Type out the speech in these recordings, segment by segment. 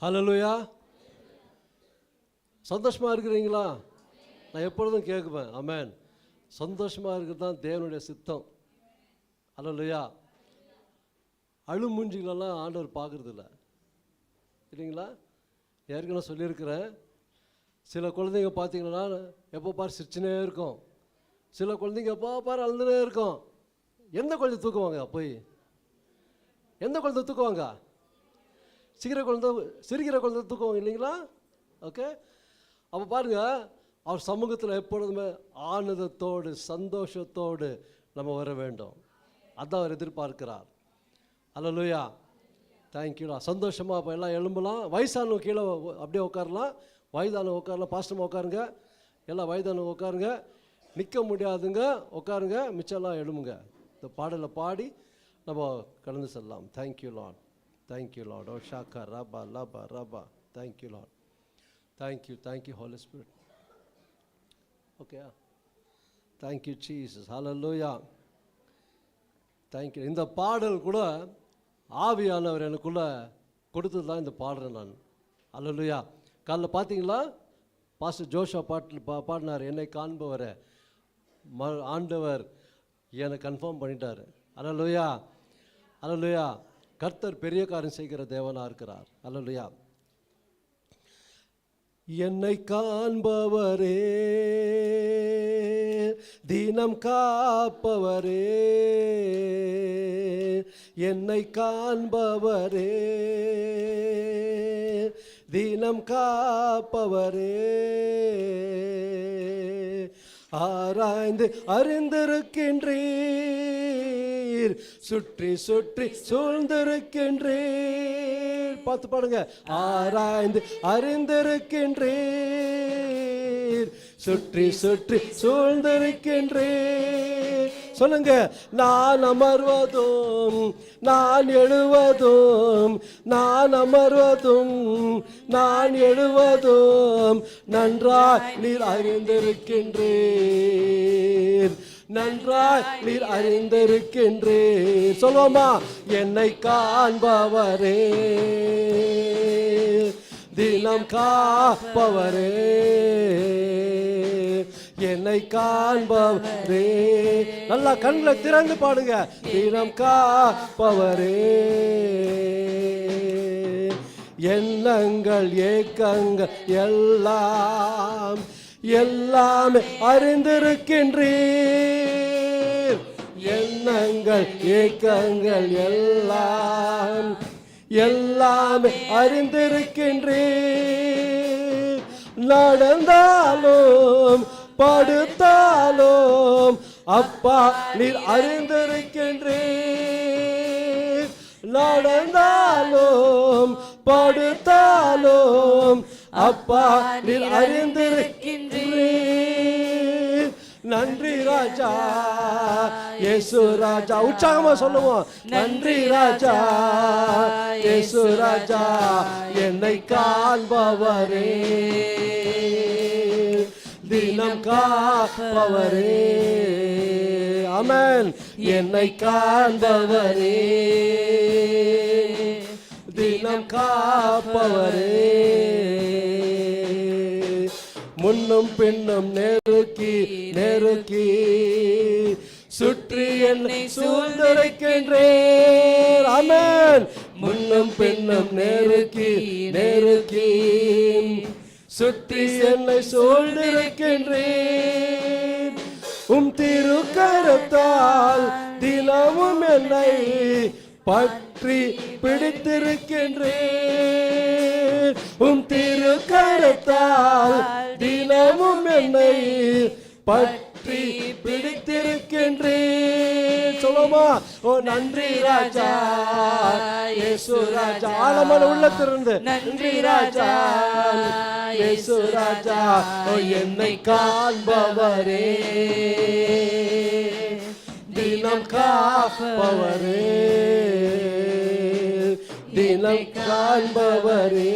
ஹல்லேலூயா. சந்தோஷமாக இருக்கிறீங்களா? நான் எப்பொழுதும் கேட்குவேன். ஆமென். சந்தோஷமாக இருக்கிறது தான் தேவனுடைய சித்தம். ஹல்லேலூயா. அழுமூஞ்சிகளெல்லாம் ஆண்டவர் பார்க்குறது இல்லை இல்லைங்களா? ஏற்கனவே சொல்லியிருக்கிறேன். சில குழந்தைங்க பார்த்தீங்கன்னா எப்போ பாரு சிரிச்சுனே இருக்கும். சில குழந்தைங்க எப்போ பாரு அழுதுனே இருக்கும். எந்த குழந்தை தூக்குவாங்க? போய் எந்த குழந்தை தூக்குவாங்க? சிரிக்கிற குழந்தை தூக்குவாங்க இல்லைங்களா? ஓகே. அப்போ பாருங்கள், அவர் சமூகத்தில் எப்பொழுதுமே ஆனந்தத்தோடு சந்தோஷத்தோடு நம்ம வர வேண்டும். அதான் அவர் எதிர்பார்க்கிறார். ஹல்லேலூயா. தேங்க்யூடா. சந்தோஷமாக இப்போ எல்லாம் எழும்பலாம். வயசானவங்க கீழே அப்படியே உட்காரலாம். வயதானவங்க உட்காரலாம். பாஸ்டமாக உட்காருங்க. எல்லாம் வயதானவங்க உட்காருங்க. நிற்க முடியாதுங்க உட்காருங்க. மிச்சம்லாம் எழும்புங்க. இந்த பாடலை பாடி நம்ம கடந்து செல்லலாம். Thank you lord. Thank you lord. ஓ ஷாக்கா ரபா லபா ரபா. Thank you lord. Thank you holy spirit. Okay. Thank you Jesus. Hallelujah. Thank you. இந்த பாடல் கூட ஆவியானவர் எனக்குள்ளே கொடுத்தது தான் இந்த பாடுறேன் நான். ஹல்லேலூயா. காலைல பார்த்தீங்களா? பாஸ்டர் ஜோஷா பாடினார், என்னை காண்பவரை ஆண்டவர் என்னை கன்ஃபார்ம் பண்ணிட்டார். ஹல்லேலூயா. ஹல்லேலூயா. கர்த்தர் பெரிய காரியம் செய்கிற தேவனாக இருக்கிறார். ஹல்லேலூயா. என்னை காண்பவரே, தினம் காப்பவரே, என்னை காண்பவரே, தினம் காப்பவரே, ஆராய்ந்து அறிந்திருக்கின்றீர், சுற்றி சுற்றி சூழ்ந்திருக்கின்றீர். பார்த்து பாடுங்க. ஆராய்ந்து அறிந்திருக்கின்றீர், சுற்றி சுற்றி சூழ்ந்திருக்கின்றீர். சொல்லுங்க. நான் அமர்வதும் நான் எழுவதும், நான் அமர்வதும் நான் எழுவதும் நன்றாய் நீர் அறிந்திருக்கின்றீர், நன்றாய் நீர் அறிந்திருக்கின்றீர். சொல்லுவோமா? என்னை காண்பவரே, தினம் காப்பவரே, என்னை காண்பவரே. நல்லா கண்களை திறந்து பாடுங்க. தினம் காப்பவரே, எண்ணங்கள் ஏக்கங்கள் எல்லாம் எல்லாமே அறிந்திருக்கின்றீர், எண்ணங்கள் ஏக்கங்கள் எல்லாம் எல்லாமே அறிந்திருக்கின்றீர். நடந்தாலும் படுத்தாலும் அப்பா நீர் அறிந்திருக்கின்றீர். நடந்தாலும் படுத்தாலும் அப்பா நீர் அறிந்திருக்கின்றீர். நன்றி ராஜா இயேசு ராஜா. உற்சாகமா சொல்லுவோம். நன்றி ராஜா இயேசு ராஜா, என்னை காண்பவரே, தினம் காப்பவரே. ஆமென். என்னை காண்பவரே, தினம் காப்பவரே, முன்னும் பின்னும் நெருக்கி நெருக்கி சுற்றி என்னை சூழ்ந்திருக்கின்றேன். ஆமென். முன்னும் பின்னும் நெருக்கி நெருக்கி சுற்றி என்னை சூழ்ந்திருக்கின்றேன். திருக்கரத்தால் தினமும் என்னை பற்றி பிடித்திருக்கின்றேன். திருக்கரத்தால் தினமும் என்னை பற்றி பிடித்திருக்கின்றேன். சொல்லுமா? ஓ நன்றி ராஜா இயேசு ராஜா. ஆழமான உள்ளத்திலிருந்து நன்றி ராஜா இயேசு ராஜா. ஓ என்னை காண்பவரே, தினம் காப்பவரே, தினம் காண்பவரே,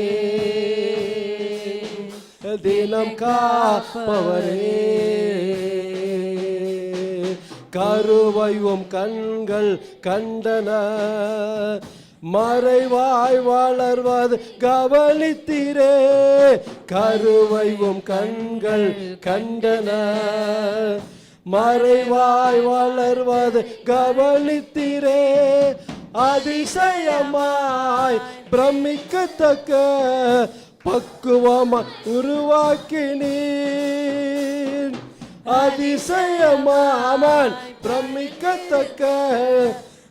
தினம் காப்பவரே. கருவையும் கண்கள் கண்டன, மறைவாய் வளர்வது கவனித்தீரே, கருவையும் கண்கள் கண்டன. மறைவாய் வளர்வது கவனித்தீரே, அதிசயமாய் பிரமிக்கத்தக்க பக்குவமாய் உருவாக்கினீர். அதிசயமாய் பிரமிக்கத்தக்க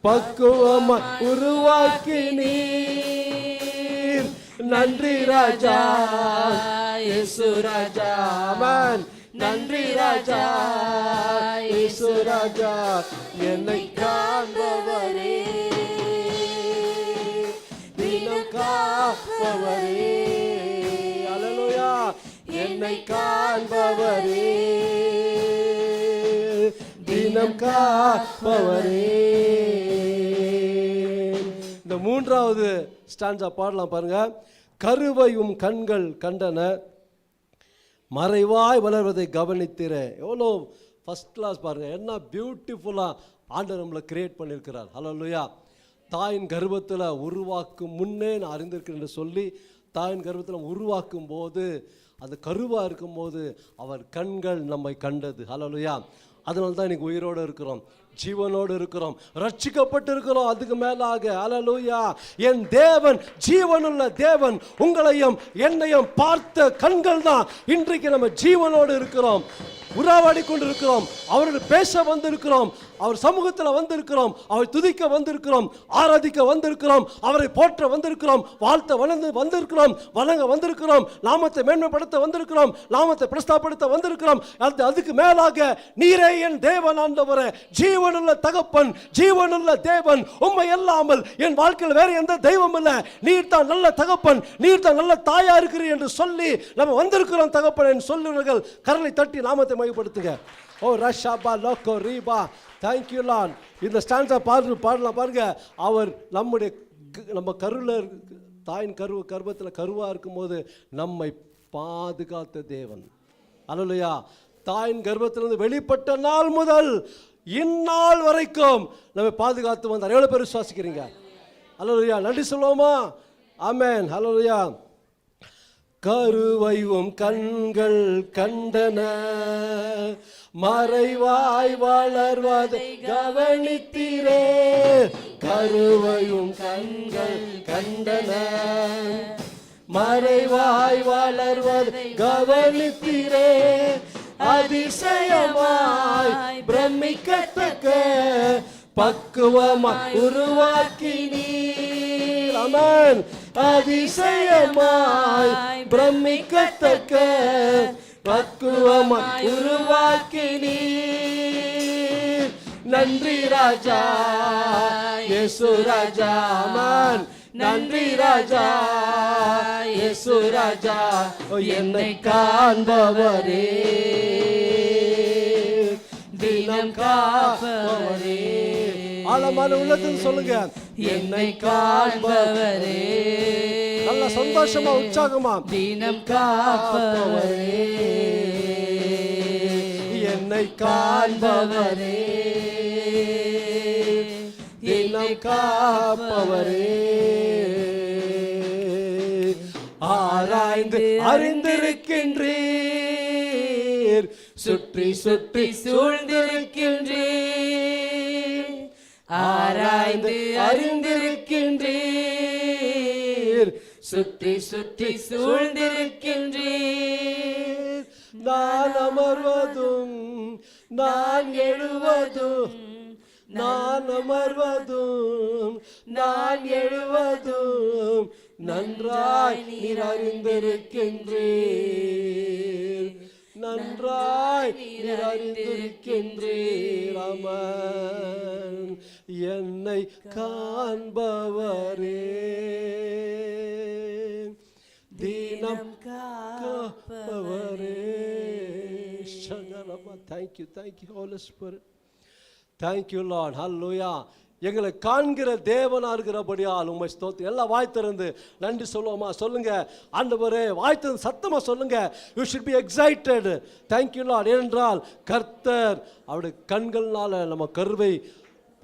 பக்குவமாய் உருவாக்கினீர். நன்றி ராஜா இயேசு ராஜா. ஆமென். நன்றி ராஜா இயேசு ராஜா. என்னை காண்பவரே, தினம் காப்பவரே. அல்லேலூயா. என்னை காண்பவரே, தினம் காப்பவரே. இந்த மூன்றாவது ஸ்டான்ஸா பாடலாம் பாருங்க. கருவையும் கண்கள் கண்டன, மறைவாய் வளர்வதை கவனித்திர. எவ்வளோ ஃபர்ஸ்ட் கிளாஸ் பாருங்க. என்ன பியூட்டிஃபுல்லாக ஆண்டவர் நம்மளை கிரியேட் பண்ணியிருக்கிறார். ஹல்லேலூயா. தாயின் கர்ப்பத்தில் உருவாக்கும் முன்னே நான் அறிந்திருக்கிறேன் என்று சொல்லி தாயின் கர்ப்பத்தில் உருவாக்கும் போது, அது கருவாக இருக்கும்போது அவர் கண்கள் நம்மை கண்டது. ஹல்லேலூயா. அதனால தான் இன்னைக்கு உயிரோடு இருக்கிறோம், ஜீவனோடு இருக்கிறோம், ரட்சிக்கப்பட்டு இருக்கிறோம். அதுக்கு மேலாக அல்லேலூயா, என் தேவன் ஜீவனுள்ள தேவன். உங்களையும் என்னையும் பார்த்த கண்கள் தான் இன்றைக்கு நம்ம ஜீவனோடு இருக்கிறோம், உறவாடி கொண்டிருக்கிறோம், அவரோடு பேச வந்திருக்கிறோம், அவர் சமூகத்தில் வந்திருக்கிறோம், அவரை துதிக்க வந்திருக்கிறோம், ஆராதிக்க வந்திருக்கிறோம், அவரை போற்ற வந்திருக்கிறோம், வாழ்த்த வந்திருக்கிறோம், வணங்க வந்திருக்கிறோம், நாமத்தை மேன்மைப்படுத்த வந்திருக்கிறோம், நாமத்தை பிரஸ்தாபப்படுத்த வந்திருக்கிறோம். அதுக்கு மேலாக நீரே என் தேவன் ஆண்டவரே, ஜீவனுள்ள தகப்பன், ஜீவனுள்ள தேவன், உம்மை இல்லாமல் என் வாழ்க்கையில் வேற எந்த தெய்வம் இல்லை, நீர் தான் நல்ல தகப்பன், நீர் தான் நல்ல தாயா இருக்கிறீர் என்று சொல்லி நம்ம வந்திருக்கிறோம் தகப்பன் சொல்லுவர்கள். கரலை தட்டி நாமத்தை மையப்படுத்துங்க. ஓ ரஷாபா லோகோ ரீபா. Thank you lord. இந்த ஸ்டான்ஸா பாடலாம் பாருங்க. அவர் நம்ம கருவில், தாயின் கர்ப்பத்தில் கருவாக இருக்கும்போது நம்மை பாதுகாத்த தேவன். அல்லேலூயா. தாயின் கர்ப்பத்திலிருந்து வெளிப்பட்ட நாள் முதல் இந்நாள் வரைக்கும் நம்மை பாதுகாத்து வந்தார். எவ்வளோ பேர் விசுவாசிக்கிறீங்க? அல்லேலூயா. நன்றி சொல்லுவோமா? ஆமென். அல்லேலூயா. கருவையும் கண்கள் கண்டன, மறைவாய் வளர்வதை கவனித்தீரே, கருவையும் கண்கள் கண்டன, மறைவாய் வளர்வதை கவனித்தீரே, அதிசயமாய் பிரமிக்கத்தக்க பக்குவமாய் உருவாக்கினீர். ஆமென். அதிசயமாய் பிரமிக்கத்தக்க பக்குவமாய் உருவாக்கினீர். நன்றி ராஜா இயேசு ராஜா. ஆமென். நன்றி ராஜா இயேசு ராஜா. என்னை காண்பவரே, தினம் காப்பவரே. ஆழமான உள்ளத்தில் சொல்லுங்க. என்னை காண்பவரே, நல்ல சந்தோஷமா உற்சாகமா, தினம் காப்பவரே. என்னை காண்பவரே, தினம் காப்பவரே. ஆராய்ந்து அறிந்திருக்கின்றீர், சுற்றி சுற்றி சூழ்ந்திருக்கின்றீர். ஆராய்ந்து அறிந்திருக்கின்றீர், சுற்றி சுற்றி சூழ்ந்திருக்கின்றீர். நான் அமர்வதும் நான் எழுவதும், நான் அமர்வதும் நான் எழுவதும் நன்றாய் நீர் அறிந்திருக்கின்றீர், நன்றாய் நீர் அறிந்திருக்கின்றீர். ஆமென். என்னை காண்பவரே, தினம் காப்பவரே. Thank you, thank you, Holy Spirit. Thank you, Lord. Hallelujah. எங்களை காண்கிற தேவனா இருக்கிறபடியால் உம்மை ஸ்தோத்திரம். எல்லாம் வாய் திறந்து நன்றி சொல்லுவோமா? சொல்லுங்க. ஆண்டவரே, வாய் திறந்து சத்தமா சொல்லுங்க. You should be excited. Thank you, Lord. ஏனென்றால் கர்த்தர் அவருடைய கண்கள்னால நம்ம கருவை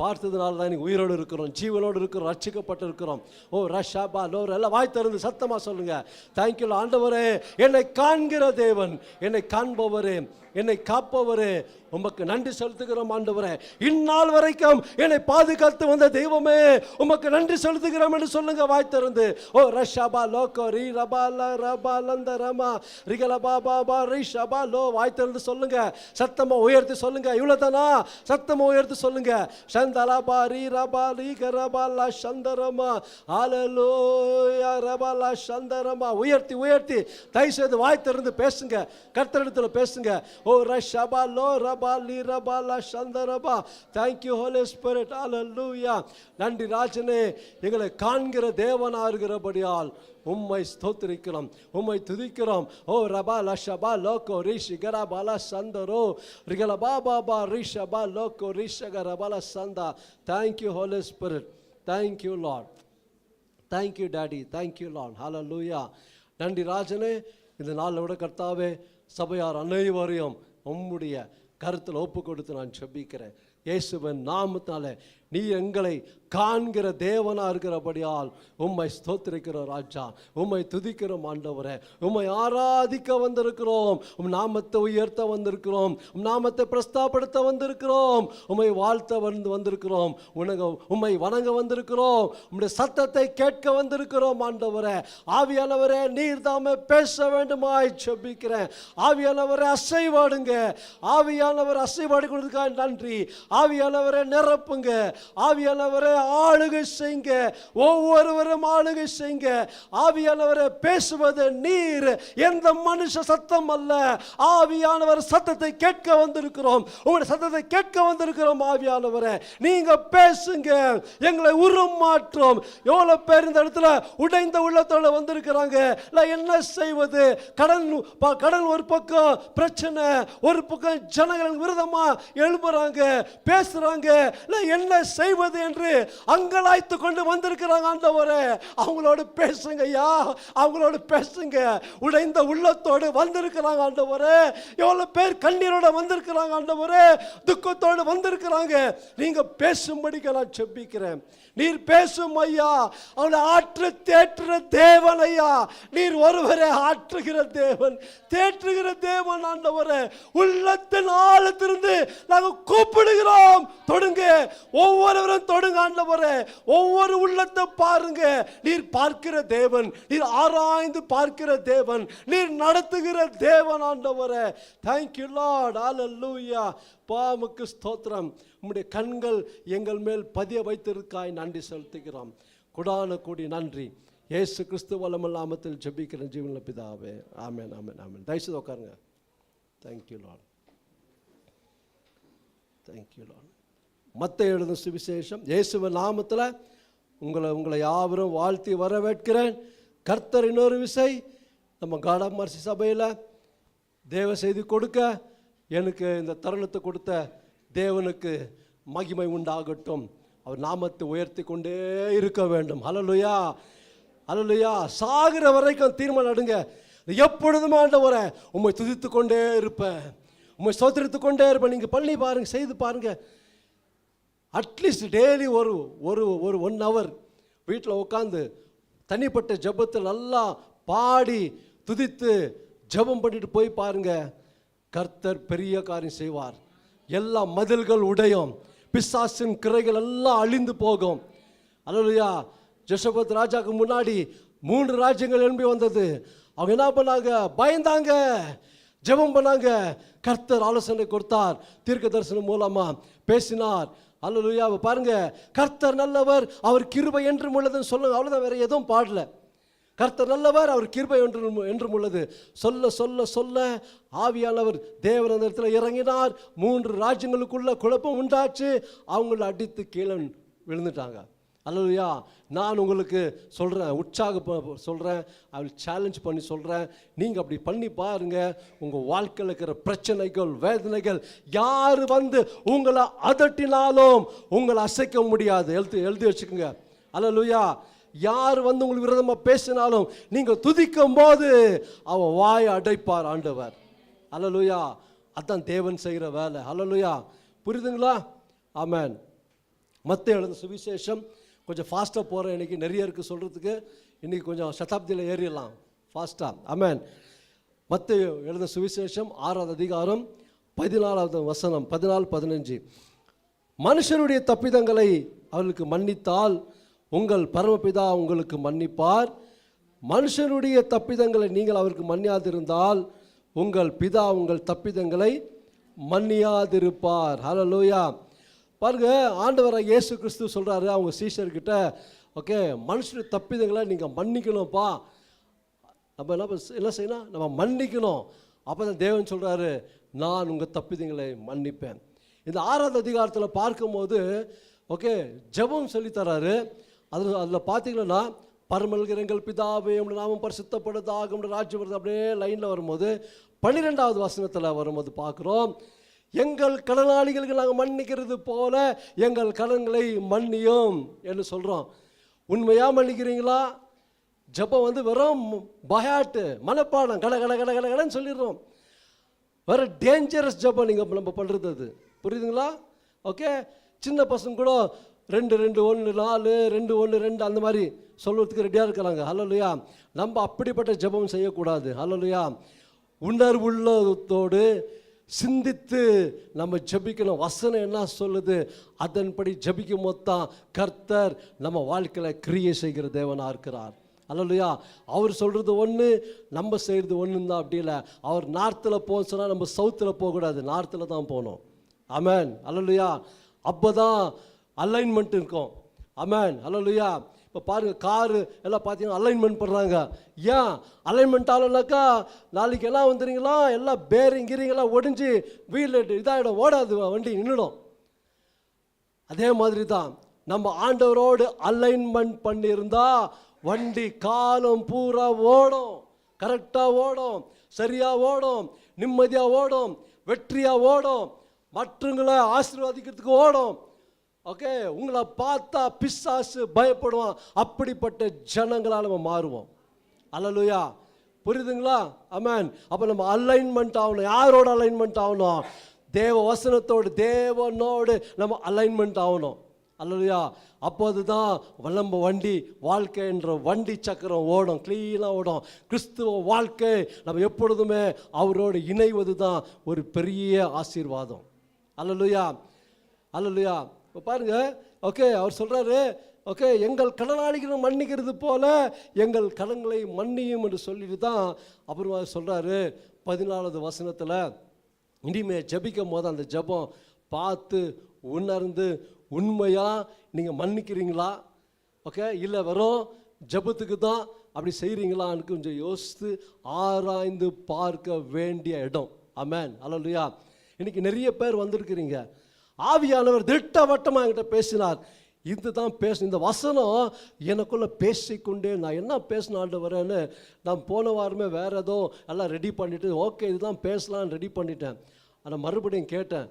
பார்த்ததுனால தான் இன்னைக்கு உயிரோடு இருக்கிறோம், ஜீவனோடு இருக்கிறோம், ரட்சிக்கப்பட்டு இருக்கிறோம். ஓ ரஷாபா லோர் எல்லாம் வாய் திறந்து சத்தமாக சொல்லுங்க. தேங்க்யூ ஆண்டவரே, என்னை காண்கிற தேவன், என்னை காண்பவரே, என்னை காப்பவரே, உமக்கு நன்றி செலுத்துகிறோம் ஆண்டவரே. இந்நாள் வரைக்கும் என்னை பாதுகாத்து வந்த தெய்வமே, உமக்கு நன்றி செலுத்துகிறோம் என்று சொல்லுங்க வாய் திறந்து. ஓ ரஷாபா லோகோ ரீ ரபா ரபா லந்த ரமா ரிகலபா பாபா ரீ ஷபா லோ வாய் திறந்து சொல்லுங்க, சத்தமா உயர்த்தி சொல்லுங்க. இவ்வளவுதானா? சத்தமா உயர்த்தி சொல்லுங்க. சந்தலபா ரீ ரபா ரீ கரபா லா சந்தரமா ஹalleluya ரபா லா சந்தரமா உயர்த்தி உயர்த்தி தயவு செய்து வாய் திறந்து பேசுங்க, கர்த்தரிடத்தில் பேசுங்க. ஓ ரஷபா லோ ரபா லி ரபா லா சந்தரபா. Thank you Holy Spirit. Hallelujah. நன்றி ராஜனே, எங்களை காண்கிற தேவனா இருக்கிறபடியால் உம்மை ஸ்தோத்திரிக்கிறோம், உம்மை துதிக்கிறோம். ஓ ரபா லஷபா லோகோ ரிஷி கரபாலா சந்தரோ ரிகலபா பாபா ரிஷபா லோகோ ரிஷகரபாலா சந்தா. Thank you Holy Spirit. Thank you Lord. Thank you Daddy. Thank you Lord. Hallelujah. நன்றி ராஜனே, இந்த நாளில் விட கர்த்தாவே சபையார் அனைவரையும் உம்முடைய கருத்தில் ஒப்பு கொடுத்து நான் செபிக்கிறேன். இயேசுவின் நாமத்தினாலே நீ எங்களை காண்கிற தேவனா இருக்கிறபடியால் உம்மை ஸ்தோத்திரிக்கிறோம் ராஜா, உம்மை துதிக்கிறோம் ஆண்டவரே, உம்மை ஆராதிக்க வந்திருக்கிறோம், உம் நாமத்தை உயர்த்த வந்திருக்கிறோம், உம் நாமத்தை பிரஸ்தாபடுத்த வந்திருக்கிறோம், உம்மை வாழ்த்த வந்திருக்கிறோம், உம்மை வணங்க வந்திருக்கிறோம், உம்முடைய சத்தத்தை கேட்க வந்திருக்கிறோம் ஆண்டவரே. ஆவியானவரே, நீர் தாமே பேச வேண்டுமாய் செபிக்கிறேன். ஆவியானவரே அசைவாடுங்க, ஆவியானவர் அசைவாடுகிறதுக்காக நன்றி. ஆவியானவரை நிரப்புங்க, ஆவியானவரை ஆளுகை செய்யுங்க, ஒவ்வொருவரும் ஆளுகை செய்யுங்க. ஆவியானவரை பேசுவது நீர், எந்த மனுஷ சத்தம் அல்ல. ஆவியானவர் சத்தத்தை கேட்க வந்திருக்கிறோம், உங்களுடைய சத்தத்தை கேட்க வந்திருக்கிறோம். ஆவியானவரை நீங்க பேசுங்க, எங்களை உருமாற்றும். எவ்வளவு பேர் இந்த இடத்துல உடைந்த உள்ளத்தோட வந்திருக்கிறாங்க. என்ன செய்வது? கடன் ஒரு பக்கம் பிரச்சனை, ஒரு பக்கம் ஜனங்கள் விரோதமா எழுப்புறாங்க, பேசுறாங்க. என்ன செய்வது என்று அங்கலாய்த்து கொண்டு வந்திருக்கிறாங்க. ஆண்டவரே, அவங்களோடு பேசுங்க ஐயா, அவங்களோடு பேசுங்க. உடைந்த உள்ளத்தோடு வந்திருக்கிறாங்க ஆண்டவரே. எவ்வளவு பேர் கண்ணீரோட வந்திருக்கிறாங்க ஆண்டவரே, துக்கத்தோடு வந்திருக்கிறாங்க. நீங்க பேசும்படிக்கு நான் செபிக்கிறேன். நீர் பேசும் ஐயா, அவளை ஆற்று தேற்றுகிற தேவன் ஐயா. நீர் ஒருவரே ஆற்றுகிற தேவன், தேற்றுகிற தேவன் ஆண்டவரே. உள்ளத்தின் ஆழத்திலிருந்து நாங்கள் கூப்பிடுகிறோம், தொடுங்க, ஒவ்வொருவரும் தொடுங்க ஆண்டவரே. ஒவ்வொரு உள்ளத்தை பாருங்க. நீர் பார்க்கிற தேவன், நீர் ஆராய்ந்து பார்க்கிற தேவன், நீர் நடத்துகிற தேவன் ஆண்டவரே. Thank you lord. ஹல்லேலூயா. பாமுக்கு ஸ்தோத்திரம். உம்முடைய கண்கள் எங்கள் மேல் பதிய வைத்திருக்காய் நன்றி செலுத்துகிறோம். கொடான கூடி நன்றி. இயேசு கிறிஸ்து வல்லமையுள்ள நாமத்தில் ஜெபிக்கிறேன் ஜீவனுள்ள பிதாவே. ஆமென், ஆமென், ஆமென். தயவுசெய்து உட்காருங்க. Thank you lord. Thank you Lord. மத்தேயு எழுதின சுவிசேஷம் இயேசுவின் நாமத்தில் உங்களை யாவரும் வாழ்த்தி வரவேற்கிறேன். கர்த்தர் இன்னொரு விசை நம்ம காடாமர்சி சபையில் தேவ செய்தி கொடுக்க எனக்கு இந்த தருணத்தை கொடுத்த தேவனுக்கு மகிமை உண்டாகட்டும். அவர் நாமத்தை உயர்த்தி கொண்டே இருக்க வேண்டும். ஹல்லேலூயா, ஹல்லேலூயா. சாகிற வரைக்கும் தீர்மானம் எடுங்க, எப்பொழுதும் ஆண்டவரே உம்மை துதித்து கொண்டே இருப்பேன், உம்மை ஸ்தோத்திரித்து கொண்டே இருப்பேன். நீங்கள் பண்ணி பாருங்க, செய்து பாருங்க. அட்லீஸ்ட் டெய்லி ஒரு ஒரு ஒரு 1 hour வீட்டில் உட்காந்து தனிப்பட்ட ஜெபத்தில் நல்லா பாடி துதித்து ஜெபம் பண்ணிட்டு போய் பாருங்க. கர்த்தர் பெரிய காரியம் செய்வார். எல்லா மதில்கள் உடையும், பிசாசின் கிரைகள் எல்லாம் அழிந்து போகும். அல்லேலூயா. ஜெஷபத் ராஜாவுக்கு முன்னாடி 3 ராஜ்யங்கள் எழும்பி வந்தது. அவங்க என்ன பண்ணாங்க? பயந்தாங்க, ஜெபம் பண்ணாங்க. கர்த்தர் ஆலோசனை கொடுத்தார், தீர்க்க தரிசனம் மூலமா பேசினார். அல்லேலூயா. பாருங்க, கர்த்தர் நல்லவர், அவர் கிருபை என்றும் உள்ளதுன்னு சொல்லுங்க. அவ்வளோதான், வேற எதுவும் பாடல. கர்த்தர் நல்லவர், அவர் கிருபை என்றும் உள்ளது. சொல்ல சொல்ல சொல்ல ஆவியானவர் தேவன் அந்த இடத்துல இறங்கினார். 3 ராஜ்யங்களுக்குள்ள குழப்பம் உண்டாச்சு. அவங்கள அடித்து கீழே விழுந்துட்டாங்க. அல்லேலூயா. நான் உங்களுக்கு சொல்கிறேன், சொல்கிறேன், அவள் சேலஞ்ச் பண்ணி சொல்கிறேன். நீங்கள் அப்படி பண்ணி பாருங்கள். உங்கள் வாழ்க்கையில் இருக்கிற பிரச்சனைகள், வேதனைகள் யார் வந்து உங்களை அதட்டினாலும் உங்களை அசைக்க முடியாது. எழுதி வச்சுக்கோங்க. அல்லேலூயா. யார் வந்து உங்களுக்கு விரோதமாக பேசினாலும் நீங்கள் துதிக்கும் போது அவன் வாயை அடைப்பார் ஆண்டவர். அல்லேலூயா. அதான் தேவன் செய்கிற வேலை. அல்லேலூயா. புரியுதுங்களா? ஆமென். மத்தேயு எழுதின சுவிசேஷம், கொஞ்சம் ஃபாஸ்ட்டாக போகிறேன், இன்றைக்கி நிறைய இருக்குது சொல்கிறதுக்கு. இன்றைக்கி கொஞ்சம் சதாப்தியில் ஏறிடலாம் ஃபாஸ்ட்டாக. ஆமென். மத்தேயு எழுதின சுவிசேஷம் 6வது அதிகாரம் 14வது வசனம், 14-15. மனுஷருடைய தப்பிதங்களை அவர்களுக்கு மன்னித்தால் உங்கள் பரமபிதா உங்களுக்கு மன்னிப்பார். மனுஷருடைய தப்பிதங்களை நீங்கள் அவருக்கு மன்னியாதிருந்தால் உங்கள் பிதா உங்கள் தப்பிதங்களை மன்னியாதிருப்பார். ஹல்லேலூயா. பாருங்க, ஆண்டவராகிய இயேசு கிறிஸ்து சொல்கிறாரு அவங்க சீஷர்கிட்ட, ஓகே, மனுஷருடைய தப்பிதங்களை நீங்கள் மன்னிக்கணும்ப்பா. நம்ம என்ன செய்யணும்? நம்ம மன்னிக்கணும். அப்போ தான் தேவன் சொல்கிறாரு, நான் உங்கள் தப்பிதங்களை மன்னிப்பேன். இந்த 6வது அதிகாரத்தில் பார்க்கும்போது, ஓகே, ஜெபம் சொல்லித்தராரு. அதில் பார்த்தீங்கன்னா, பரமல்கிற எங்கள் பிதாவே உம்முடைய நாமம் பரிசுத்தப்படுவதாக, உம்முடைய ராஜ்யம் வருது, அப்படியே லைனில் வரும்போது 12வது வசனத்தில் வரும்போது பார்க்குறோம், எங்கள் கடனாளிகளுக்கு நாங்கள் மன்னிக்கிறது போல எங்கள் கடன்களை மன்னியும் என்று சொல்கிறோம். உண்மையாக மன்னிக்கிறீங்களா? ஜெபம் வெறும் பயாட்டு மனப்பாடம், கட கட கட கட கடன்னு சொல்லிடுறோம். வேறு டேஞ்சரஸ் ஜெபம் நம்ம பண்ணுறது. அது புரியுதுங்களா? ஓகே, சின்ன பசங்க கூட 2-2-1-4 2-1-2 அந்த மாதிரி சொல்கிறதுக்கு ரெடியாக இருக்கிறாங்க. ஹல்லேலூயா. நம்ம அப்படிப்பட்ட ஜெபம் செய்யக்கூடாது. ஹல்லேலூயா. உணர்வுள்ளத்தோடு சிந்தித்து நம்ம ஜெபிக்கணும். வசனம் என்ன சொல்லுது அதன்படி ஜெபிக்கும் போது தான் கர்த்தர் நம்ம வாழ்க்கையில் கிரியை செய்கிற தேவனாக இருக்கிறார். ஹல்லேலூயா. அவர் சொல்கிறது ஒன்று, நம்ம செய்கிறது ஒன்று தான். அப்படி இல்லை, அவர் நார்த்தில் போக சொன்னால் நம்ம சவுத்தில் போகக்கூடாது, நார்த்தில் தான் போகணும். ஆமென். ஹல்லேலூயா. அப்போ தான் அலைன்மெண்ட் இருக்கும். ஆமென். ஹல்லேலூயா. இப்போ பாருங்கள், காரு எல்லாம் பார்த்தீங்கன்னா அலைன்மெண்ட் பண்ணுறாங்க. ஏன் அலைன்மெண்ட் ஆகலைனாக்கா நாளைக்கு எல்லாம் வந்துடுங்களா, எல்லாம் பேரிங் கீரிங்கெல்லாம் ஒடிஞ்சு வீல் இதாகிடும், ஓடாது, வண்டி நின்றுடும். அதே மாதிரி தான் நம்ம ஆண்டவரோடு அலைன்மெண்ட் பண்ணியிருந்தா வண்டி காலம் பூரா ஓடும், கரெக்டாக ஓடும், சரியாக ஓடும், நிம்மதியாக ஓடும், வெற்றியாக ஓடும், மற்றவங்களை ஆசீர்வதிக்கிறதுக்கு ஓடும். ஓகே, உங்களை பார்த்தா பிசாசு பயப்படுவான். அப்படிப்பட்ட ஜனங்களால் நம்ம மாறுவோம். அல்லேலூயா. புரியுதுங்களா? ஆமென். அப்போ நம்ம அலைன்மெண்ட் ஆகணும். யாரோட அலைன்மெண்ட் ஆகணும்? தேவ வசனத்தோடு, தேவனோடு நம்ம அலைன்மெண்ட் ஆகணும். அல்லேலூயா. அப்போது தான் நம்ம வண்டி, வாழ்க்கை என்ற வண்டி சக்கரம் ஓடும், க்ளீனாக ஓடும். கிறிஸ்துவ வாழ்க்கை நம்ம எப்பொழுதுமே அவரோடு இணைவது தான் ஒரு பெரிய ஆசீர்வாதம். அல்லேலூயா. அல்லேலூயா. இப்போ பாருங்க, ஓகே, அவர் சொல்கிறாரு, ஓகே, எங்கள் கடனாளிகளை மன்னிக்கிறது போல எங்கள் கடன்களை மன்னியும் என்று சொல்லிட்டு தான் அப்புறமா சொல்கிறாரு 14வது வசனத்தில், இனிமே ஜபிக்கும் போது அந்த ஜபம் பார்த்து உணர்ந்து உண்மையாக நீங்கள் மன்னிக்கிறீங்களா, ஓகே, இல்லை வெறும் ஜபத்துக்கு தான் அப்படி செய்கிறீங்களான்னு கொஞ்சம் யோசித்து ஆராய்ந்து பார்க்க வேண்டிய இடம். ஆமென். அல்லேலூயா. இன்றைக்கி நிறைய பேர் வந்திருக்கிறீங்க, ஆவியானவர் திட்டவட்டமாக என்கிட்ட பேசினார். இதுதான் இந்த வசனம் எனக்குள்ளே பேசிக்கொண்டே, நான் என்ன பேசின ஆண்டவரேன்னு நான் போன வாரமே வேறு ஏதோ எல்லாம் ரெடி பண்ணிவிட்டு, ஓகே இதுதான் பேசலான்னு ரெடி பண்ணிட்டேன். ஆனால் மறுபடியும் கேட்டேன்,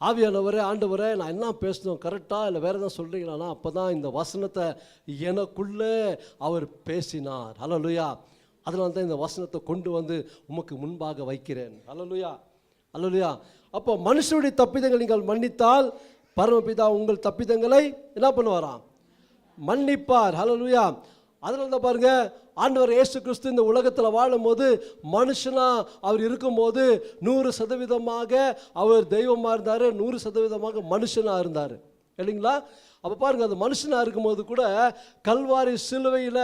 ஆவியானவரே, ஆண்டவரே, நான் என்ன பேசணும், கரெக்டாக இல்லை வேறு எதாவது சொல்கிறீங்களாண்ணா? அப்போ தான் இந்த வசனத்தை எனக்குள்ளே அவர் பேசினார். ஹல்லேலூயா. அதனால தான் இந்த வசனத்தை கொண்டு வந்து உமக்கு முன்பாக வைக்கிறேன். ஹல்லேலூயா. ஹல்லேலூயா. அப்போ மனுஷனுடைய தப்பிதங்களை நீங்கள் மன்னித்தால் பரமபிதா உங்கள் தப்பிதங்களை என்ன பண்ணுவாராம்? மன்னிப்பார். ஹல்லேலூயா. அதனால தான் பாருங்க, ஆண்டவர் இயேசு கிறிஸ்து இந்த உலகத்தில் வாழும்போது மனுஷனா அவர் இருக்கும்போது 100% அவர் தெய்வமாக இருந்தார், 100% மனுஷனாக இருந்தார், இல்லைங்களா? அப்போ பாருங்கள், அந்த மனுஷனாக இருக்கும்போது கூட கல்வாரி சிலுவையில்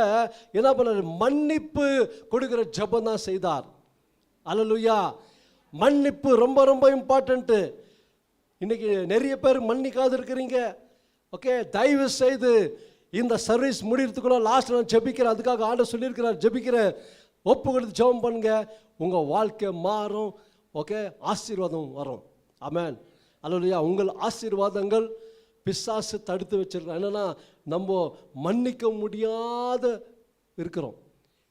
என்ன பண்ணார்? மன்னிப்பு கொடுக்குற ஜெபம் தான் செய்தார். அல்லேலூயா. மன்னிப்பு ரொம்ப ரொம்ப இம்பார்ட்டண்ட்டு. இன்றைக்கி நிறைய பேர் மன்னிக்காது இருக்கிறீங்க. ஓகே, தயவு செய்து இந்த சர்வீஸ் முடிகிறதுக்குள்ள லாஸ்ட் நான் ஜெபிக்கிறேன், அதுக்காக ஆண்டவர் சொல்லியிருக்கிறார், ஜெபிக்கிறேன், ஒப்பு கொடுத்து ஜெபம் பண்ணுங்க, உங்கள் வாழ்க்கை மாறும். ஓகே, ஆசீர்வாதம் வரும். ஆமென். அல்லேலூயா. உங்கள் ஆசீர்வாதங்கள் பிசாசு தடுத்து வச்சிருக்கோம். என்னென்னா, நம்ம மன்னிக்க முடியாத இருக்கிறோம்.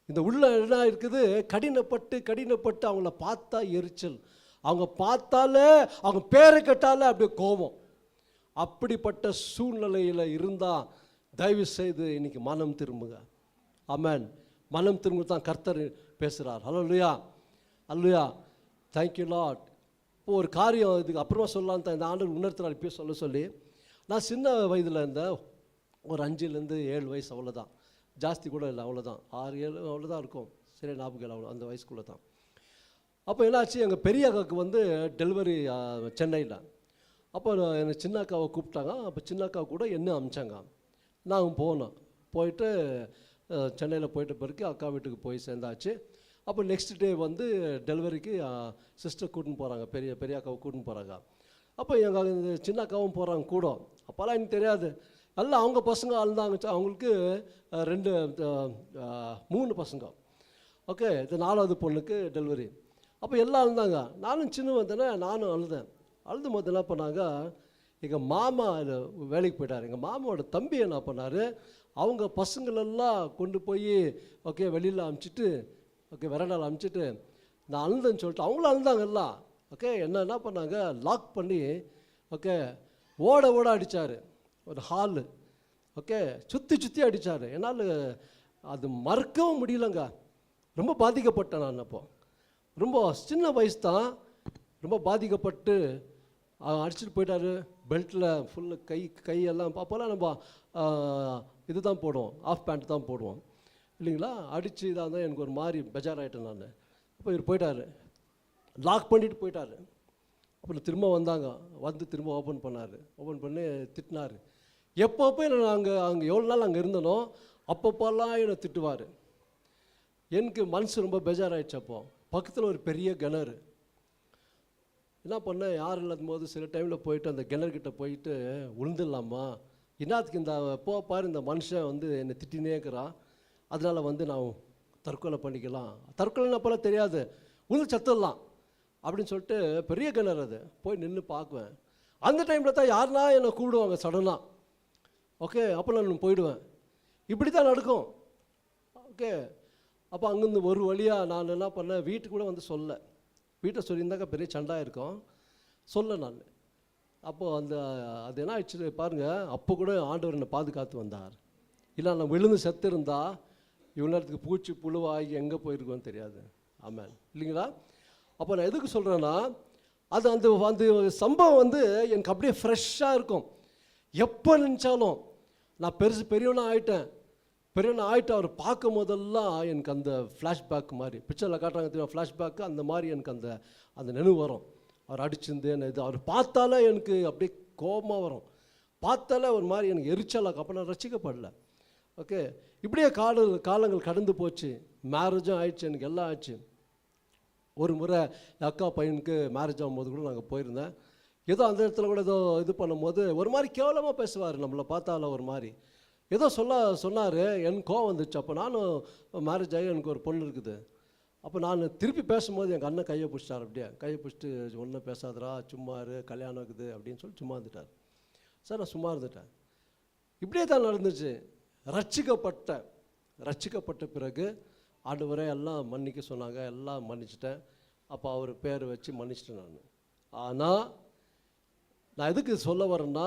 இந்த உள்ள என்ன இருக்குது? கடினப்பட்டு அவங்கள பார்த்தா எரிச்சல், அவங்க பார்த்தாலே, அவங்க பேரை கேட்டாலே அப்படியே கோபம். அப்படிப்பட்ட சூழ்நிலையில் இருந்தால் தயவு செய்து இன்னைக்கு மனம் திரும்புங்க. ஆமென். மனம் திரும்ப தான் கர்த்தர் பேசுகிறார். ஹல்லேலூயா. ஹல்லேலூயா. Thank you lord. இப்போ ஒரு காரியம் இதுக்கு அப்புறமா சொல்லலான்னு தான் இந்த ஆண்டவர் உணர்த்துறார், இப்போ சொல்ல சொல்லி. நான் சின்ன வயதில் இருந்தேன், ஒரு 5-7 வயசு அவ்வளோதான், ஜாஸ்தி கூட இல்லை, அவ்வளோதான் 6-7 அவ்வளோதான் இருக்கும், சரி ஞாபகம் இல்லை, அவ்வளோ அந்த வயசுக்குள்ளே தான். அப்போ என்னாச்சு, எங்கள் பெரிய அக்காவுக்கு வந்து டெலிவரி சென்னையில். அப்போ எனக்கு சின்ன அக்காவை கூப்பிட்டாங்க. அப்போ சின்ன அக்காவை கூட என்ன அனுப்பிச்சாங்க. நாங்கள் போனோம். போயிட்டு சென்னையில் போயிட்ட பிறகு அக்கா வீட்டுக்கு போய் சேர்ந்தாச்சு. அப்போ நெக்ஸ்ட் டே வந்து டெலிவரிக்கு சிஸ்டர் கூட்டின்னு போகிறாங்க, பெரிய அக்காவை கூட்டின்னு போகிறாங்க. அப்போ எங்கள் இந்த சின்ன அக்காவும் போகிறாங்க கூட. அப்போல்லாம் எனக்கு தெரியாது, எல்லாம் அவங்க பசங்க அழுந்தாங்க. அவங்களுக்கு 3 பசங்க. ஓகே, இது 4வது பொண்ணுக்கு டெலிவரி. அப்போ எல்லாம் அழுந்தாங்க. நானும் சின்ன வந்தேனே, நானும் அழுதும் போது என்ன பண்ணாங்க, எங்கள் மாமா வேலைக்கு போயிட்டார். எங்கள் மாமாவோட தம்பி என்ன பண்ணார், அவங்க பசங்களெல்லாம் கொண்டு போய் ஓகே வெளியில் அனுப்பிச்சிட்டு, ஓகே வெரண்டாவில் அனுப்பிச்சிட்டு, நான் அழுந்தேன்னு சொல்லிட்டு அவங்களும் அழுந்தாங்க எல்லாம். ஓகே, என்ன பண்ணாங்க, லாக் பண்ணி ஓகே ஓட அடித்தார் ஒரு ஹாலு. ஓகே, சுற்றி அடித்தார். என்னால் அது மறக்கவும் முடியலங்க. ரொம்ப பாதிக்கப்பட்டேன் நான். அப்போ ரொம்ப சின்ன வயசு தான், ரொம்ப பாதிக்கப்பட்டு அடிச்சுட்டு போயிட்டார். பெல்ட்டில் ஃபுல்லு கையெல்லாம் அப்போல்லாம் நம்ம இது தான் போடுவோம், ஆஃப் பேண்ட் தான் போடுவோம் இல்லைங்களா. அடித்து இதாக இருந்தால் எனக்கு ஒரு மாதிரி பெஜாராகிட்டேன் நான். அப்போ இவர் போயிட்டார், லாக் பண்ணிவிட்டு போயிட்டார். அப்புறம் திரும்ப வந்தாங்க, வந்து திரும்ப ஓப்பன் பண்ணி திட்டினார். எப்பப்போ அங்கே எவ்வளோ நாள் அங்கே இருந்தனோ அப்பப்போல்லாம் என்னை திட்டுவார். எனக்கு மனசு ரொம்ப பெஜாராகிடுச்சு. அப்போ பக்கத்தில் ஒரு பெரிய கிணறு. என்ன பண்ணேன், யாரும் இல்லாத போது சில டைமில் போயிட்டு அந்த கிணறுக்கிட்ட போயிட்டு விழுந்துடலாமா, என்னத்துக்கு இந்த பாரு இந்த மனுஷன் வந்து என்னை திட்டினே இருக்கிறான், அதனால் வந்து நான் தற்கொலை பண்ணிக்கலாம், தற்கொலைன்னு அப்போல்லாம் தெரியாது, விழுந்து சத்துடலாம் அப்படின்னு சொல்லிட்டு பெரிய கிணறு அது போய் நின்று பார்க்குவேன். அந்த டைமில் தான் யாருனா என்னை கூப்பிடுவாங்க சடனாக. ஓகே, அப்போ நான் போயிடுவேன். இப்படி தான் நடக்கும். ஓகே, அப்போ அங்கேருந்து ஒரு வழியாக நான் என்ன பண்ணேன், வீட்டுக்கு கூட வந்து வீட்டை சொல்லியிருந்தாக்கா பெரிய சண்டாக இருக்கும், நான். அப்போது அது என்ன ஆயிடுச்சு பாருங்கள், அப்போ கூட ஆண்டவர் என்னை பாதுகாத்து வந்தார். இல்லை நான் விழுந்து செத்து இருந்தா இவ்வளோ நேரத்துக்கு பூச்சி புழுவாகி எங்கே போயிருக்கோன்னு தெரியாது. ஆமாம் இல்லைங்களா. அப்போ நான் எதுக்கு சொல்கிறேன்னா, அந்த சம்பவம் வந்து எனக்கு அப்படியே ஃப்ரெஷ்ஷாக இருக்கும். எப்போ நினச்சாலும் நான் பெரியவனாக ஆகிட்டேன் அவர் பார்க்கும் போதெல்லாம் எனக்கு அந்த ஃப்ளாஷ்பேக் மாதிரி, பிக்சரில் காட்டுறாங்க தெரியும் ஃப்ளாஷ்பேக்கு, அந்த மாதிரி எனக்கு அந்த நினைவு வரும். அவர் அடிச்சிருந்தேன் இது அவர் பார்த்தாலே எனக்கு அப்படியே கோபமாக வரும், பார்த்தாலே ஒரு மாதிரி எனக்கு எரிச்சலாக. அப்போ நான் ரசிக்கப்படல. ஓகே, இப்படியே காலங்கள் கடந்து போச்சு, மேரேஜும் ஆயிடுச்சு, எனக்கு எல்லாம் ஆயிடுச்சு. ஒரு முறை அக்கா பையனுக்கு மேரேஜ் ஆகும்போது கூட நாங்கள் போயிருந்தேன். ஏதோ அந்த இடத்துல கூட ஏதோ இது பண்ணும்போது ஒரு மாதிரி கேவலமாக பேசுவார், நம்மளை பார்த்தால ஒரு மாதிரி ஏதோ சொன்னார். எனக்கு கோவம் வந்துச்சு. அப்போ நானும் மேரேஜ் ஆகி எனக்கு ஒரு பொண்ணு இருக்குது. அப்போ நான் திருப்பி பேசும்போது எங்கள் அண்ணன் கையை பிடிச்சிட்டார். அப்படியே கையை பிடிச்சிட்டு ஒன்றும் பேசாதரா, சும்மா கல்யாணம் இருக்குது அப்படின்னு சொல்லி சும்மா இருந்துட்டார். சார் நான் சும்மா இருந்துட்டேன். இப்படியே தான் நடந்துச்சு. ரட்சிக்கப்பட்ட பிறகு ஆண்டவரே எல்லாம் மன்னிக்க சொன்னாங்க, எல்லாம் மன்னிச்சிட்டேன். அப்போ அவர் பேர் வச்சு மன்னிச்சிட்டேன் நான். ஆனால் நான் எதுக்கு சொல்ல வரேன்னா,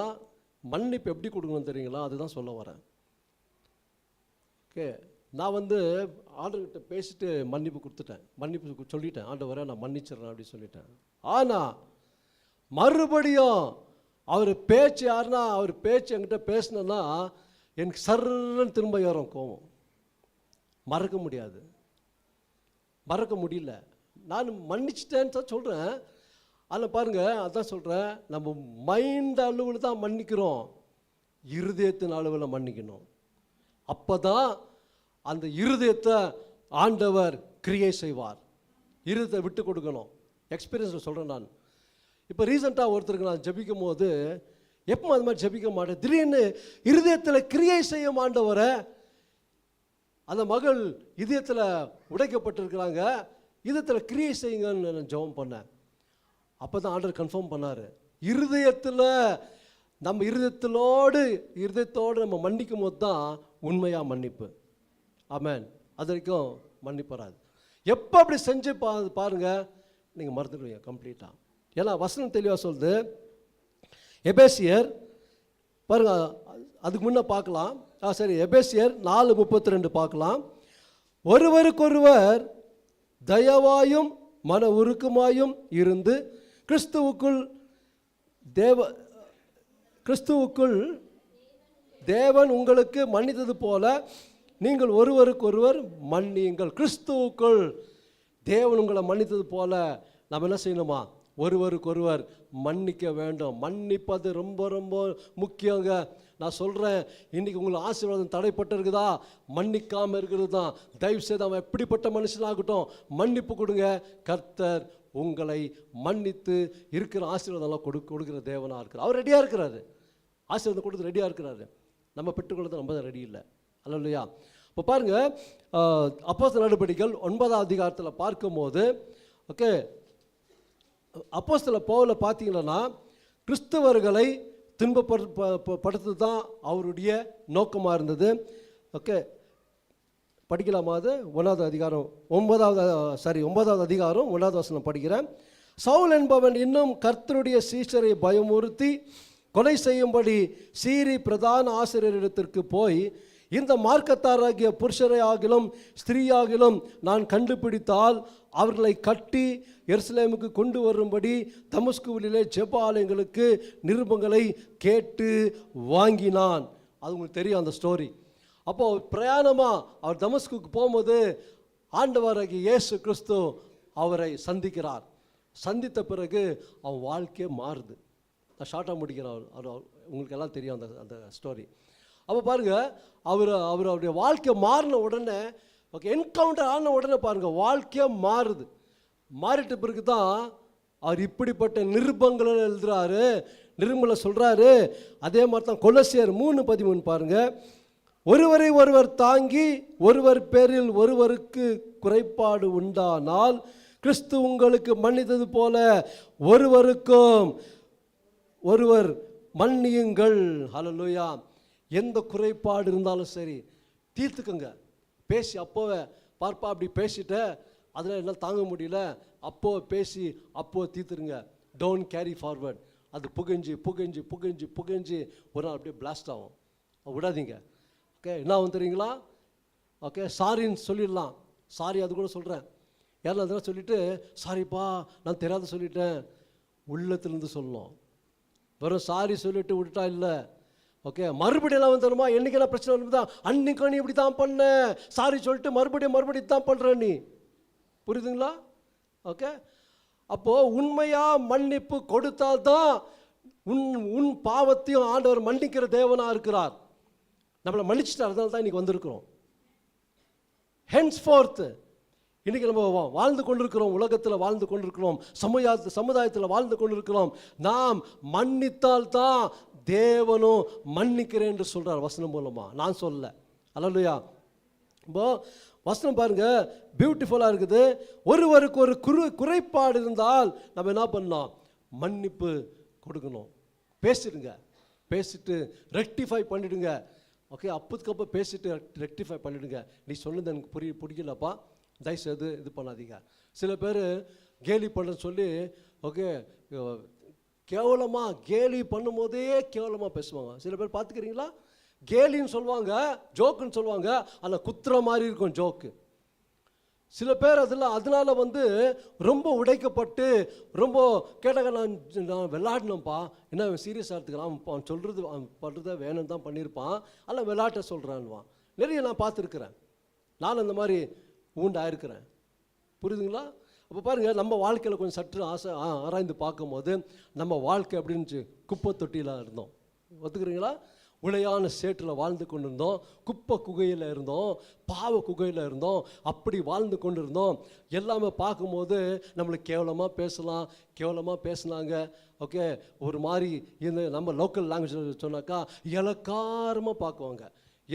மன்னிப்பு எப்படி கொடுக்கணும்னு தெரியுங்களா, அதுதான் சொல்ல வரேன். ஓகே, நான் வந்து ஆண்டவர்கிட்ட பேசிட்டு மன்னிப்பு கொடுத்துட்டேன், மன்னிப்பு சொல்லிட்டேன், ஆண்டவரை நான் மன்னிச்சிடறேன் அப்படின்னு சொல்லிட்டேன். ஆனால் மறுபடியும் அவர் பேச்சு என்கிட்ட பேசினா எனக்கு சர்ன்னு திரும்ப ஏறும் கோவம். மறக்க முடியல. நான் மன்னிச்சிட்டேன்னு தான் சொல்கிறேன். அதில் பாருங்கள், அதான் சொல்கிறேன், நம்ம மைண்ட் அளவில் தான் மன்னிக்கிறோம், இருதயத்தின் அளவில் மன்னிக்கணும். அப்போ தான் அந்த இருதயத்தை ஆண்டவர் கிரியை செய்வார். இருதயத்தை விட்டு கொடுக்கணும். எக்ஸ்பீரியன்ஸில் சொல்கிறேன் நான். இப்போ ரீசெண்டாக ஒருத்தருக்கு நான் ஜெபிக்கும் போது, எப்போ அது மாதிரி ஜெபிக்க மாட்டேன், திடீர்னு இருதயத்தில் கிரியை செய்ய ஆண்டவரை, அந்த மகள் இதயத்தில் உடைக்கப்பட்டிருக்கிறாங்க, இதயத்தில் கிரியை செய்யுங்கன்னு நான் ஜெபம் பண்ணேன். அப்போ தான் ஆண்டவர் கன்ஃபார்ம் பண்ணார், இருதயத்தில் நம்ம இருதயத்தோடு நம்ம மன்னிக்கும் போது தான் உண்மையாக மன்னிப்பு. ஆமென். அது வரைக்கும் மன்னிப்பு வராது. எப்போ அப்படி செஞ்சு பாருங்கள், நீங்கள் மறந்துடுவீங்க கம்ப்ளீட்டாக. ஏன்னா வசனம் தெளிவாக சொல்லுது. எபேசியர் பாருங்க, அதுக்கு முன்னே பார்க்கலாம். சரி, எபேசியர் 4:32 பார்க்கலாம். ஒருவருக்கொருவர் தயவாயும் மன உருக்கமாயும் இருந்து கிறிஸ்துவுக்குள் கிறிஸ்துவுக்குள் தேவன் உங்களுக்கு மன்னித்தது போல நீங்கள் ஒருவருக்கொருவர் மன்னியுங்கள். கிறிஸ்துவுக்குள் தேவன் உங்களை மன்னித்தது போல நம்ம என்ன செய்யணுமா? ஒருவருக்கொருவர் மன்னிக்க வேண்டும். மன்னிப்பது ரொம்ப ரொம்ப முக்கியங்க. நான் சொல்கிறேன், இன்றைக்கி உங்களுக்கு ஆசீர்வாதம் தடைப்பட்டு இருக்குதா? மன்னிக்காமல் இருக்கிறது தான். தயவுசெய்து அவன் எப்படிப்பட்ட மனுஷனாகட்டும் மன்னிப்பு கொடுங்க. கர்த்தர் உங்களை மன்னித்து இருக்கிற ஆசீர்வாதம்லாம் கொடுக்குற தேவனாக இருக்கிறார். அவர் ரெடியாக இருக்கிறாரு, ஆசீர்வாதம் கொடுத்து ரெடியாக இருக்கிறாரு. நம்ம பெற்றுக்கொள்றது நம்ம தான் ரெடி இல்லை. அல்லையா? இப்போ பாருங்கள், அப்போஸ்தலர் நடபடிகள் 9ஆம் அதிகாரத்தில் பார்க்கும்போது, ஓகே, அப்போஸ்தலர் பவுலை பார்த்தீங்கன்னா கிறிஸ்தவர்களை துன்பப்படுத்து தான் அவருடைய நோக்கமாக இருந்தது. ஓகே, படிக்கலாமா? அது 9வது அதிகாரம் 9வது அதிகாரம் 1வது வசனம் படிக்கிறேன். சவுல் என்பவன் இன்னும் கர்த்தருடைய சீஷரை பயமுறுத்தி கொலை செய்யும்படி சீரி பிரதான ஆசிரியரிடத்திற்கு போய், இந்த மார்க்கத்தாராகிய புருஷரை ஆகிலும் ஸ்திரீயாகிலும் நான் கண்டுபிடித்தால் அவர்களை கட்டி எருசலேமுக்கு கொண்டு வரும்படி தமஸ்குவிலே ஜெப ஆலயங்களுக்கு நிருபங்களை கேட்டு வாங்கினான். அது உங்களுக்கு தெரியும் அந்த ஸ்டோரி. அப்போது பிரயாணமாக அவர் தமஸ்குக்கு போகும்போது ஆண்டவராகிய இயேசு கிறிஸ்து அவரை சந்திக்கிறார். சந்தித்த பிறகு அவன் வாழ்க்கையே மாறுது. நான் ஷார்ட்டாக முடிக்கிறேன், உங்களுக்கு எல்லாம் தெரியும் அந்த ஸ்டோரி. அப்போ பாருங்கள், அவருடைய வாழ்க்கை மாறின உடனே, ஓகே, என்கவுண்டர் ஆன உடனே பாருங்கள் வாழ்க்கையே மாறுது. மாறிட்ட பிறகு தான் அவர் இப்படிப்பட்ட நிருபங்களை எழுதுகிறாரு. நிருபங்களை சொல்கிறாரு. அதே மாதிரி தான் கொலோசியர் 3:13 பாருங்கள். ஒருவரை ஒருவர் தாங்கி ஒருவர் பேரில் ஒருவருக்கு குறைபாடு உண்டானால் கிறிஸ்து உங்களுக்கு மன்னித்தது போல ஒருவருக்கும் ஒருவர் மன்னியுங்கள். ஹல்லேலூயா. எந்த குறைபாடு இருந்தாலும் சரி தீர்த்துக்குங்க. பேசி அப்போவே பார்ப்பா அப்படி பேசிட்ட, அதில் என்னால் தாங்க முடியல, அப்போ பேசி அப்போ தீர்த்துருங்க. Don't carry forward. அது புகஞ்சு புகஞ்சு புகஞ்சு புகஞ்சு ஒரு நாள் அப்படியே பிளாஸ்ட் ஆகும். விடாதீங்க. ஓகே, என்ன ஆகும் தெரியுங்களா? ஓகே, சாரின்னு சொல்லிடலாம். சாரி அது கூட சொல்கிறேன். யாரும் அதெல்லாம் சொல்லிவிட்டு சாரிப்பா நான் தெரியாத சொல்லிட்டேன், உள்ளத்துலேருந்து சொல்லணும். வெறும் சாரி சொல்லிட்டு விட்டுட்டா இல்லை. ஓகே, மறுபடியும் வந்து தருமா? என்றைக்கெல்லாம் பிரச்சனை வருதா? அன்னைக்கு நீ இப்படி தான் பண்ண, சாரி சொல்லிட்டு மறுபடியும் தான் பண்ணுற நீ. புரியுதுங்களா? ஓகே, அப்போது உண்மையாக மன்னிப்பு கொடுத்தால்தான் உன் பாவத்தையும் ஆண்டவர் மன்னிக்கிற தேவனாக இருக்கிறார். நம்மளை மன்னிச்சிட்டார், அதனால தான் இன்றைக்கி வந்திருக்கிறோம். ஹென்ஸ்ஃபோர்த் இன்றைக்கி நம்ம வாழ்ந்து கொண்டிருக்கிறோம், உலகத்தில் வாழ்ந்து கொண்டிருக்கிறோம், சமுதாயத்தில் வாழ்ந்து கொண்டிருக்கிறோம். நாம் மன்னித்தால் தான் தேவனும் மன்னிக்கிறேன் என்று சொல்கிறார் வசனம் மூலமாக, நான் சொல்ல. அல்லேலூயா. இப்போ வசனம் பாருங்கள், பியூட்டிஃபுல்லாக இருக்குது. ஒருவருக்கு ஒரு குறைபாடு இருந்தால் நம்ம என்ன பண்ணோம்? மன்னிப்பு கொடுக்கணும். பேசிடுங்க, பேசிட்டு ரெக்டிஃபை பண்ணிவிடுங்க. ஓகே, அப்போ பேசிட்டு ரெக்டிஃபை பண்ணிவிடுங்க. நீ சொன்னது எனக்கு பிடிக்கலப்பா, தயவுசெய்து இது பண்ணாதீங்க. சில பேர் கேலி பண்ண சொல்லி, ஓகே, கேவலமாக கேலி பண்ணும்போதே கேவலமாக பேசுவாங்க. சில பேர் பார்த்துக்கிறீங்களா? கேலின்னு சொல்லுவாங்க, ஜோக்குன்னு சொல்லுவாங்க, ஆனால் குத்துற மாதிரி இருக்கும் ஜோக்கு. சில பேர் அதனால வந்து ரொம்ப உடைக்கப்பட்டு ரொம்ப கேட்டாங்க, நான் விளையாடினப்பா, என்ன சீரியஸாக எடுத்துக்கிறான், அவன் சொல்கிறது அவன் பண்ணுறத வேணும்னு தான் பண்ணியிருப்பான், அல்ல விளையாட்ட சொல்கிறான்வான். நிறைய நான் பார்த்துருக்குறேன், நான் அந்த மாதிரி ஊண்டாயிருக்கிறேன். புரியுதுங்களா? அப்போ பாருங்கள், நம்ம வாழ்க்கையில் கொஞ்சம் சற்று ஆராய்ந்து பார்க்கும்போது நம்ம வாழ்க்கை அப்படின்னு குப்பை தொட்டியில் இருந்தோம். ஒத்துக்கிறீங்களா? உளையான சேற்றில் வாழ்ந்து கொண்டு இருந்தோம், குப்பை குகையில் இருந்தோம், பாவ குகையில் இருந்தோம், அப்படி வாழ்ந்து கொண்டு இருந்தோம். எல்லாமே பார்க்கும்போது நம்மளுக்கு கேவலமாக பேசினாங்க. ஓகே, ஒரு மாதிரி இந்த நம்ம லோக்கல் லாங்குவேஜ் சொன்னாக்கா இலக்காரமாக பார்க்குவாங்க,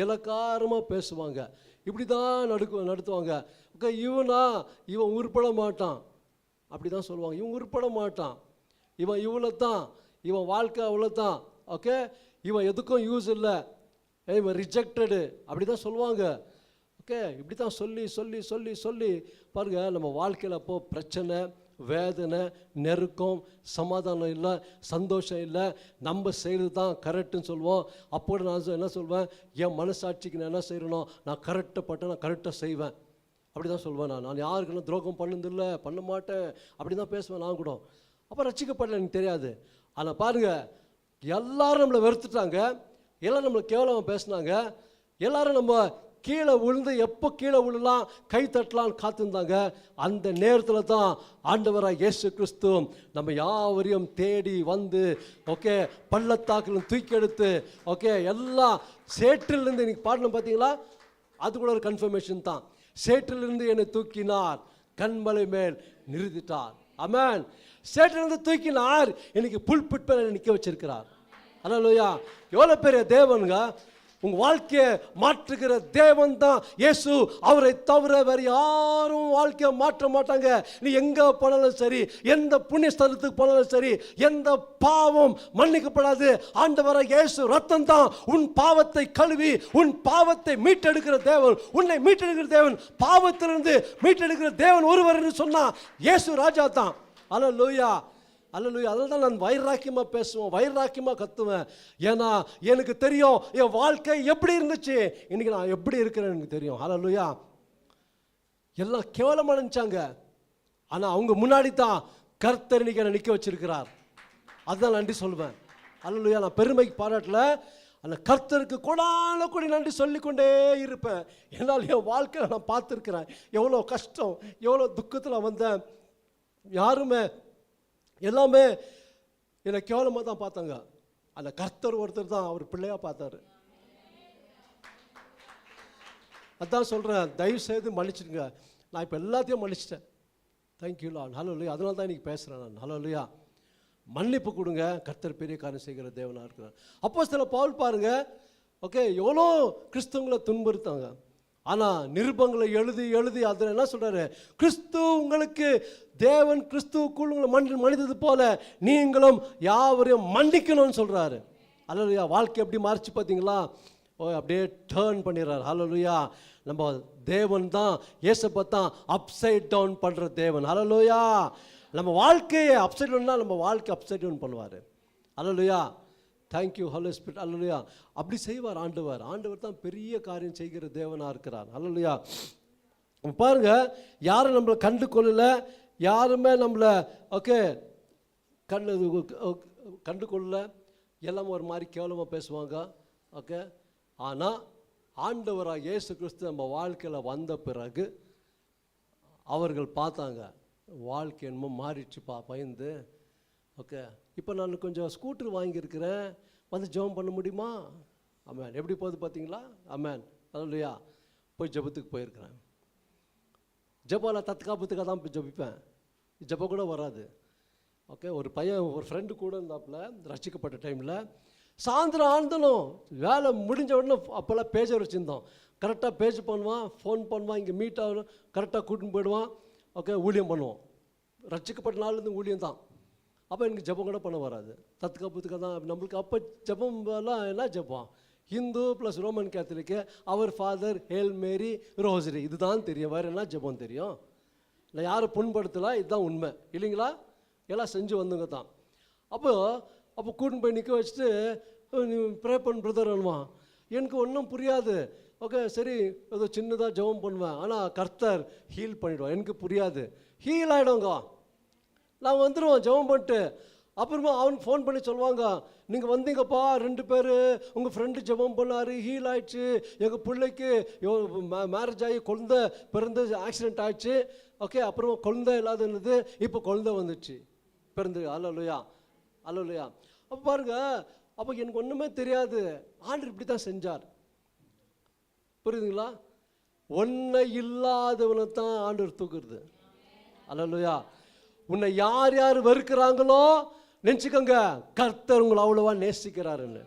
இலக்காரமாக பேசுவாங்க, இப்படி தான் நடத்துவாங்க. ஓகே, இவன் உருப்பட மாட்டான், அப்படி தான் சொல்லுவாங்க. இவன் உருப்பட மாட்டான், இவன் இவ்வளோத்தான், இவன் வாழ்க்கை அவ்வளோத்தான், ஓகே, இவன் எதுக்கும் யூஸ் இல்லை, இவன் ரிஜெக்டடு, அப்படி தான் சொல்லுவாங்க. ஓகே, இப்படி தான் சொல்லி சொல்லி சொல்லி சொல்லி பாருங்கள், நம்ம வாழ்க்கையில் அப்போது பிரச்சனை, வேதனை, நெருக்கம், சமாதானம் இல்லை, சந்தோஷம் இல்லை. நம்ம செய்கிறது தான் கரெக்டுன்னு சொல்லுவோம். அப்போ நான் என்ன சொல்வேன்? என் மனசாட்சிக்கு நான் என்ன செய்யணும்? நான் கரெக்டாக செய்வேன், அப்படி தான் சொல்லுவேன். நான் யாருக்குன்னா துரோகம் பண்ணதில்லை, பண்ண மாட்டேன், அப்படி தான் பேசுவேன் நான் கூட. அப்போ ரட்சிக்கப்படல, எனக்கு தெரியாது. ஆனால் பாருங்கள், எல்லாரும் நம்மளை வெறுத்துட்டாங்க, எல்லாரும் நம்மளை கேவலமாக பேசினாங்க, எல்லாரும் நம்ம கீழே விழுந்து எப்போ கீழே விழலாம் கை தட்டலான்னு காத்திருந்தாங்க. அந்த நேரத்தில் தான் ஆண்டவராக இயேசு கிறிஸ்து நம்ம யாவரையும் தேடி வந்து ஓகே பள்ளத்தாக்கிலும் தூக்கி எடுத்து ஓகே எல்லாம் சேற்றிலிருந்து இன்னைக்கு பாடணும் பார்த்தீங்களா, அது கூட ஒரு கன்ஃபர்மேஷன் தான். சேற்றிலிருந்து என்னை தூக்கினார், கண்மலை மேல் நிறுத்திட்டார். ஆமென். சேற்றிலிருந்து தூக்கினார், இன்னைக்கு புல்பிட் மேல நிற்க வச்சிருக்கிறார். அல்லேலூயா. எவ்வளோ பெரிய தேவனுங்க. உங்கள் வாழ்க்கையை மாற்றுகிற தேவன் தான் இயேசு. அவரை தவிர வேறு யாரும் வாழ்க்கையை மாற்ற மாட்டாங்க. நீ எங்கே போனாலும் சரி, எந்த புண்ணிய ஸ்தலத்துக்கு போனாலும் சரி, எந்த பாவம் மன்னிக்கப்படாது. ஆண்டவராகிய இயேசு ரத்தம் தான் உன் பாவத்தை கழுவி உன் பாவத்தை மீட்டெடுக்கிற தேவன், உன்னை மீட்டெடுக்கிற தேவன், பாவத்திலிருந்து மீட்டெடுக்கிற தேவன் ஒருவர் என்று சொன்னா இயேசு ராஜா தான். அல்லேலூயா, அல்லேலூயா. அதில் தான் நான் வைராக்கியமாக பேசுவேன், வைராக்கியமாக கத்துவேன். ஏன்னா எனக்கு தெரியும் என் வாழ்க்கை எப்படி இருந்துச்சு, இன்னைக்கு நான் எப்படி இருக்கிறேன்னு எனக்கு தெரியும். அல்லேலூயா. எல்லாம் கேவலமாக நினச்சாங்க, ஆனால் அவங்க முன்னாடி தான் கர்த்தர் இன்னைக்கு என்னை நிற்க வச்சிருக்கிறார். அதுதான் நன்றி சொல்லுவேன். அல்லேலூயா. நான் பெருமைக்கு பாராட்டல, அந்த கர்த்தருக்கு கொடான கொடி நன்றி சொல்லிக்கொண்டே இருப்பேன். என்னால் என் வாழ்க்கையில் நான் பார்த்துருக்கிறேன் எவ்வளோ கஷ்டம், எவ்வளோ துக்கத்தில் வந்தேன். யாருமே எல்லாமே என்னை கேவலமாக தான் பார்த்தாங்க. அந்த கர்த்தர் ஒருத்தர் தான் அவர் பிள்ளையாக பார்த்தாரு. அதான் சொல்கிறேன், தயவு செய்து மன்னிச்சிடுங்க. நான் இப்போ எல்லாத்தையும் மன்னிச்சிட்டேன். Thank you lord. ஹல்லேலூயா. அதனால தான் இன்றைக்கி பேசுகிறேன் நான். ஹல்லேலூயா. மன்னிப்பு கொடுங்க, கர்த்தர் பெரிய காரியம் செய்கிற தேவனாக இருக்கிறார். அப்போஸ்தலர் பவுல் பாருங்க, ஓகே எவ்வளோ கிறிஸ்தவங்களை துன்புறுத்தாங்க. ஆனால் நிருபங்களை எழுதி எழுதி அதில் என்ன சொல்கிறாரு, கிறிஸ்து உங்களுக்கு தேவன் கிறிஸ்துவுக்குள் உங்களை மனிதது போல நீங்களும் யாவரையும் மன்னிக்கணும்னு சொல்கிறாரு. அல்லேலூயா. வாழ்க்கை எப்படி மாறிச்சு பார்த்தீங்களா? அப்படியே டேர்ன் பண்ணிடுறாரு. அல்லேலூயா. நம்ம தேவன் தான் இயேசுவை தான் அப்சைட் டவுன் பண்ணுற தேவன். அல்லேலூயா. நம்ம வாழ்க்கையை அப்சைட் டவுன்னா நம்ம வாழ்க்கை அப்சைட் டவுன் பண்ணுவார். Alleluia. Thank you holy spirit. Alleluia. அப்படி செய்வார் ஆண்டவர். ஆண்டவர் தான் பெரிய காரியம் செய்கிற தேவனாக இருக்கிறார். அல்லேலூயா. பாருங்க, யாரும் நம்மளை கண்டு கொள்ளல, யாருமே நம்மளை ஓகே கண்டு கொள்ளல, எல்லாம் ஒரு மாதிரி கேவலமாக பேசுவாங்க. ஓகே. ஆனால் ஆண்டவராக இயேசு கிறிஸ்து நம்ம வாழ்க்கையில் வந்த பிறகு அவர்கள் பார்த்தாங்க, வாழ்க்கை என்னமோ மாறிடுச்சுப்பா பயந்து. ஓகே, இப்போ நான் கொஞ்சம் ஸ்கூட்டர் வாங்கியிருக்கிறேன், வந்து ஜெபம் பண்ண முடியுமா? ஆமேன். எப்படி போகுது பார்த்தீங்களா? ஆமேன். அல்லேலூயா. போய் ஜெபத்துக்கு போயிருக்கிறேன். ஜெபம் நான் தற்காப்புக்காக தான் போய் ஜெபிப்பேன், ஜெபம் கூட வராது. ஓகே. ஒரு பையன் ஒரு ஃப்ரெண்டு கூட இருந்தாப்புல ரசிக்கப்பட்ட டைமில், சாயந்தரம் ஆழ்ந்தனும் வேலை முடிஞ்ச உடனே அப்போல்லாம் பேஜர் வச்சுருந்தோம். கரெக்டாக பேஜ் பண்ணுவான், ஃபோன் பண்ணுவான், இங்கே மீட் ஆகணும், கரெக்டாக கூட்டின்னு போயிடுவான். ஓகே. ஊழியம் பண்ணுவோம். ரசிக்கப்பட்ட நாள்லேருந்து ஊழியம் தான். அப்போ எனக்கு ஜெபம் கூட பண்ண வராது, தற்காப்புக்காக தான் நம்மளுக்கு. அப்போ ஜெபம் எல்லாம் என்ன ஜெபம், ஹிந்து ப்ளஸ் ரோமன் கேத்தலிக்கு, அவர் ஃபாதர், ஹேல் மேரி, ரோசரி, இதுதான் தெரியும். வேறு என்ன ஜெபம் தெரியும்? நான் யாரை புண்படுத்தலாம், இதுதான் உண்மை இல்லைங்களா? எல்லாம் செஞ்சு வந்துங்க தான். அப்போ கூட்டின்னு போய் நிற்க வச்சுட்டு நீ ப்ரே பண்ண பிரதர் வேணுமா, எனக்கு ஒன்றும் புரியாது. ஓகே சரி, ஏதோ சின்னதாக ஜெபம் பண்ணுவேன், ஆனால் கர்த்தர் ஹீல் பண்ணிவிடுவோம். எனக்கு புரியாது, ஹீல் ஆகிடுங்க. நான் வந்துடுவோம் ஜெபம் பண்ணிட்டு. அப்புறமா அவனுக்கு ஃபோன் பண்ணி சொல்லுவாங்க, நீங்கள் வந்தீங்கப்பா 2 பேர், உங்கள் ஃப்ரெண்டு ஜெபம் பண்ணார், ஹீல் ஆயிடுச்சு, எங்கள் பிள்ளைக்கு மேரேஜ் ஆகி குழந்தை பிறந்து ஆக்சிடென்ட் ஆயிடுச்சு. ஓகே. அப்புறமா குழந்தை இல்லாத இருந்தது, இப்போ குழந்தை வந்துடுச்சு, பிறந்து. அல்லேலூயா. அல்லேலூயா. அப்போ பாருங்க, அப்போ எனக்கு ஒன்றுமே தெரியாது, ஆண்டவர் இப்படி தான் செஞ்சார். புரியுதுங்களா? ஒன்றை இல்லாதவனை தான் ஆண்டவர் தூக்குறது. அல்லேலூயா. உன்னை யார் யார் வெறுக்கிறாங்களோ நினச்சிக்கோங்க, கர்த்தர் உங்களை அவ்வளோவா நேசிக்கிறாருன்னு.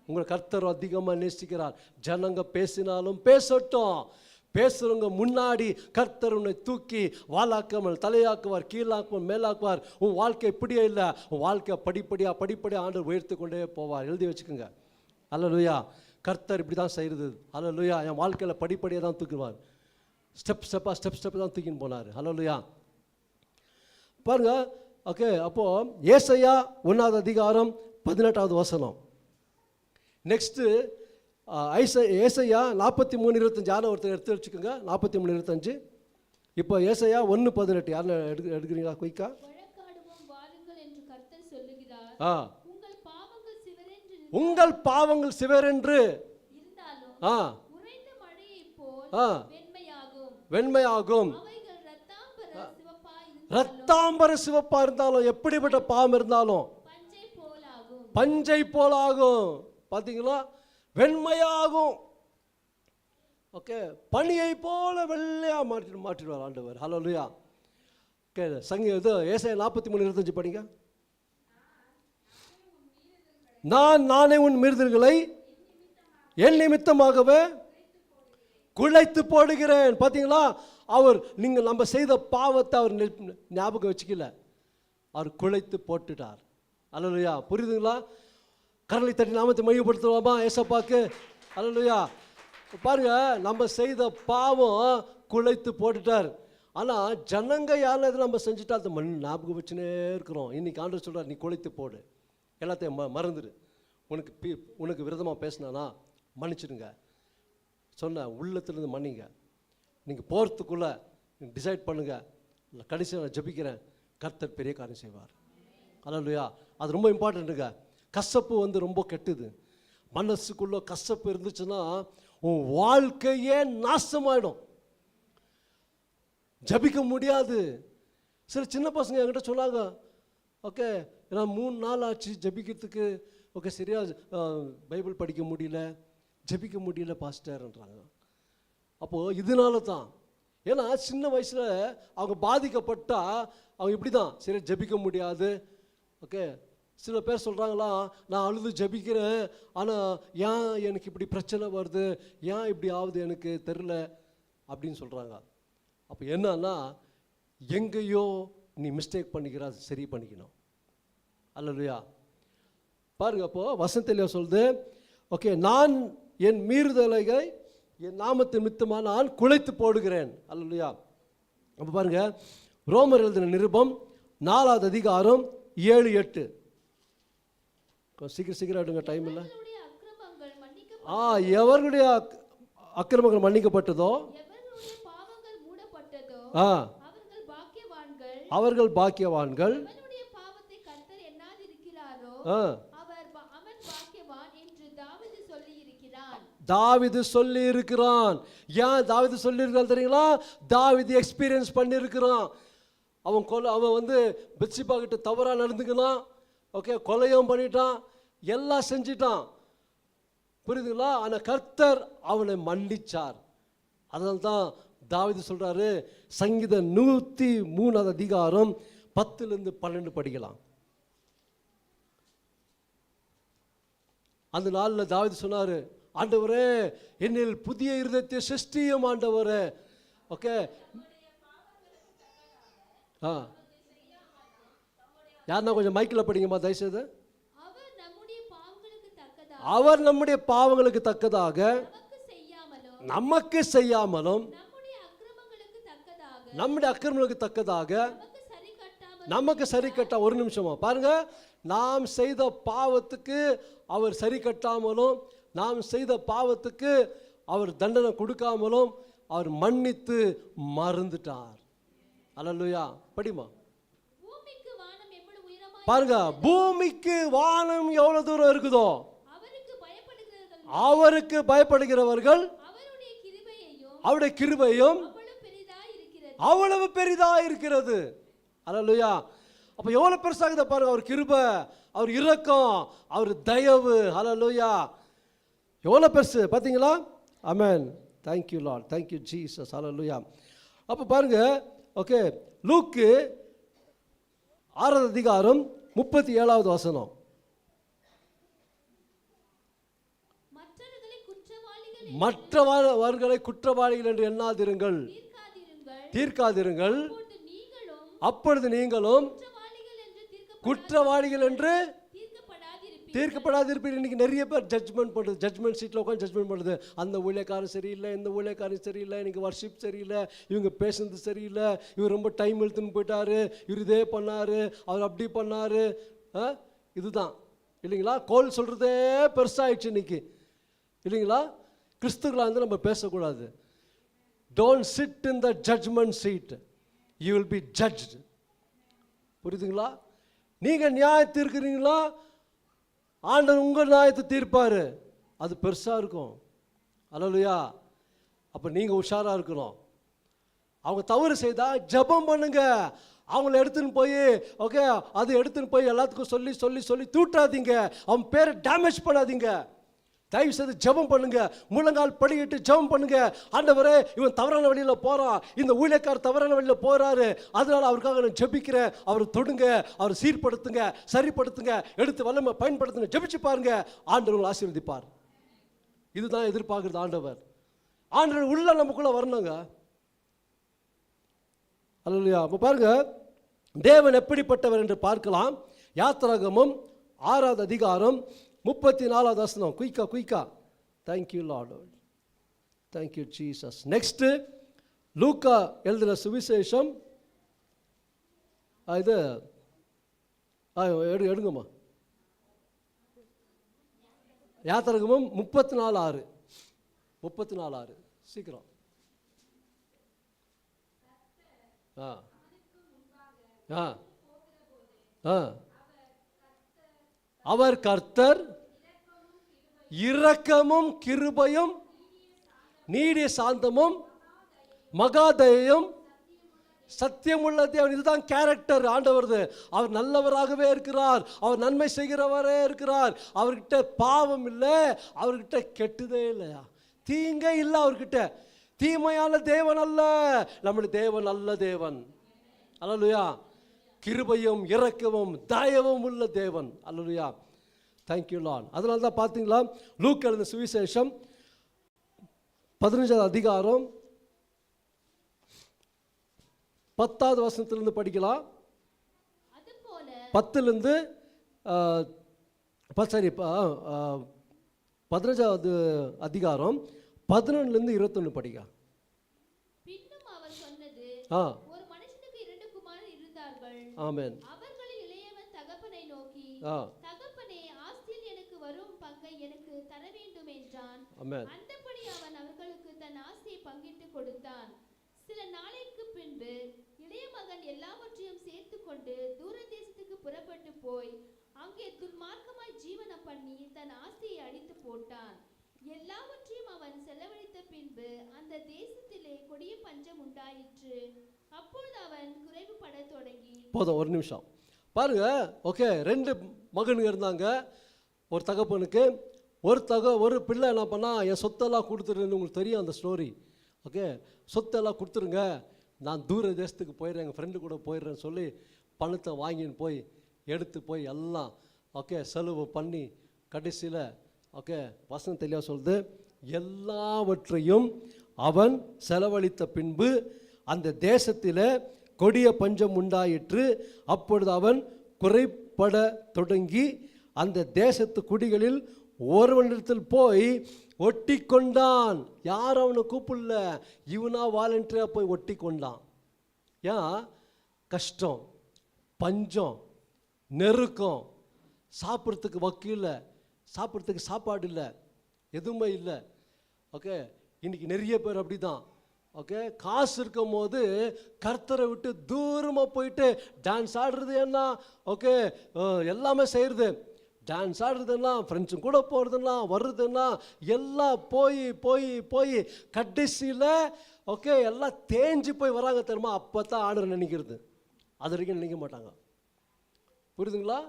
உங்களை கர்த்தர் அதிகமாக நேசிக்கிறார். ஜனங்க பேசினாலும் பேசட்டும், பேசுகிறவங்க முன்னாடி கர்த்தர் உன்னை தூக்கி வாலாக்காமல் தலையாக்குவார், கீழாக்குவார், மேலாக்குவார். உன் வாழ்க்கை இப்படியே இல்லை, உன் வாழ்க்கை படிப்படியாக ஆண்டவர் உயர்த்து கொண்டே போவார். எழுதி வச்சுக்கோங்க. அல்லேலூயா. கர்த்தர் இப்படி தான் செய்கிறது. அல்லேலூயா. என் வாழ்க்கையில் படிப்படியாக தான் தூக்குவார், ஸ்டெப் தான் தூக்கின்னு போனார். அல்லேலூயா. பாருங்க. ஓகே. அப்போது ஏசாயா 1வது அதிகாரம் 18வது வசனம். நெக்ஸ்ட்டு ஏசாயா 43:25. யாரும் ஒருத்தர் எடுத்து வச்சுக்கோங்க. 43:25. இப்போ ஏசாயா 1:18 யாரும் எடுக்கிறீங்களா குயிக்கா? வழக்காடுவோம் வாருங்கள் என்று கர்த்தர் சொல்லுகிறார். ஆ. உங்கள் பாவங்கள் உங்கள் பாவங்கள் சிவரென்று இருந்தாலும் ஆ உறைந்த மழையைப் போல் ஆ வெண்மையாகும். வெண்மையாகும். அவைகள் இரத்தாம்பர சிவப்பாய் இருந்தாலும் ரத்தாம்பர சிவப்பா இருந்தாலும், எப்படிப்பட்ட பாவம் இருந்தாலும் பஞ்சை போலாகும். பஞ்சை போலாகும். பார்த்தீங்களா, வெண்மையாகும். ஓகே, பனியை போல வெள்ளையா மாற்றிடுவார் ஆண்டவர். ஹல்லேலூயா. ஓகே, இது ஏசாயா 43:25 படிங்க. நானே உன் மீறுதல்களை என் நிமித்தமாகவே குலைத்து போடுகிறேன். பார்த்தீங்களா, அவர் நீங்கள் நம்ம செய்த பாவத்தை அவர் ஞாபகம் வச்சுக்கல, அவர் குலைத்து போட்டுட்டார். ஹல்லேலூயா. புரியுதுங்களா? கரலை தட்டி நாமத்தை மையப்படுத்துவோமா ஏசப்பாக்கு? ஹல்லேலூயா. பாருங்க, நம்ம செய்த பாவம் குலைத்து போட்டுட்டார். ஆனால் ஜனங்க யாரும் நம்ம செஞ்சுட்டா அந்த ஞாபகம் வச்சுனே இருக்கிறோம். இன்னைக்கு ஆண்டவர் சொல்கிறார், நீ குலைத்து போடு, எல்லாத்தையும் மறந்துடு. உனக்கு விரதமாக பேசினானா மன்னிச்சிடுங்க, சொன்ன உள்ளத்துலேருந்து மன்னிங்க. நீங்கள் போகிறதுக்குள்ளே நீங்கள் டிசைட் பண்ணுங்கள், கடைசியாக நான் ஜெபிக்கிறேன், கர்த்தர் பெரிய காரியம் செய்வார். ஹல்லேலூயா. அது ரொம்ப இம்பார்ட்டண்ட்டுங்க. கசப்பு ரொம்ப கெட்டுது. மனசுக்குள்ளே கசப்பு இருந்துச்சுன்னா உன் வாழ்க்கையே நாசமாயிடும், ஜபிக்க முடியாது. சில சின்ன பசங்க என்கிட்ட சொன்னாங்க, ஓகே நான் 3 நாள் ஆச்சு ஜபிக்கிறதுக்கு, ஓகே சரியா பைபிள் படிக்க முடியல, ஜபிக்க முடியல பாஸ்டர்ன்றாங்க. அப்போது இதனால தான், ஏன்னா சின்ன வயசில் அவங்க பாதிக்கப்பட்டால் அவங்க இப்படி தான், சரியா ஜபிக்க முடியாது. ஓகே, சில பேர் சொல்கிறாங்களா, நான் அழுது ஜபிக்கிறேன், ஆனால் ஏன் எனக்கு இப்படி பிரச்சனை வருது, ஏன் இப்படி ஆகுது எனக்கு தெரில அப்படின்னு சொல்கிறாங்க. அப்போ என்னன்னா, எங்கேயோ நீ மிஸ்டேக் பண்ணிக்கிற, அது சரி பண்ணிக்கணும். அல்லேலூயா. பாருங்க, அப்போது வசனத்திலே சொல்லுது, ஓகே நான் என் மீறுதலை என் நாமத்தின் மித்தமாக நான் குலைத்து போடுகிறேன். அல்லேலூயா. அப்போ பாருங்க, ரோமர் எழுதின நிருபம் 4வது அதிகாரம் 7-8. சீக்கிரம் எடுங்க, டைம் இல்லை. எவர்களுடைய அக்கிரமங்கள் மன்னிக்கப்பட்டதோ, அவர்கள் பாக்கியவான்கள். தாவீது சொல்லி இருக்கிறான். ஏன் தாவீது சொல்லி இருக்கிறான் தெரியுங்களா? தாவீது எக்ஸ்பீரியன்ஸ் பண்ணி இருக்கிறான். அவன் பெத்சிபா கிட்ட தவறா நடந்துக்கலாம், ஓகே கொலையும் பண்ணிட்டான், எல்லாம் செஞ்சிட்டான், புரியுதுங்களா? ஆனால் கர்த்தர் அவனை மன்னிச்சார். அதனால தான் தாவீது சொல்றாரு, சங்கீதம் 103வது அதிகாரம் 10-12 படிக்கலாம். அந்த நாளில் தாவீது சொன்னாரு, ஆண்டவரே என்னில் புதிய இருதயத்தை சிருஷ்டியும் ஆண்டவரே. ஓகே, யாருன்னா கொஞ்சம் மைக்கில் படிங்கம்மா தயவுசெய்து. அவர் நம்முடைய பாவங்களுக்கு தக்கதாக நமக்கு செய்யாமலும் நம்முடைய அக்கிரமங்களுக்கு தக்கதாக நமக்கு சரி கட்ட. ஒரு நிமிஷமா பாருங்க, நாம் செய்த பாவத்துக்கு அவர் சரி கட்டாமலும், நாம் செய்த பாவத்துக்கு அவர் தண்டனை கொடுக்காமலும் அவர் மன்னித்து மறந்துட்டார். அல்லேலூயா. படிமா பாருங்க, பூமிக்கு வானம் எவ்வளவு தூரம் இருக்குதோ அவருக்கு பயப்படுகிறவர்கள் அவருடைய கிருபையும் அவ்வளவு பெரிதா இருக்கிறது. அல்லேலூயா. அப்ப எவ்வளவு பெருசாகுது பாருங்க, அவர் கிருபை, அவர் இரக்கம், அவர் தயவு. அல்லேலூயா. எவ்வளவு பெருசு பாத்தீங்களா? Amen. Thank you lord, thank you Jesus. Alleluia. அப்ப பாருங்க, ஓகே லூக்கு 6வது அதிகாரம் 37வது வசனம். மற்றவர்களை குற்றவாளிகள் என்று எண்ணாதிருங்கள், தீர்க்காதிருங்கள், அப்பொழுது நீங்களும் குற்றவாளிகள் என்று தீர்க்கப்படாதிருப்பீர்கள். இன்னைக்கு நிறைய பேர் ஜட்ஜ்மெண்ட் பண்ணுறது, ஜட்ஜ்மெண்ட் சீட்டில் உட்காந்து ஜட்ஜ்மெண்ட் பண்ணுறது. அந்த ஊழியக்காரன் சரியில்லை, இந்த ஊழியக்காரன் சரியில்லை, இன்னைக்கு வர்ஷிப் சரியில்லை, இவங்க பேசுனது சரியில்லை, இவர் ரொம்ப டைம் எடுத்துன்னு போயிட்டாரு, இவர் இதே பண்ணாரு, அவர் அப்படி பண்ணாரு. இதுதான் இல்லைங்களா? கோல் சொல்கிறதே பெருசாகிடுச்சு இன்னைக்கு இல்லைங்களா? கிறிஸ்துவர்களாக நம்ம பேசக்கூடாது. Don't sit in the judgement seat, you will be judged. புரியுதுங்களா? நீங்கள் நியாயத்து இருக்கிறீங்களா? ஆண்டவர் உங்கள் நியாயத்தை தீர்ப்பார். அது பெருசாக இருக்கும். அல்லேலூயா. அப்போ நீங்கள் உஷாராக இருக்கணும். அவங்க தவறு செய்தால் ஜெபம் பண்ணுங்க. அவங்கள எடுத்துன்னு போய் ஓகே அது எடுத்துன்னு போய் எல்லாத்துக்கும் சொல்லி சொல்லி சொல்லி தூட்டாதீங்க. அவன் பேரை டேமேஜ் பண்ணாதீங்க. தயவு செய்து ஜெபம் பண்ணுங்க. முழங்கால் படிக்கிட்டு ஜெபம் பண்ணுங்க. ஆண்டவரே, இவன் தவறான வழியில் போகிறான், இந்த ஊழியக்காரர் தவறான வழியில் போகிறாரு, அதனால் அவருக்காக நான் ஜெபிக்கிறேன். அவர் தொடுங்க, அவர் சீர்படுத்துங்க, சரிப்படுத்துங்க, எடுத்து வல்லமை பயன்படுத்துங்க. ஜெபிச்சு பாருங்க, ஆண்டவர் ஆசீர்வதிப்பார். இதுதான் எதிர்பார்க்குறது ஆண்டவர். ஆண்டவர் உள்ள நமக்குள்ளே வரணுங்க. அல்லேலூயா. அப்போ பாருங்க, தேவன் எப்படிப்பட்டவர் என்று பார்க்கலாம். யாத்திராகமம் 6வது அதிகாரம் 34வது வசனம். குயிக்கா. Thank you lord, thank you Jesus. Next லூக்கா எழுதின சுவிசேஷம். இது எடுங்கம்மா. யாத்திராகமம் 34:6 சீக்கிரம். அவர் கர்த்தர் இரக்கமும் கிருபையும் நீடிய சாந்தமும் மகாதயையும் சத்தியமுள்ள தேவன். இதுதான் கேரக்டர் ஆண்டவரது. அவர் நல்லவராகவே இருக்கிறார். அவர் நன்மை செய்கிறவரே இருக்கிறார். அவர்கிட்ட பாவம் இல்லை, அவர்கிட்ட கெட்டதே இல்லையா, தீங்கே இல்லை அவர்கிட்ட. தீமையான தேவன் அல்ல, நம்முடைய தேவன் நல்ல தேவன். அல்லேலூயா. கிருபையும் இரக்கமும் தயவும் உள்ள தேவன். அல்லேலூயா. Thank you lord. அதனால தான் பார்த்தீங்களா, லூக்கா எழுதின சுவிசேஷம் 15வது அதிகாரம் 10வது வசனத்திலிருந்து படிக்கலாம். 10லிருந்து 15வது அதிகாரம் 11லிருந்து 21 படிக்க. பின்னும் அவர் சொன்னது, ஒரு மனுஷனுக்கு 2 குமாரர் இருந்தார்கள். ஆமென். அவர்களில் இளையவன் தகப்பனை நோக்கி, தகப்பனே, ஆஸ்தியில் எனக்கு வரும் பங்கை எனக்கு தர வேண்டும் என்றான். அந்தபடி அவன் அவர்களுக்கு தன் ஆஸ்தியை பங்கிட்டு கொடுத்தான். சில நாளைக்கு பின்பு இளைய மகன் எல்லாவற்றையும் சேர்த்து கொண்டு தூர தேசத்துக்கு புறப்பட்டு போய் அங்கே துன்மார்க்கமாய் ஜீவனம் பண்ணி தன் ஆஸ்தியை அழித்து போட்டான். எல்லாவற்றையும் அவன் செலவழித்த பின்பு அந்த தேசத்திலே கொடிய பஞ்சம் உண்டாயிற்று. அப்பொழுது அவன் குறைவுபட தொடங்கி. போதும், ஒரு நிமிஷம் பாருங்க. ஓகே, 2 மகனுங்க இருந்தாங்க ஒரு தகப்பனுக்கு. ஒரு பிள்ளை என்ன பண்ணா, என் சொத்தெல்லாம் கொடுத்துருன்னு உங்களுக்கு தெரியும் அந்த ஸ்டோரி. ஓகே, சொத்தெல்லாம் கொடுத்துருங்க, நான் தூர தேசத்துக்கு போயிடுறேன், எங்கள் ஃப்ரெண்டு கூட போயிடுறேன்னு சொல்லி பணத்தை வாங்கின்னு போய் எடுத்து போய் எல்லாம் ஓகே செலவு பண்ணி கடைசியில் ஓகே வசனம் தெளிவாக சொல்லுது, எல்லாவற்றையும் அவன் செலவழித்த பின்பு அந்த தேசத்தில் கொடிய பஞ்சம் உண்டாயிற்று. அப்பொழுது அவன் குறைபட தொடங்கி அந்த தேசத்து குடிகளில் ஒருவனிடத்தில் போய் ஒட்டி கொண்டான். யாரும் அவனை கூப்பிடல, இவனா வாலண்டியராக போய் ஒட்டி கொண்டான். ஏன்? கஷ்டம், பஞ்சம், நெருக்கம், சாப்பிட்றதுக்கு வக்கு இல்லை, சாப்பிட்றதுக்கு சாப்பாடு இல்லை, எதுவுமே இல்லை. ஓகே, இன்றைக்கி நிறைய பேர் அப்படி தான். ஓகே, காசு இருக்கும் போது கர்த்தரை விட்டு தூரமாக போயிட்டு டான்ஸ் ஆடுறது என்ன, ஓகே எல்லாமே செய்கிறது, டான்ஸ் ஆடுறதுன்னா ஃப்ரெண்ட்ஸும் கூட போகிறதுன்னா வர்றதுன்னா எல்லாம் போய் போய் போய் கடைசியில் ஓகே எல்லாம் தேஞ்சு போய் வராங்க தெரியுமா. அப்போ தான் ஆர்டர் நினைக்கிறது, அது வரைக்கும் நினைக்க மாட்டாங்க. புரியுதுங்களா?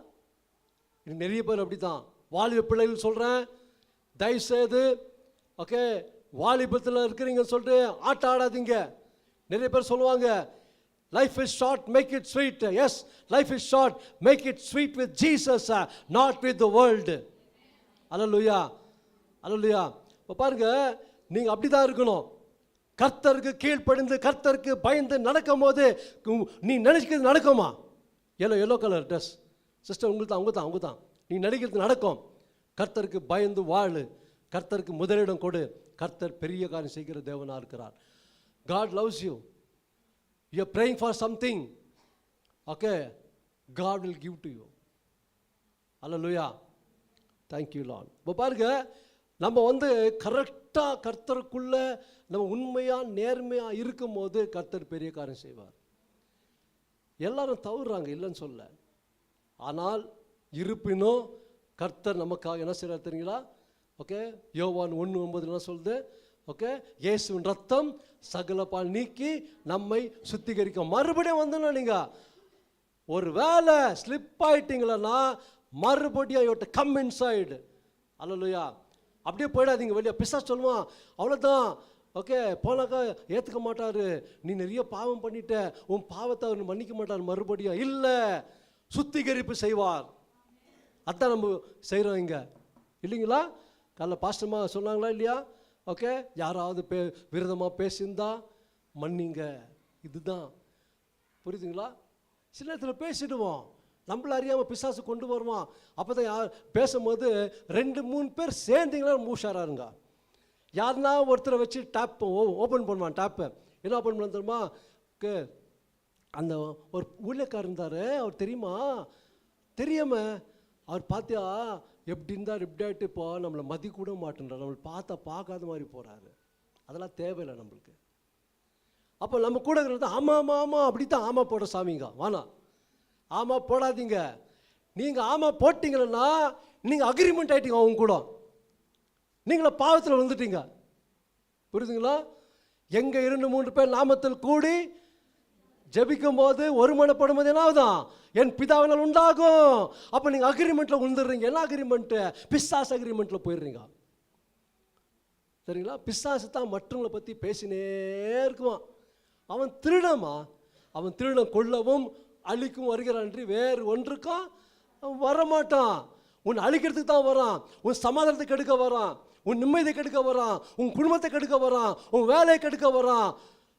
நிறைய பேர் அப்படி தான். வாலிப பிள்ளைகள் சொல்கிறேன், தயவுசெய்து ஓகே வாலிபத்தில் இருக்கிறீங்கன்னு சொல்லிட்டு ஆட்ட ஆடாதீங்க. நிறைய பேர் சொல்லுவாங்க, life is short, make it sweet. Yes, life is short, make it sweet with Jesus, not with the world. Alleluia, alleluia. இப்போ பாருங்க, நீங்கள் அப்படி தான் இருக்கணும். கர்த்தருக்கு கீழ்ப்படிந்து கர்த்தருக்கு பயந்து நடக்கும் போது நீ நினைக்கிறது நடக்குமா? எல்லோ கலர் ட்ரெஸ் சிஸ்டர் உங்களுக்கு தான், அவங்க தான். நீ நினைக்கிறது நடக்கும். கர்த்தருக்கு பயந்து வாழு, கர்த்தருக்கு முதலிடம் கொடு. கர்த்தர் பெரிய காரியம் செய்கிற தேவனாக இருக்கிறார். God loves you. You are praying for something. Okay, God will give to you. Hallelujah. Thank you Lord. இப்போ பாருங்க, நம்ம கரெக்டாக கர்த்தருக்குள்ள நம்ம உண்மையாக நேர்மையாக இருக்கும் போது கர்த்தர் பெரிய காரியம் செய்வார். எல்லாரும் தவறுறாங்க, இல்லைன்னு சொல்ல. ஆனால் இருப்பினும் கர்த்தர் நமக்காக என்ன செய்கிறார் தெரியுங்களா? ஓகே, யோவான் 1:9 என்ன சொல்லுது? ஓகே, இயேசுவின் ரத்தம் சகல பால் நீக்கி நம்மை சுத்திகரிக்கும். மறுபடியும் வந்துடணும். நீங்கள் ஒரு வேளை ஸ்லிப் ஆயிட்டீங்களன்னா மறுபடியும் you have to come inside. Alleluia. அப்படியே போயிடாதீங்க வெளியே. பிசாசு சொல்லுவான், அவ்வளோதான், ஓகே போனாக்கா ஏற்றுக்க மாட்டார், நீ நிறைய பாவம் பண்ணிட்ட, உன் பாவத்தை அவர் மன்னிக்க மாட்டார். மறுபடியும் இல்லை, சுத்திகரிப்பு செய்வார். அதான் நம்ம செய்கிறோம் இங்கே, இல்லைங்களா? காலைல பாஸ்டர்மா சொன்னாங்களா இல்லையா? ஓகே, யாராவது விரதமாக பேசியிருந்தா மன்னிங்க. இதுதான், புரியுதுங்களா? சில நேரத்தில் பேசிடுவோம், நம்மள அறியாமல் பிசாசு கொண்டு வருவான். அப்போ தான் யார் பேசும்போது 2-3 பேர் சேர்ந்தீங்களா மூஷாராருங்க. யாருன்னா ஒருத்தரை வச்சு டேப் ஓப்பன் பண்ணுவான். டேப்பை என்ன ஓப்பன் பண்ண தெரியுமா? அந்த ஒரு ஊழியக்காரர் இருந்தார், அவர் தெரியுமா? தெரியாம அவர் பார்த்தியா எப்படி இருந்தார், இப்படி ஆகிட்டு இப்போ நம்மளை மதி கூட மாட்டேன்றார், நம்மளை பார்க்காத மாதிரி போகிறாரு. அதெல்லாம் தேவையில்லை நம்மளுக்கு. அப்போ நம்ம கூட இருக்கிறது ஆமாம் ஆமாம் ஆமாம் அப்படி தான் ஆமாம் போட சாமிங்க வேணாம். ஆமாம் போடாதீங்க. நீங்கள் ஆமாம் போட்டிங்கன்னா நீங்கள் அக்ரிமெண்ட் ஆகிட்டீங்க அவங்க கூட, நீங்கள பாவத்தில் வந்துட்டீங்க. புரியுதுங்களா? எங்கே 2-3 பேர் நாமத்தில் கூடி ஜெபிக்கும் போது ஒருமனப்படும் போது என்ன ஆகுதான்? என் பிதாவினால் உண்டாகும். அப்போ நீங்கள் அக்ரிமெண்ட்டில் விழுந்துடுறீங்க. என்ன அக்ரிமெண்ட்டு? பிசாசு அக்ரிமெண்ட்டில் போயிடுறீங்க. சரிங்களா? பிசாசு தான் மற்றவங்களை பற்றி பேசினே இருக்குவான். அவன் திருடமா, அவன் திருடம் கொள்ளவும் அழிக்கும் வருகிறான், வேறு ஒன்றுக்கும் அவன் வரமாட்டான். உன் அழிக்கிறதுக்கு தான் வரான், உன் சமாதானத்தை கெடுக்க வரான், உன் நிம்மதியை கெடுக்க வரான், உன் குடும்பத்தை கெடுக்க வரான், உன் வேலையை கெடுக்க வரான்,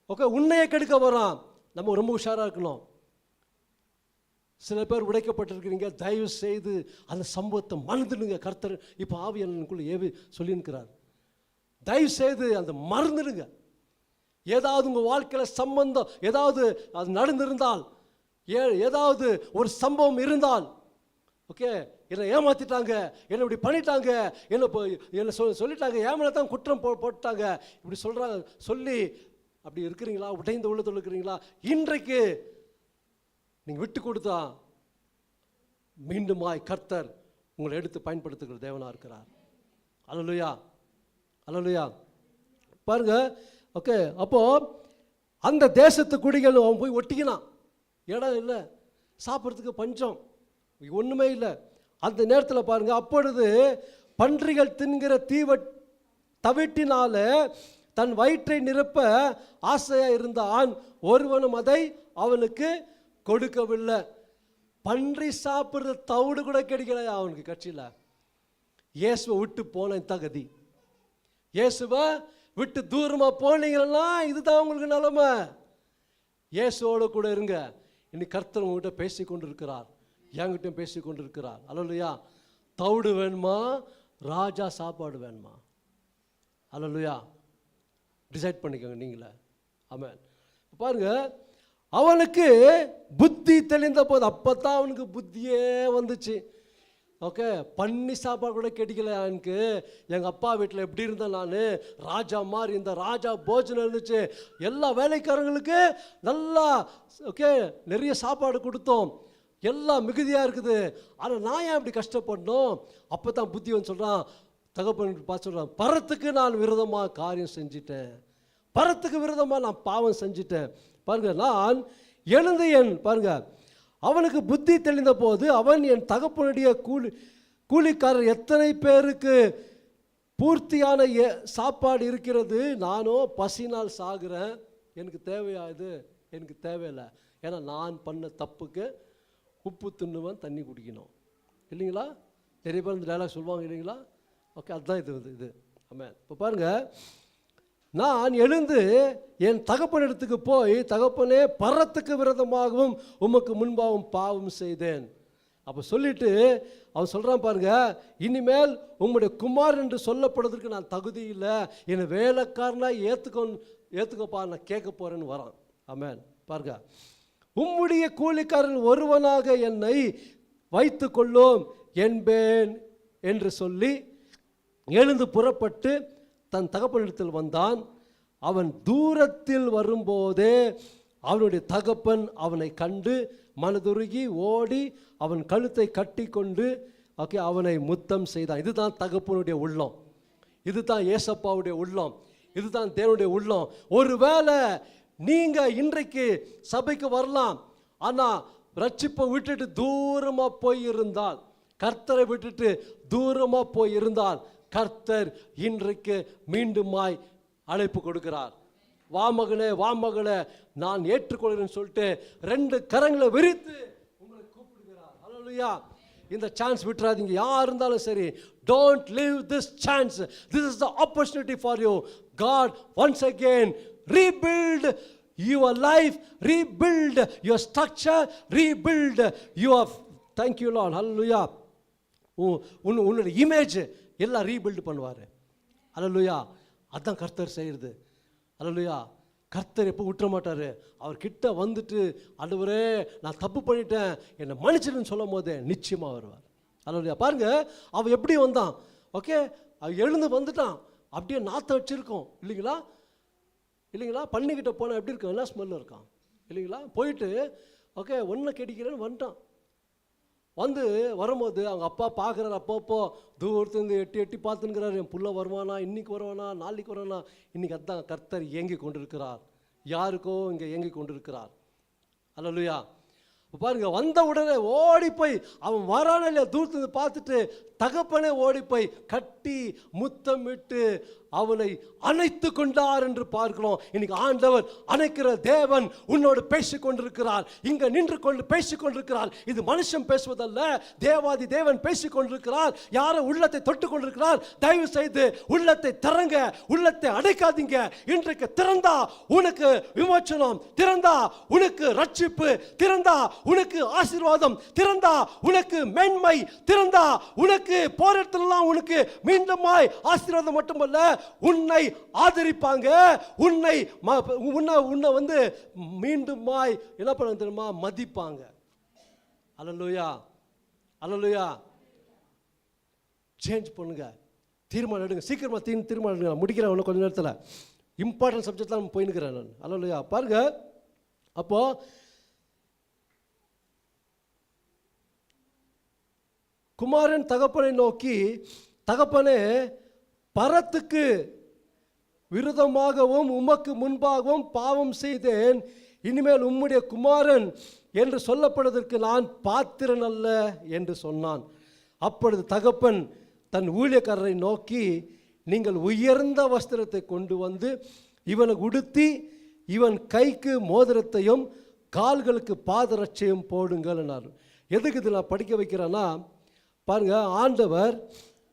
ஓகே உன்னையை கெடுக்க வரான். நம்ம ரொம்ப உஷாராக இருக்கணும். சில பேர் உடைக்கப்பட்டிருக்கிறீங்க, தயவு செய்து அந்த சம்பவத்தை மறந்துடுங்க. கர்த்தர் இப்போ ஆவியானவனுக்குள்ள ஏவி சொல்லியிருக்கிறார், தயவு செய்து அந்த மறந்துடுங்க. ஏதாவது உங்கள் வாழ்க்கையில் சம்பந்தம் ஏதாவது அது நடந்திருந்தால், ஏதாவது ஒரு சம்பவம் இருந்தால், ஓகே என்னை ஏமாற்றிட்டாங்க, என்னை இப்படி பண்ணிட்டாங்க, என்னை சொல்லிட்டாங்க, ஏமாத்தான் குற்றம் போட்டாங்க, இப்படி சொல்கிறாங்க சொல்லி அப்படி இருக்கிறீங்களா? உடைந்த உள்ளத்தில் இருக்கிறீங்களா? இன்றைக்கு நீங்கள் விட்டு கொடுத்தா மீண்டுமாய் கர்த்தர் உங்களை எடுத்து பயன்படுத்துகிற தேவனாக இருக்கிறார். அல்லேலூயா, அல்லேலூயா. பாருங்க, ஓகே. அப்போது அந்த தேசத்து குடிகள் அவன் போய் ஒட்டிக்கினான். இடம் இல்லை, சாப்பிட்றதுக்கு பஞ்சம், ஒன்றுமே இல்லை. அந்த நேரத்தில் பாருங்கள், அப்பொழுது பன்றிகள் தின்கிற தவிட்டினால தன் வயிற்றை நிரப்ப ஆசையாக இருந்தான், ஒருவனும் அதை அவனுக்கு கொடுக்கவில்லை. பன்றி சாப்பிட்ற தவிடு கூட கிடைக்கல அவனுக்கு கட்சியில். இயேசுவை விட்டு போன தகுதி, இயேசுவை விட்டு தூரமாக போனீங்கன்னா இதுதான் உங்களுக்கு நிலைமை. இயேசுவோட கூட இருங்க. இன்னைக்கு கர்த்தர் உங்ககிட்ட பேசி கொண்டு இருக்கிறார், என்கிட்டையும் பேசி கொண்டு இருக்கிறார். அல்லேலூயா. தவிடு வேணுமா, ராஜா சாப்பாடு வேணுமா? அல்லேலூயா. டிசைட் பண்ணிக்கோங்க நீங்களே. ஆமென். பாருங்க, அவனுக்கு புத்தி தெளிந்த போது, அப்போ தான் அவனுக்கு புத்தியே வந்துச்சு. ஓகே, பண்ணி சாப்பாடு கூட கிடைக்கல எனக்கு. எங்கள் அப்பா வீட்டில் எப்படி இருந்தேன் நான், ராஜா மாதிரி இந்த ராஜா போஜனம் இருந்துச்சு, எல்லா வேலைக்காரங்களுக்கு நல்லா ஓகே நிறைய சாப்பாடு கொடுத்தோம், எல்லாம் மிகுதியாக இருக்குது. ஆனால் நான் ஏன் இப்படி கஷ்டப்படணும்? அப்போ தான் புத்தி வந்து சொல்கிறான், தகப்பன் பார்த்து சொல்கிறான், பரத்துக்கு நான் விரோதமாக காரியம் செஞ்சிட்டேன், பரத்துக்கு விரோதமாக நான் பாவம் செஞ்சிட்டேன். பாருங்க, நான் எழுந்து பாருங்க, அவனுக்கு புத்தி தெளிந்த போது அவன் என் தகப்பனுடைய கூலிக்காரர் எத்தனை பேருக்கு பூர்த்தியான சாப்பாடு இருக்கிறது, நானோ பசினால் சாகுறேன், எனக்கு தேவையா இது? எனக்கு தேவையில்லை. ஏன்னா நான் பண்ண தப்புக்கு உப்பு தின்னுவன், தண்ணி குடிக்கணும், இல்லைங்களா? நிறைய பேர் இந்த டைலாக் சொல்லுவாங்க இல்லைங்களா? ஓகே, அதுதான் இது. ஆமாம். இப்போ பாருங்கள், நான் எழுந்து என் தகப்பனிடத்துக்கு போய், தகப்பனே பரத்துக்கு விரோதமாகவும் உமக்கு முன்பாகவும் பாவம் செய்தேன். அப்போ சொல்லிட்டு அவன் சொல்கிறான் பாருங்க, இனிமேல் உங்களுடைய குமார் என்று சொல்லப்படுவதற்கு நான் தகுதி இல்லை, என்னை வேலைக்காரனாக ஏற்றுக்கப்பா, நான் கேட்க போகிறேன்னு வரான். ஆமென். பாருங்க, உம்முடைய கூலிக்காரன் ஒருவனாக என்னை வைத்து கொள்ளும் என்பேன் என்று சொல்லி எழுந்து புறப்பட்டு தன் தகப்பனிடத்தில் வந்தான். அவன் தூரத்தில் வரும்போதே அவனுடைய தகப்பன் அவனை கண்டு மனதுருகி ஓடி அவன் கழுத்தை கட்டி கொண்டு ஓகே, அவனை முத்தம் செய்தான். இதுதான் தகப்பனுடைய உள்ளம், இதுதான் ஏசப்பாவுடைய உள்ளம், இதுதான் தேவனுடைய உள்ளம். ஒருவேளை நீங்க இன்றைக்கு சபைக்கு வரலாம், ஆனா ரட்சிப்பை விட்டுட்டு தூரமா போய் இருந்தால், கர்த்தரை விட்டுட்டு தூரமா போய் இருந்தால், கர்த்தர் இன்றைக்கு மீண்டுமாய் அழைப்பு கொடுக்கிறார். வா மகனே, வா மகளே, நான் ஏற்றுக்கொள்கிறேன்னு சொல்லிட்டு 2 கரங்களை விரித்து உங்களை கூப்பிடுகிறார். ஹல்லேலூயா. இந்த சான்ஸ் விட்டுறாதீங்க, யார் இருந்தாலும் சரி. Don't leave this chance. This is the opportunity for you. God once again rebuild your life, rebuild your structure, rebuild your, thank you Lord, hallelujah. உன்னோட இமேஜ் எல்லாம் ரீபில்ட் பண்ணுவார். ஹல்லேலூயா. அதான் கர்த்தர் செய்கிறது. ஹல்லேலூயா. கர்த்தர் எப்போ விட்டுற மாட்டார். அவர் கிட்ட வந்துட்டு, ஆண்டவரே நான் தப்பு பண்ணிட்டேன், என்னை மன்னிச்சிடுன்னு சொல்லும் போதே நிச்சயமாக வருவார். ஹல்லேலூயா. பாருங்க, அவன் எப்படி வந்தான். ஓகே, அவன் எழுந்து வந்துட்டான், அப்படியே நாற்ற வச்சிருக்கோம் இல்லைங்களா, இல்லைங்களா. பண்ணிக்கிட்ட போனால் எப்படி இருக்கும், என்ன ஸ்மெல் இருக்கான் இல்லைங்களா. போயிட்டு ஓகே ஒன்றை கெடிக்கிறேன்னு வந்துட்டான். வந்து வரும்போது அவங்க அப்பா பார்க்குறாரு. அப்பப்போ தூரத்துலேருந்து எட்டி எட்டி பார்த்துன்னுக்கிறாரு, என் புள்ள வருவானா, இன்னைக்கு வருவானா, நாளைக்கு வருவானா. இன்னைக்கு அதான் கர்த்தர் இயங்கி கொண்டிருக்கிறார். யாருக்கோ இங்கே இயங்கி கொண்டிருக்கிறார். ஹல்லேலூயா. பாருங்க, வந்த உடனே ஓடி போய் அவன் வரான இல்லையா தூரத்து பார்த்துட்டு தகப்பனே ஓடி போய் கட்டி முத்தமிட்டு அவனை அணைத்து கொண்டார் என்று பார்க்கிறோம். இன்னைக்கு ஆண்டவர் அணைக்கிற தேவன் உன்னோடு பேசிக் கொண்டிருக்கிறார். இங்க நின்று கொண்டு பேசிக் கொண்டிருக்கிறார். இது மனுஷன் பேசுவதல்ல, தேவாதி தேவன் பேசிக் கொண்டிருக்கிறார். யாரை உள்ளத்தை தொட்டு கொண்டிருக்கிறார். தயவு செய்து உள்ளத்தை திறங்க, உள்ளத்தை அடைக்காதீங்க. இன்றைக்கு திறந்தா உனக்கு விமோசனம், திறந்தா உனக்கு ரட்சிப்பு, திறந்தா உனக்கு ஆசீர்வாதம், திறந்தா உனக்கு மேன்மை, திறந்தா உனக்கு போராட்டத்திலாம் உனக்கு மீண்டுமாய் ஆசீர்வாதம் மட்டுமல்ல, உன்னை ஆதரிப்பாங்க, உன்னை வந்து மீண்டுமாய் என்ன பண்ண தெரியுமா, மதிப்பாங்க. அல்லேலூயா, அல்லேலூயா. சேஞ்ச் பண்ணுங்க, தீர்மானம் எடுங்க, சீக்கிரமா தீர்மானம் எடுங்க. முடிக்கிறேன் இன்னும் கொஞ்ச நேரத்தில். இம்பார்ட்டன்ட் சப்ஜெக்ட் தான் போயின்னுக்கிறேன் நான். அல்லேலூயா. பாருங்க, அப்போ குமாரன் தகப்பனை நோக்கி, தகப்பனே பரத்துக்கு விரோதமாகவும் உமக்கு முன்பாகவும் பாவம் செய்தேன், இனிமேல் உம்முடைய குமாரன் என்று சொல்லப்படுவதற்கு நான் பாத்திரன் அல்ல என்று சொன்னான். அப்பொழுது தகப்பன் தன் ஊழியக்காரரை நோக்கி, நீங்கள் உயர்ந்த வஸ்திரத்தை கொண்டு வந்து இவனுக்கு உடுத்தி இவன் கைக்கு மோதிரத்தையும் கால்களுக்கு பாதரட்சையும் போடுங்கள் என்றார். எதுக்கு இதில் நான் படிக்க வைக்கிறேன்னா, பாருங்க, ஆண்டவர்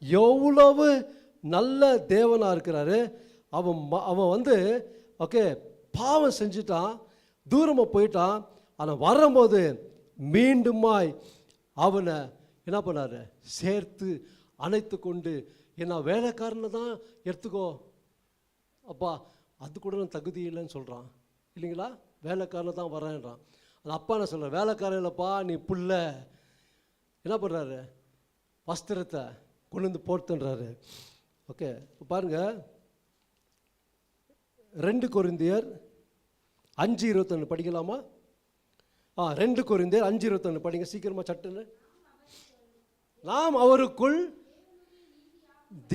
எவ்வளவு நல்ல தேவனாக இருக்கிறாரு. அவன் வந்து ஓகே பாவம் செஞ்சுட்டான், தூரமாக போயிட்டான். ஆனால் வரும்போது மீண்டுமாய் அவனை என்ன பண்ணார், சேர்த்து அணைத்து கொண்டு, என்ன வேலைக்காரனை தான் எடுத்துக்கோ அப்பா, அது கூட நான் தகுதி இல்லைன்னு சொல்கிறான் இல்லைங்களா. வேலைக்காரனை தான் வரேன்றான். அந்த அப்பா என்ன சொல்கிறார், வேலைக்காரன் இல்லைப்பா, நீ புள்ள. என்ன பண்ணுறாரு, வஸ்திரத்தை கொண்டு வந்து போட்டுன்றாரு. ஓகே, பாருங்கள், 2 கொரிந்தியர் 5:21 படிக்கலாமா? 2 கொரிந்தியர் 5:21 படிங்க சீக்கிரமா சட்டுன்னு. நாம் அவருக்குள்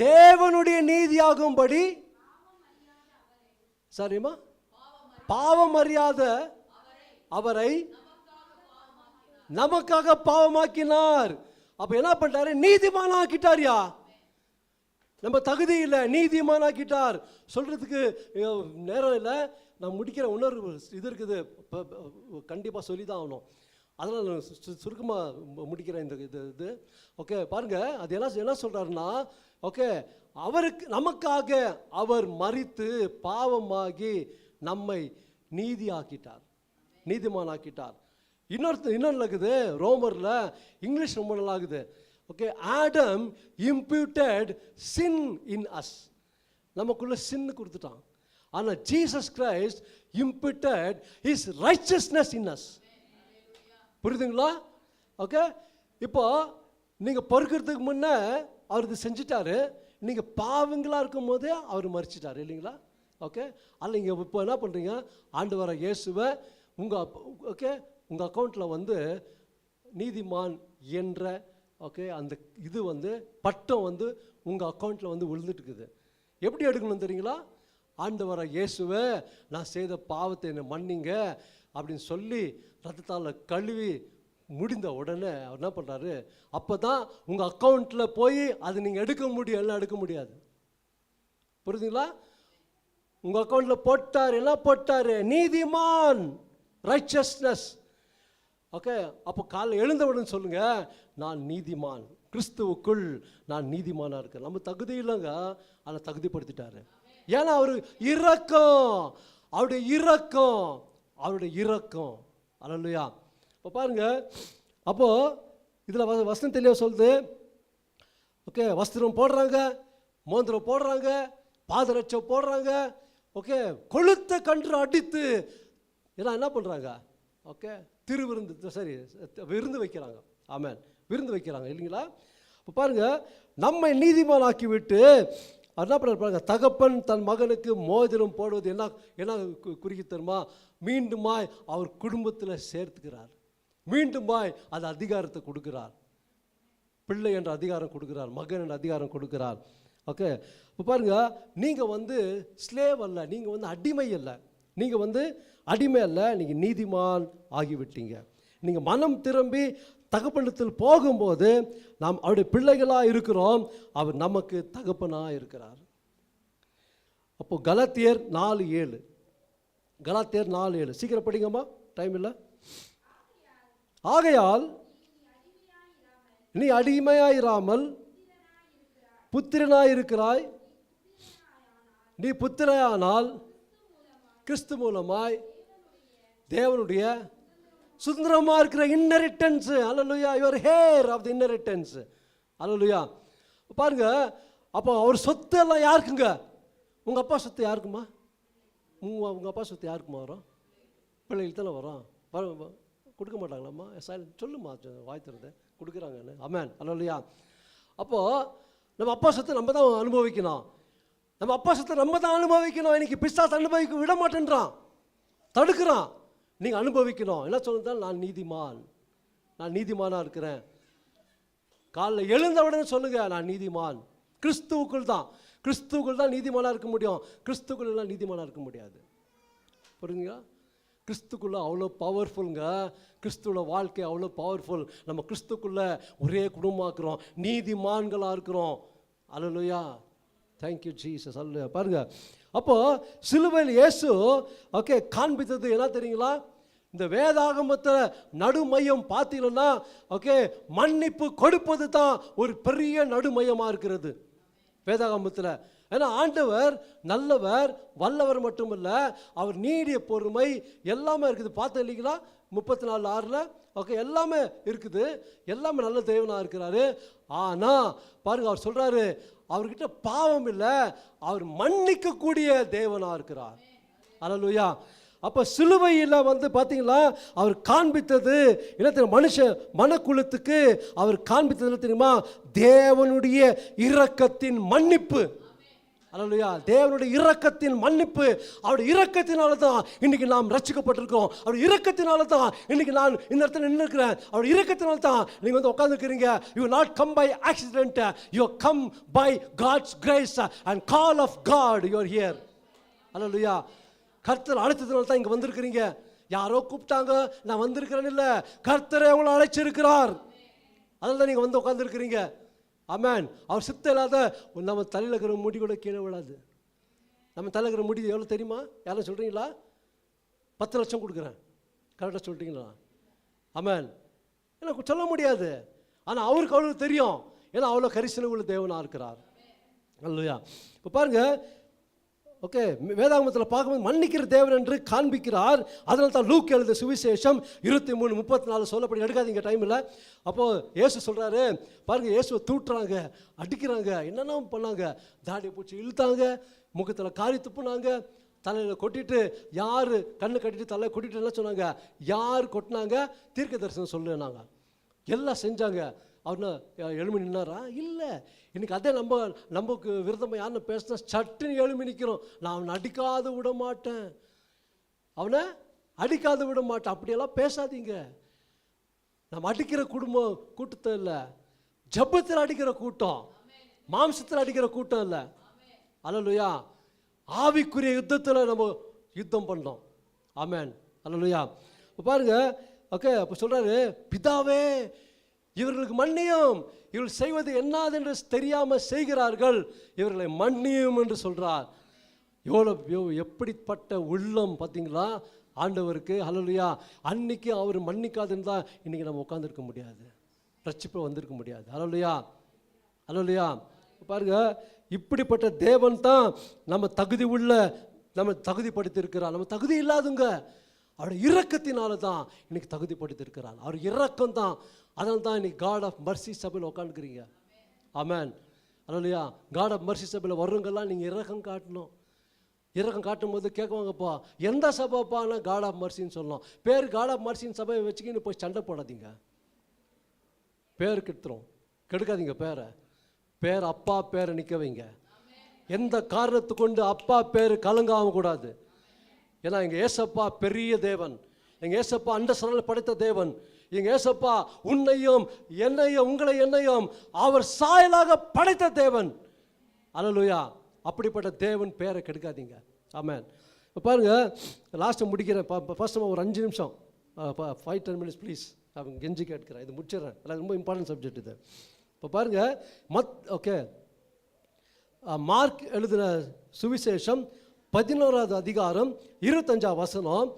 தேவனுடைய நீதியாகும்படி, சரிம்மா, பாவம் அறியாத அவரை நமக்காக பாவமாக்கினார். அப்ப என்ன பண்றாரு, நீதிமானாக்கிட்டாரியா. நம்ம தகுதி இல்லை, நீதிமானாக்கிட்டார். சொல்றதுக்கு நேரம் இல்லை, நான் முடிக்கிற உணர்வு இது இருக்குது, கண்டிப்பாக சொல்லி தான் ஆகணும். அதனால் நான் சுருக்கமாக முடிக்கிறேன் இந்த இது. ஓகே, பாருங்க, அது என்ன சொல்றாருன்னா, ஓகே, அவருக்கு நமக்காக அவர் மரித்து பாவமாகி நம்மை நீதியாக்கிட்டார், நீதிமானாக்கிட்டார். இன்னொன்று இருக்குது ரோமரில், இங்கிலீஷ் ரொம்ப நல்லா இருக்குது. Okay, Adam imputed sin in us, நமக்குள்ள சின்னு கொடுத்துட்டான். ஆனால் Jesus Christ imputed his righteousness in us. புரியுதுங்களா? ஓகே, இப்போ நீங்கள் பொறுக்கிறதுக்கு முன்னே அவர் இது செஞ்சிட்டாரு, நீங்கள் பாவங்களாக இருக்கும் போதே அவர் மறிச்சிட்டார் இல்லைங்களா. ஓகே, அதில் நீங்கள் இப்போ என்ன பண்ணுறீங்க, ஆண்டவர இயேசுவை உங்கள் ஓகே உங்கள் அக்கௌண்ட்டில் வந்து நீதிமான் என்ற ஓகே, அந்த இது வந்து பட்டம் வந்து உங்கள் அக்கௌண்ட்டில் வந்து விழுந்துட்டு இருக்குது. எப்படி எடுக்கணும் தெரியுங்களா? ஆண்டவரை இயேசுவே, நான் செய்த பாவத்தை என்னை மன்னிங்க அப்படின்னு சொல்லி ரத்தத்தால் கழுவி முடிந்த உடனே அவர் என்ன பண்ணுறாரு, அப்போ தான் உங்கள் அக்கௌண்ட்டில் போய் அது நீங்கள் எடுக்க முடியும், எல்லாம் எடுக்க முடியாது. புரியுதுங்களா? உங்கள் அக்கௌண்ட்டில் போட்டார், என்ன போட்டார்? நீதிமான், ரைச்சஸ்னஸ். ஓகே, அப்போ காலைல எழுந்தவுடன் சொல்லுங்கள், நான் நீதிமான், கிறிஸ்துவுக்குள் நான் நீதிமானாக இருக்கேன். நம்ம தகுதி இல்லைங்க, அதை தகுதிப்படுத்திட்டாரு. ஏன்னா அவர் இரக்கம், அவருடைய இரக்கம், அவருடைய இரக்கம். அல்லேலூயா. இப்போ பாருங்க, அப்போது இதில் வசனம் தெளிவாக சொல்லுது. ஓகே, வஸ்திரம் போடுறாங்க, மோந்திரம் போடுறாங்க, பாதரட்சை போடுறாங்க. ஓகே, கொளுத்த கன்று அடித்து எல்லாம் என்ன பண்ணுறாங்க? ஓகே, திருவிருந்து, சரி, விருந்து வைக்கிறாங்க. ஆமென், விருந்து வைக்கிறாங்க இல்லைங்களா? இப்போ பாருங்கள், நம்மை நீதிமான் ஆக்கி விட்டு என்ன பண்ணுறாங்க? தகப்பன் தன் மகனுக்கு மோதிரம் போடுவது என்ன என்ன குறிக்க தருமா? மீண்டுமாய் அவர் குடும்பத்தில் சேர்த்துக்கிறார், மீண்டுமாய் அது அதிகாரத்தை கொடுக்கிறார். பிள்ளை என்ற அதிகாரம் கொடுக்கிறார், மகன் என்ற அதிகாரம் கொடுக்கிறார். ஓகே, இப்போ பாருங்கள், நீங்கள் வந்து ஸ்லேவ் அல்ல, நீங்கள் வந்து அடிமை அல்ல, நீங்கள் வந்து அடிமை அல்ல, நீங்கள் நீதிமான் ஆகிவிட்டீங்க. நீங்கள் மனம் திரும்பி தகப்பனத்தில் போகும்போது நாம் அவருடைய பிள்ளைகளாக இருக்கிறோம், அவர் நமக்கு தகப்பனாக இருக்கிறார். அப்போ கலாத்தியர் 4:7, கலாத்தியர் 4:7 சீக்கிரம் படிங்கம்மா, டைம் இல்லை. ஆகையால் நீ அடிமையாயிராமல் புத்திரனாயிருக்கிறாய். நீ புத்திரையானால் கிறிஸ்து மூலமாய் தேவனுடைய சுதந்திரமாக இருக்கிற inheritance. Alleluia. Your heir of the inheritance. Alleluia. பாருங்க, அப்போ அவர் சொத்து எல்லாம் யாருக்குங்க? உங்கள் அப்பா சொத்து யாருக்குமா? உங்கள் அப்பா சொத்து யாருக்குமா வரும்? பிள்ளைகளுக்கு தானே வரும். கொடுக்க மாட்டாங்களாம்மா? சொல்லுமா, வாய் திறந்து கொடுக்குறாங்கன்னு. ஆமென், அல்லேலூயா. அப்போது நம்ம அப்பா சொத்தை நம்ம தான் அனுபவிக்கணும், நம்ம அப்பா சொத்தை நம்ம தான் அனுபவிக்கணும். இன்னைக்கு பிசாசு அனுபவிக்க விட மாட்டேன்றான், தடுக்கிறான். நீங்கள் அனுபவிக்கணும். என்ன சொல்லுங்கள்? நான் நீதிமான், நான் நீதிமானாக இருக்கிறேன். காலைல எழுந்த உடனே சொல்லுங்கள், நான் நீதிமான். கிறிஸ்துவுக்குள் தான், கிறிஸ்துவுக்குள் தான் நீதிமானாக இருக்க முடியும். கிறிஸ்துக்குள்ள எல்லாம் நீதிமானாக இருக்க முடியாது. புரியுதுங்களா? கிறிஸ்துக்குள்ளே அவ்வளோ பவர்ஃபுல்ங்க. கிறிஸ்துவோட வாழ்க்கை அவ்வளோ பவர்ஃபுல். நம்ம கிறிஸ்துக்குள்ளே ஒரே குடும்பமாக்குறோம், நீதிமான்களாக இருக்கிறோம். அல்லேலூயா. Thank you Jesus. அல்லேலூயா. பாருங்க, அப்போது சிலுவையில் இயேசு ஓகே காண்பித்தது என்ன தெரியுங்களா? இந்த வேதாகமத்தில் நடுமையம் பார்த்தீங்கன்னா ஓகே மன்னிப்பு கொடுப்பது தான் ஒரு பெரிய நடுமையமாக இருக்கிறது வேதாகமத்தில். ஏன்னா ஆண்டவர் நல்லவர், வல்லவர் மட்டுமல்ல, அவர் நீடிய பொறுமை எல்லாமே இருக்குது. பார்த்தேன் இல்லைங்களா? 34:6 ஓகே எல்லாமே இருக்குது, எல்லாமே நல்ல தேவனாக இருக்கிறாரு. ஆனால் பாருங்க, அவர் சொல்கிறாரு, அவர்கிட்ட பாவம் இல்லை, அவர் மன்னிக்கக்கூடிய தேவனாக இருக்கிறார். அல்லேலூயா. அப்போ சிலுவையில் வந்து பார்த்தீங்களா, அவர் காண்பித்தது என்ன தெரியும்? மனக்குலத்துக்கு அவர் காண்பித்தது என்ன தெரியுமா? தேவனுடைய இரக்கத்தின் மன்னிப்பு. அல்லேலூயா. தேவனுடைய இரக்கத்தின் மன்னிப்பு. அவருடைய இரக்கத்தினால தான் இன்னைக்கு நாம் ரட்சிக்கப்பட்டிருக்கோம். அவருடைய இரக்கத்தினால தான் இன்னைக்கு நான் இந்த இடத்துல நின்று இருக்கிறேன். அவருடைய இரக்கத்தினால தான் நீங்கள் வந்து உட்காந்துருக்கிறீங்க. You not come by accident, you come by God's grace and call of God. You are here. Alleluia. கர்த்தர் அழைத்ததுனால தான் இங்கே வந்திருக்கிறீங்க. யாரோ கூப்பிட்டாங்க நான் வந்திருக்கிறேன்னு இல்லை, கர்த்தரை அவங்களை அழைச்சிருக்கிறார். அதில் தான் நீங்கள் வந்து உட்காந்துருக்கிறீங்க. ஆமென். அவர் சித்த இல்லாத நம்ம தலையில் இருக்கிற முடி கூட கீழே விடாது. நம்ம தலையில் இருக்கிற முடி எவ்வளோ தெரியுமா? யாரும் சொல்கிறீங்களா? 10 லட்சம் கொடுக்குறேன். கரெக்டாக சொல்லிட்டீங்களா? ஆமென். எனக்கு சொல்ல முடியாது, ஆனால் அவருக்கு அவ்வளோ தெரியும். ஏன்னா அவ்வளோ கரிசனை உள்ள தேவனாக இருக்கிறார். அல்லேலூயா. இப்போ பாருங்கள், ஓகே வேதாகமத்தில் பார்க்கும்போது மன்னிக்கிற தேவன் என்று காண்பிக்கிறார். அதனால தான் லூக் எழுத சுவிசேஷம் 23:34 சொல்லப்படி. எடுக்காதீங்க, டைம் இல்லை. அப்போது இயேசு சொல்கிறாரு பாருங்கள், இயேசுவை தூட்டுறாங்க, அடிக்கிறாங்க, என்னென்ன பண்ணாங்க. தாடியை பூச்சி இழுத்தாங்க, முகத்தில் காரி துப்புனாங்க, தலையில் கொட்டிட்டு யார் கண்ணு கட்டிட்டு தலையை கொட்டிட்டு என்ன சொன்னாங்க? யார் கொட்டினாங்க? தீர்க்க தரிசனம் சொல்லுனாங்க. எல்லாம் செஞ்சாங்க. அவர்னா எழுமி நின்னாரா? இல்லை. இன்னைக்கு அதே நமக்கு விரதமாக யாருன்னு பேசினா சட்டுன்னு எழுமி நிற்கிறோம். நான் அவனை அடிக்காது விட மாட்டேன், அவனை அடிக்காது விட மாட்டேன். அப்படியெல்லாம் பேசாதீங்க. நம்ம அடிக்கிற கூட்டத்தை இல்லை, ஜெபத்தில் அடிக்கிற கூட்டம், மாம்சத்தில் அடிக்கிற கூட்டம் இல்லை. அல்லேலூயா. ஆவிக்குரிய யுத்தத்தில் நம்ம யுத்தம் பண்ணோம். ஆமென். அல்லேலூயா. பாருங்க, ஓகே, அப்போ சொல்றாரு, பிதாவே இவர்களுக்கு மன்னியும், இவர்கள் செய்வது என்னதென்று தெரியாம செய்கிறார்கள், இவர்களை மன்னியும் என்று சொல்றார். எவ்வளோ எப்படிப்பட்ட உள்ளம் பார்த்தீங்களா ஆண்டவருக்கு. அல்லேலூயா. அன்னைக்கு அவர் மன்னிக்காதுன்னு இன்னைக்கு நம்ம உட்காந்துருக்க முடியாது, ரட்சிப்பு வந்திருக்க முடியாது. அல்லேலூயா. அல்லேலூயா. பாருங்க, இப்படிப்பட்ட தேவன் தான் நம்ம தகுதி உள்ள, நம்ம தகுதிப்படுத்தியிருக்கிறார். நம்ம தகுதி இல்லாதுங்க, அவருடைய இரக்கத்தினால தான் இன்னைக்கு தகுதிப்படுத்தியிருக்கிறார். அவர் இரக்கம் தான். அதனால தான் இன்னைக்கு காட் ஆஃப் மர்சி சபையில் உட்காந்துக்கிறீங்க. ஆமென். அல்லேலூயா. காட் ஆஃப் மர்சி சபையில் வர்றவங்கெல்லாம் நீங்கள் இரக்கம் காட்டணும். இரக்கம் காட்டும் போது கேட்குவாங்கப்பா, எந்த சபைப்பான்னா காட் ஆஃப் மர்சின்னு சொல்லணும். பேர் காட் ஆஃப் மர்சின்னு சபையை வச்சுக்கின்னு போய் சண்டை போடாதீங்க. பேர் கெடுத்துரும், கெடுக்காதீங்க பேரை. பேர் அப்பா பேரை நிற்க வைங்க. எந்த காரணத்தை கொண்டு அப்பா பேர் கலங்காம கூடாது. ஏன்னா எங்கள் ஏசப்பா பெரிய தேவன், எங்கள் ஏசப்பா அண்ட சரல் படைத்த தேவன். எங்கள் ஏசப்பா உன்னையும் என்னையும் உங்களை என்னையும் அவர் சாயலாக படைத்த தேவன். அல்லேலூயா. அப்படிப்பட்ட தேவன் பேரை கெடுக்காதீங்க. ஆமென். இப்போ பாருங்க, லாஸ்ட்டை முடிக்கிறேன். ஃபர்ஸ்ட் ஒரு 5 நிமிஷம், 5-10 minutes ப்ளீஸ். அவங்க கெஞ்சி கேட்கிறேன், இது முடிச்சிடறேன். எல்லாம் ரொம்ப இம்பார்ட்டன்ட் சப்ஜெக்ட் இது. இப்போ பாருங்க, ஓகே, மார்க் எழுதின சுவிசேஷம் 11வது அதிகாரம் 25ஆம் வசனம்.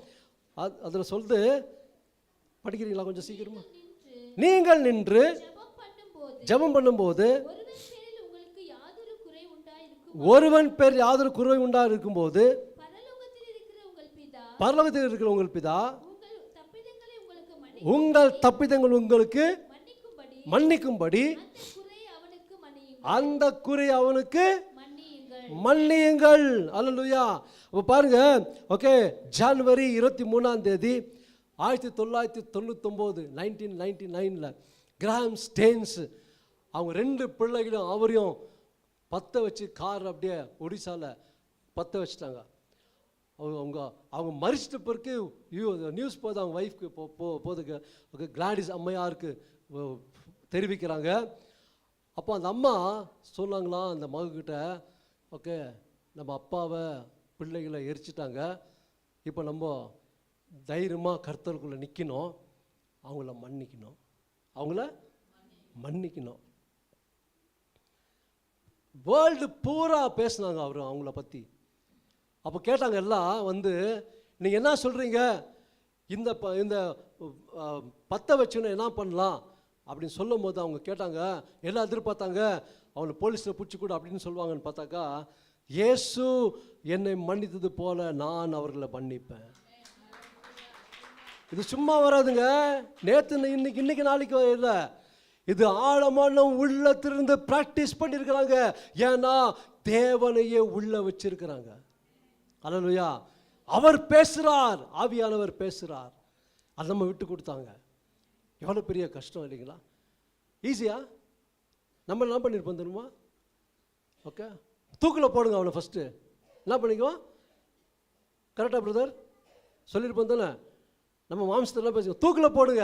அதில் சொல்லுது, படிக்கிறீங்களா கொஞ்சம் சீக்கிரமா? நீங்கள் நின்று ஜெபம் பண்ணும்போது ஒருவன் பேர் யாதொரு குறை உண்டா இருக்கும்போது பரலோகத்தில் இருக்கிற உங்கள் பிதா உங்கள் தப்பிதங்கள் உங்களுக்கு மன்னிக்கும்படி அந்த குறை அவனுக்கு மன்னியுங்கள். அல்லேலூயா. அப்போ பாருங்க, ஓகே, ஜனவரி 23ஆம் தேதி 1999, 1999 கிராம் ஸ்டேன்ஸ் அவங்க 2 பிள்ளைகளும் அவரையும் பற்ற வச்சு கார் அப்படியே ஒடிசாவில் பற்ற வச்சுட்டாங்க. அவங்க மறிச்சிட்ட பிறகு நியூஸ் போது அவங்க ஒய்ஃப்க்கு போதுக்கு, ஓகே, கிளாடிஸ் அம்மையாருக்கு தெரிவிக்கிறாங்க. அப்போ அந்த அம்மா சொன்னாங்களாம் அந்த மகக்கிட்ட, ஓகே, நம்ம அப்பாவை பிள்ளைகளை எரிச்சிட்டாங்க, இப்போ நம்ம தைரியமாக கர்த்தருக்குள்ளே நிற்கணும், அவங்கள மன்னிக்கணும். வேர்ல்டு பூரா பேசுனாங்க அவங்கள பற்றி. அப்போ கேட்டாங்க எல்லாம் வந்து, நீங்கள் என்ன சொல்கிறீங்க, இந்த பற்ற வச்சுன்னு என்ன பண்ணலாம் அப்படின்னு சொல்லும் போது அவங்க கேட்டாங்க, எல்லாம் எதிர்பார்த்தாங்க அவனை போலீஸில் பிடிச்சி கூட அப்படின்னு சொல்லுவாங்கன்னு பார்த்தாக்கா, இயேசு என்னை மன்னித்தது போல நான் அவர்களை மன்னிப்பேன். இது சும்மா வராதுங்க, நேற்று இன்னைக்கு நாளைக்கு இல்லை. இது ஆழமான உள்ளத்திலிருந்து பிராக்டிஸ் பண்ணியிருக்கிறாங்க. ஏன்னா தேவனையே உள்ள வச்சிருக்கிறாங்க. அல்லேலூயா. அவர் பேசுகிறார், ஆவியானவர் பேசுகிறார். அதை நம்ம விட்டு கொடுத்தாங்க. எவ்வளோ பெரிய கஷ்டம் இல்லைங்களா? ஈஸியா நம்ம என்ன பண்ணியிருப்போம் தெரியுமா? ஓகே, தூக்கில் போடுங்க அவனை ஃபஸ்ட்டு. என்ன பண்ணிக்குவோம்? கரெக்டாக பிரதர் சொல்லியிருப்போம் தானே? நம்ம மாம்சத்தில் பேசுங்க, தூக்கில் போடுங்க.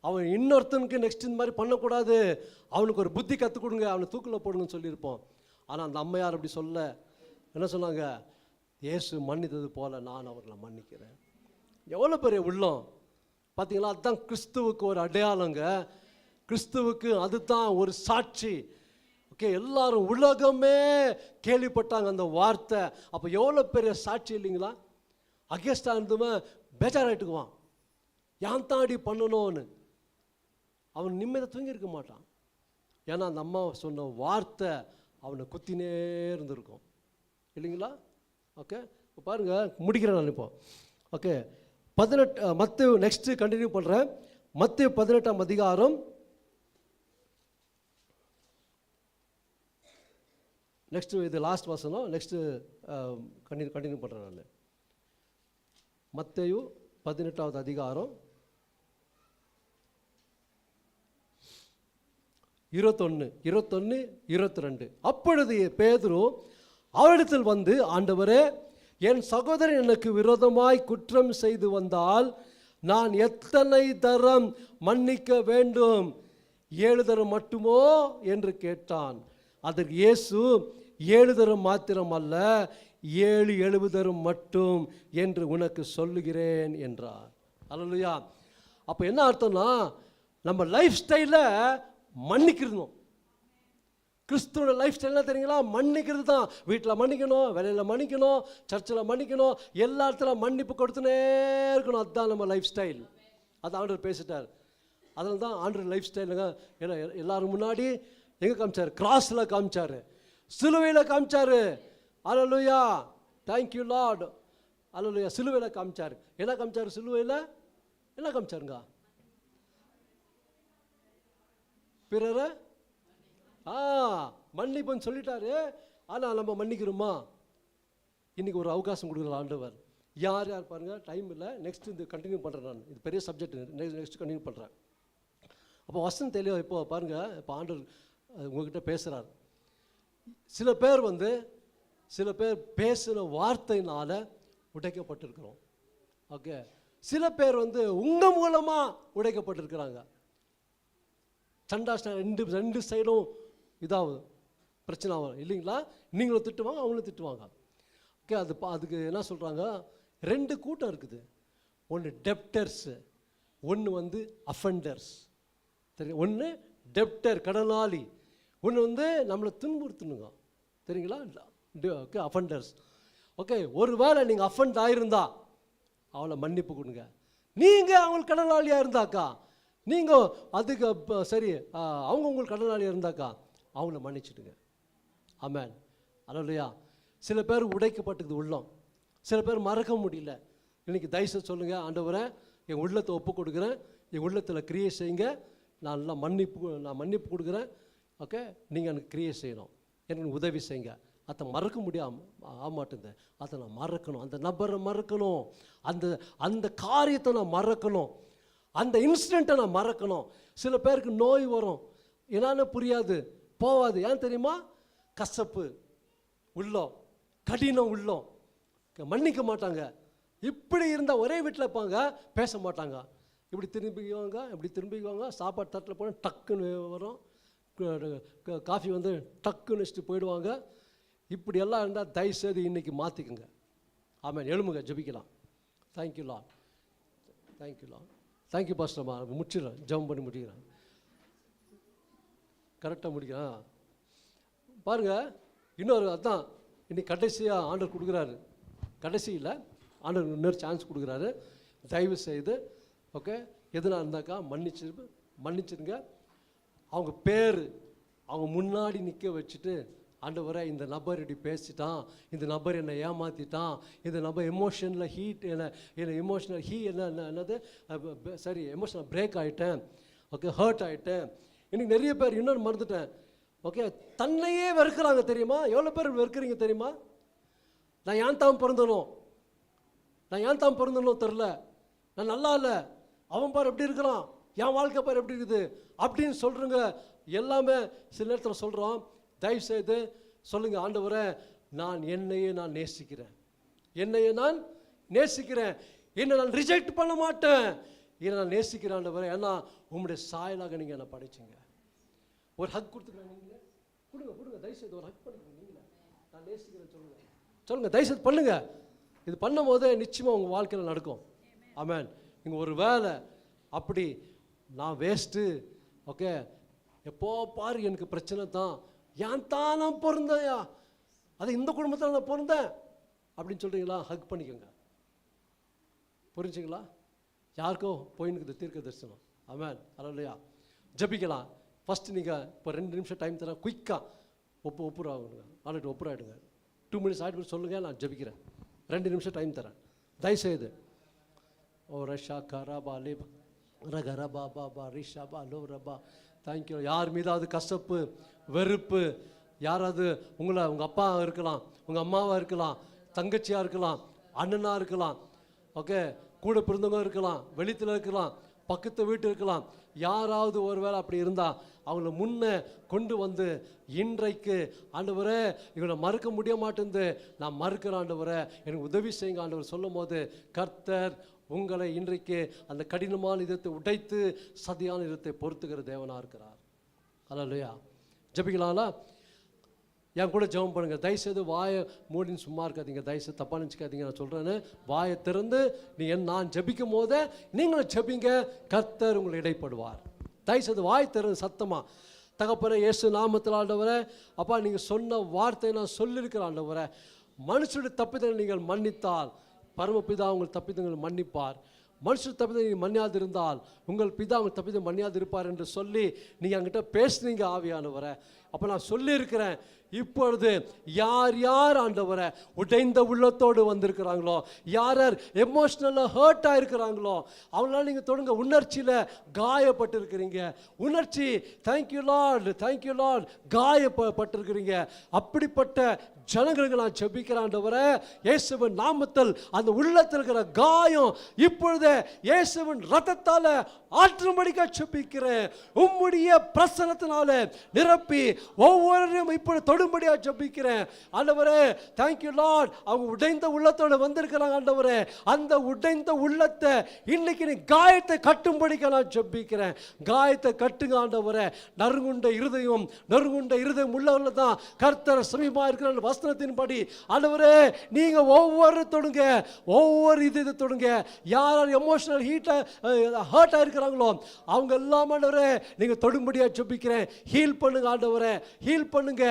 அவன் இன்னொருத்தனுக்கு நெக்ஸ்ட் இந்த மாதிரி பண்ணக்கூடாது, அவனுக்கு ஒரு புத்தி கற்றுக் கொடுங்க, அவனை தூக்கில் போடுங்கன்னு சொல்லியிருப்போம். ஆனால் அந்த அம்மையார் அப்படி சொல்ல, என்ன சொன்னாங்க? இயேசு மன்னித்தது போல நான் அவர்களை மன்னிக்கிறேன். எவ்வளோ பெரிய உள்ளம் பார்த்தீங்களா? அதுதான் கிறிஸ்துவுக்கு ஒரு அடையாளங்க. கிறிஸ்துவுக்கு அதுதான் ஒரு சாட்சி. ஓகே, எல்லாரும் உலகமே கேள்விப்பட்டாங்க அந்த வார்த்தை. அப்போ எவ்வளோ பெரிய சாட்சி இல்லைங்களா? அகேஸ்டாக இருந்துமே பேஜாராயிட்டுக்குவான், ஏன் தாண்டி பண்ணணும்னு. அவன் நிம்மதியை தூங்கி இருக்க மாட்டான். ஏன்னா அந்த அம்மா சொன்ன வார்த்தை அவனை குத்தினே இருந்திருக்கும் இல்லைங்களா? ஓகே, இப்போ பாருங்கள், முடிக்கிறேன் நான் இப்போ. ஓகே, 18 மத்தேயு நெக்ஸ்ட்டு கண்டினியூ பண்ணுறேன். மத்தேயு 18ஆம் அதிகாரம் நெக்ஸ்ட்டு, இது லாஸ்ட் வசனம், நெக்ஸ்ட்டு கண்டினியூ பண்ணுறேன் நான். மத்தேயு 18வது அதிகாரம் 21, 22. அப்பொழுது பேதுரு அவரிடத்தில் வந்து, ஆண்டவரே, என் சகோதரன் எனக்கு விரோதமாய் குற்றம் செய்து வந்தால் நான் எத்தனை தரம் மன்னிக்க வேண்டும்? 7 தரம் மட்டுமோ என்று கேட்டான். அதற்கு இயேசு 7 தரம் மாத்திரம் அல்ல, 7 70 தரம் மட்டும் என்று உனக்கு சொல்லுகிறேன் என்றார். அல்லேலூயா. அப்போ என்ன அர்த்தம்னா, நம்ம லைஃப் ஸ்டைலில் மன்னிக்கிறணும். கிறிஸ்துவோட லைஃப் ஸ்டைல் தெரியுங்களா? மன்னிக்கிறது தான். வீட்டில் மன்னிக்கணும், வேலையில் மன்னிக்கணும், சர்ச்சில் மன்னிக்கணும், எல்லா இடத்துல மன்னிப்பு கொடுத்துனே இருக்கணும். அதுதான் நம்ம லைஃப் ஸ்டைல். அது ஆண்டவர் பேசிட்டார். அதில் தான் ஆண்டவர் லைஃப் ஸ்டைலுங்க. ஏன்னா எல்லாரும் முன்னாடி எங்கே காமிச்சார்? கிராஸில் காமிச்சார், சிலுவையில் காமிச்சார். அல்லேலூயா, தேங்க்யூ லார்ட். அல்லேலூயா. சிலுவையில் காமிச்சார். என்ன காமிச்சார்? சிலுவையில் என்ன காமிச்சாருங்க? பிறரை மன்னிப்புன்னு சொல்லிட்டாரு. ஆனால் நம்ம மன்னிக்கிறோமா? இன்னைக்கு ஒரு அவகாசம் கொடுக்குற ஆண்டவர். யார் யார் பாருங்க, டைம் இல்லை. நெக்ஸ்ட் இது கண்டினியூ பண்ணுறேன். நான் இது பெரிய சப்ஜெக்ட், நெக்ஸ்ட் கண்டினியூ பண்ணுறேன். அப்போ வசனம் தெளிவாக இப்போ பாருங்க, இப்போ ஆண்டவர் உங்ககிட்ட பேசுகிறார். சில பேர் பேசின வார்த்தையினால உடைக்கப்பட்டிருக்கிறோம். ஓகே. சில பேர் உங்கள் மூலமாக உடைக்கப்பட்டிருக்கிறாங்க. சண்டாஷ்டம் ரெண்டு சைடும் இதாகுது, பிரச்சனை ஆகும் இல்லைங்களா? நீங்களும் திட்டுவாங்க, அவங்களும் திட்டுவாங்க. ஓகே. அதுக்கு என்ன சொல்கிறாங்க? 2 கூட்டம் இருக்குது. ஒன்று டெப்டர்ஸு, ஒன்று அஃபெண்டர்ஸ். தெரியும்? ஒன்று டெப்டர், கடனாளி. ஒன்று நம்மளை துன்புறுத்தணுங்க. தெரியுங்களா? Okay, offenders. ஓகே. ஒரு வேளை நீங்கள் அஃபெண்ட் ஆகிருந்தா அவளை மன்னிப்பு கொடுங்க. நீங்கள் அவங்களுக்கு கடனாளியாக இருந்தாக்கா, நீங்கள் அதுக்கு சரி, அவங்க உங்களுக்கு கடனாளியாக இருந்தாக்கா அவங்கள மன்னிச்சுடுங்க. ஆமென். அல்லேலூயா. சில பேர் உடைக்கப்பட்டது உள்ளம், சில பேர் மறக்க முடியல. இன்னைக்கு தயவுசெய்து சொல்லுங்கள், ஆண்டவரே என் உள்ளத்தை ஒப்பு கொடுக்குறேன், என் உள்ளத்தில் கிரியை செய்யுங்க, நான் மன்னிப்பு கொடுக்குறேன். ஓகே. நீங்கள் எனக்கு கிரியை செய்யணும், எனக்கு உதவி செய்யுங்க. அதை மறக்க முடியாமல் மாட்டேங்குது. அதை நான் மறக்கணும், அந்த நபரை மறக்கணும், அந்த காரியத்தை நான் மறக்கணும், அந்த இன்சிடெண்ட்டை நான் மறக்கணும். சில பேருக்கு நோய் வரும், என்னன்னு புரியாது, போவாது. ஏன் தெரியுமா? கசப்பு உள்ளம், கடினம் உள்ளம், மன்னிக்க மாட்டாங்க. இப்படி இருந்தால் ஒரே வீட்டில் இருப்பாங்க, பேச மாட்டாங்க. இப்படி திரும்பிக்குவாங்க, சாப்பாடு தட்டில் போனால் டக்குன்னு வரும், காஃபி டக்குன்னு வச்சுட்டு போயிடுவாங்க. இப்படி எல்லாம் இருந்தால் தயவுசெய்து இன்னைக்கு மாற்றிக்குங்க. ஆமென். எழுமுங்க, ஜெபிக்கலாம். Thank you lord, thank you lord, thank you பாஸ்டர்மா. முடிச்சிடறேன், ஜெபம் பண்ணி முடிக்கிறேன், கரெக்டாக முடிக்கிறேன். பாருங்கள், இன்னொரு அதான் இன்னைக்கு கடைசியாக ஆண்டவர் கொடுக்குறாரு. கடைசியில் ஆண்டவர் இன்னொரு சான்ஸ் கொடுக்குறாரு. தயவு செய்து ஓகே, எதுனா இருந்தாக்கா மன்னிச்சிருங்க. அவங்க பேர் அவங்க முன்னாடி நிற்க வச்சுட்டு, ஆண்டவரே இந்த நபர் இப்படி பேசிட்டான், இந்த நபர் என்னை ஏமாற்றிட்டான், இந்த நபர் எமோஷனில் ஹீட் என்னை எமோஷனல் என்னது சரி எமோஷனல் பிரேக் ஆகிட்டேன், ஓகே, ஹர்ட் ஆகிட்டேன். இன்னைக்கு நிறைய பேர் இன்னொன்று மறந்துட்டேன். ஓகே, தன்னையே வெறுக்கிறாங்க. தெரியுமா? எவ்வளோ பேர் வெறுக்கிறீங்க தெரியுமா? நான் ஏன் தான் பிறந்தனோ தெரில, நான் நல்லா இல்லை, அவன் பார் எப்படி இருக்கிறான், என் வாழ்க்கை பார் எப்படி இருக்குது அப்படின்னு சொல்கிறேங்க. எல்லாமே சில நேரத்தில் சொல்கிறோம். தயவுசெய்து சொல்லுங்கள், ஆண்டவரே என்னையே நான் நேசிக்கிறேன், என்னை நான் ரிஜெக்ட் பண்ண மாட்டேன், என்னை நான் நேசிக்கிறேன் ஆண்டவரே. ஏன்னா உங்களுடைய சாயலாக நீங்கள் என்னை படைச்சிங்க. ஒரு ஹக் கொடுத்துக்கிறேன், நீங்களே கொடுங்க தயவுசெய்து ஒரு ஹக் பண்ணுங்க. நீங்களே நான் நேசிக்கிறேன் சொல்லுங்கள் தயவுசெய்து பண்ணுங்க. இது பண்ணும் போது நிச்சயமாக உங்கள் வாழ்க்கையில் நடக்கும். ஆமென். நீங்கள் ஒரு வேலை அப்படி நான் வேஸ்ட்டு, ஓகே, எப்போ பாரு எனக்கு பிரச்சனை தான், ஏன் தான் நான் பிறந்தேயா, அது இந்த குடும்பத்தில் நான் பிறந்தேன் அப்படின்னு சொல்கிறீங்களா? ஹக் பண்ணிக்கோங்க. புரிஞ்சுங்களா? யாருக்கோ போயின்னு தீர்க்க தரிசனம். ஆமென். அல்லேலூயா. ஜெபிக்கலாம். ஃபஸ்ட்டு நீங்கள் இப்போ 2 நிமிஷம் டைம் தரேன், குயிக்காக ஒப்புராகுங்க. ஆல்ரெடி ஒப்புராயிடுங்க. 2 மினிட்ஸ் ஆகிட்டு சொல்லுங்கள், நான் ஜெபிக்கிறேன். 2 நிமிஷம் டைம் தரேன், தயவுசெய்து. ஓ ரஷா கராபா லே ரகரபா பாபா ரிஷாபா லோ ரபா. தேங்க்யூ. யார் மீதாவது கசப்பு, வெறுப்பு, யாராவது உங்கள் அப்பா இருக்கலாம், உங்கள் அம்மாவாக இருக்கலாம், தங்கச்சியாக இருக்கலாம், அண்ணனாக இருக்கலாம், ஓகே, கூட பிறந்தவங்க இருக்கலாம், வெளித்தில் இருக்கலாம், பக்கத்து வீட்டு இருக்கலாம், யாராவது ஒரு வேளை அப்படி இருந்தால் அவங்கள முன்னே கொண்டு வந்து இன்றைக்கு ஆண்டவரே இவனை மறுக்க முடிய மாட்டேங்குது, நான் மறுக்கிறேன் ஆண்டவரே எனக்கு உதவி செய்யுங்க ஆண்டவர் சொல்லும் போது, கர்த்தர் உங்களை இன்றைக்கு அந்த கடினமான இதத்தை உடைத்து சதியான இதத்தை பொறுத்துக்கிற தேவனாக இருக்கிறார். அல்லேலூயா. ஜெபிக்கலாம்ல? என் கூட ஜெபம் பண்ணுங்க. தயவுசெய்து வாயை மூடின்னு சும்மா இருக்காதீங்க. தயவுசெய்து தப்பாக நினச்சிக்காதீங்க. நான் சொல்கிறேன்னு வாயை திறந்து நான் ஜெபிக்கும் போதே நீங்களும் ஜெபிங்க. கர்த்தர் உங்களை இடைப்படுவார். தயவுசெய்து வாய் திறந்து சத்தமாக, தகப்பனே இயேசு நாமத்தில் ஆண்டவரே, அப்பா நீங்கள் சொன்ன வார்த்தையை நான் சொல்லியிருக்கிற ஆண்டவரே, மனுஷனுடைய தப்பிதங்களை நீங்கள் மன்னித்தால் பரமபிதா உங்கள் தப்பிதங்களை மன்னிப்பார். மனுஷன் தப்பிதை நீங்கள் மன்னியாது இருந்தால் உங்கள் பிதா உங்கள் தப்பிதை மன்னியாது இருப்பார் என்று சொல்லி நீங்கள் அங்கிட்ட பேசுனீங்க ஆவியானவரை. அப்போ நான் சொல்லியிருக்கிறேன், இப்பொழுது யார் யார் ஆண்டவரை உடைந்த உள்ளத்தோடு வந்திருக்கிறாங்களோ, யார் யார் எமோஷ்னலாக ஹர்ட் ஆகிருக்கிறாங்களோ அவங்களால நீங்கள் தொடங்க. உணர்ச்சியில் காயப்பட்டிருக்கிறீங்க. உணர்ச்சி தேங்க்யூ லார்ட் காயப்பட்டிருக்கிறீங்க. அப்படிப்பட்ட ஜனங்களுக்கு நான் ஜெபிக்கிறேன் ஆண்டவரே, இயேசுவின் நாமத்தில் அந்த உள்ளத்தில் இருக்கிற காயம் இப்பொழுது இயேசுவின் ரத்தத்தால் ஆற்றும்படிக்க ஜெபிக்கிறேன். உம்முடைய பிரசன்னத்தினால நிரப்பி ஒவ்வொருவரையும் இப்பொழுது தொடும்படியா ஜெபிக்கிறேன் ஆண்டவரே. Thank you Lord. அவங்க உடைந்த உள்ளத்தோடு வந்திருக்கிறாங்க ஆண்டவரே. அந்த உடைந்த உள்ளத்தை இன்னைக்கு நீ காயத்தை கட்டும்படிக்க நான் ஜெபிக்கிறேன். காயத்தை கட்டுங்க ஆண்டவரே. நறுங்குண்ட இருதயம் உள்ளவர்கள் தான் கர்த்தர் சமீபமா இருக்கிற வசனத்தின்படி ஆண்டவரே நீங்க ஒவ்வொரு தொடுங்க, ஒவ்வொரு இதை தொடுங்க. யார் எமோஷனல் ஹர்ட் ஆயிருக்கிறாங்களோ அவங்க எல்லாம் ஆண்டவரே நீங்க தொடும்படியா ஜெபிக்கிறேன். ஹீல் பண்ணுங்க ஆண்டவரே, ஹீல் பண்ணுங்க.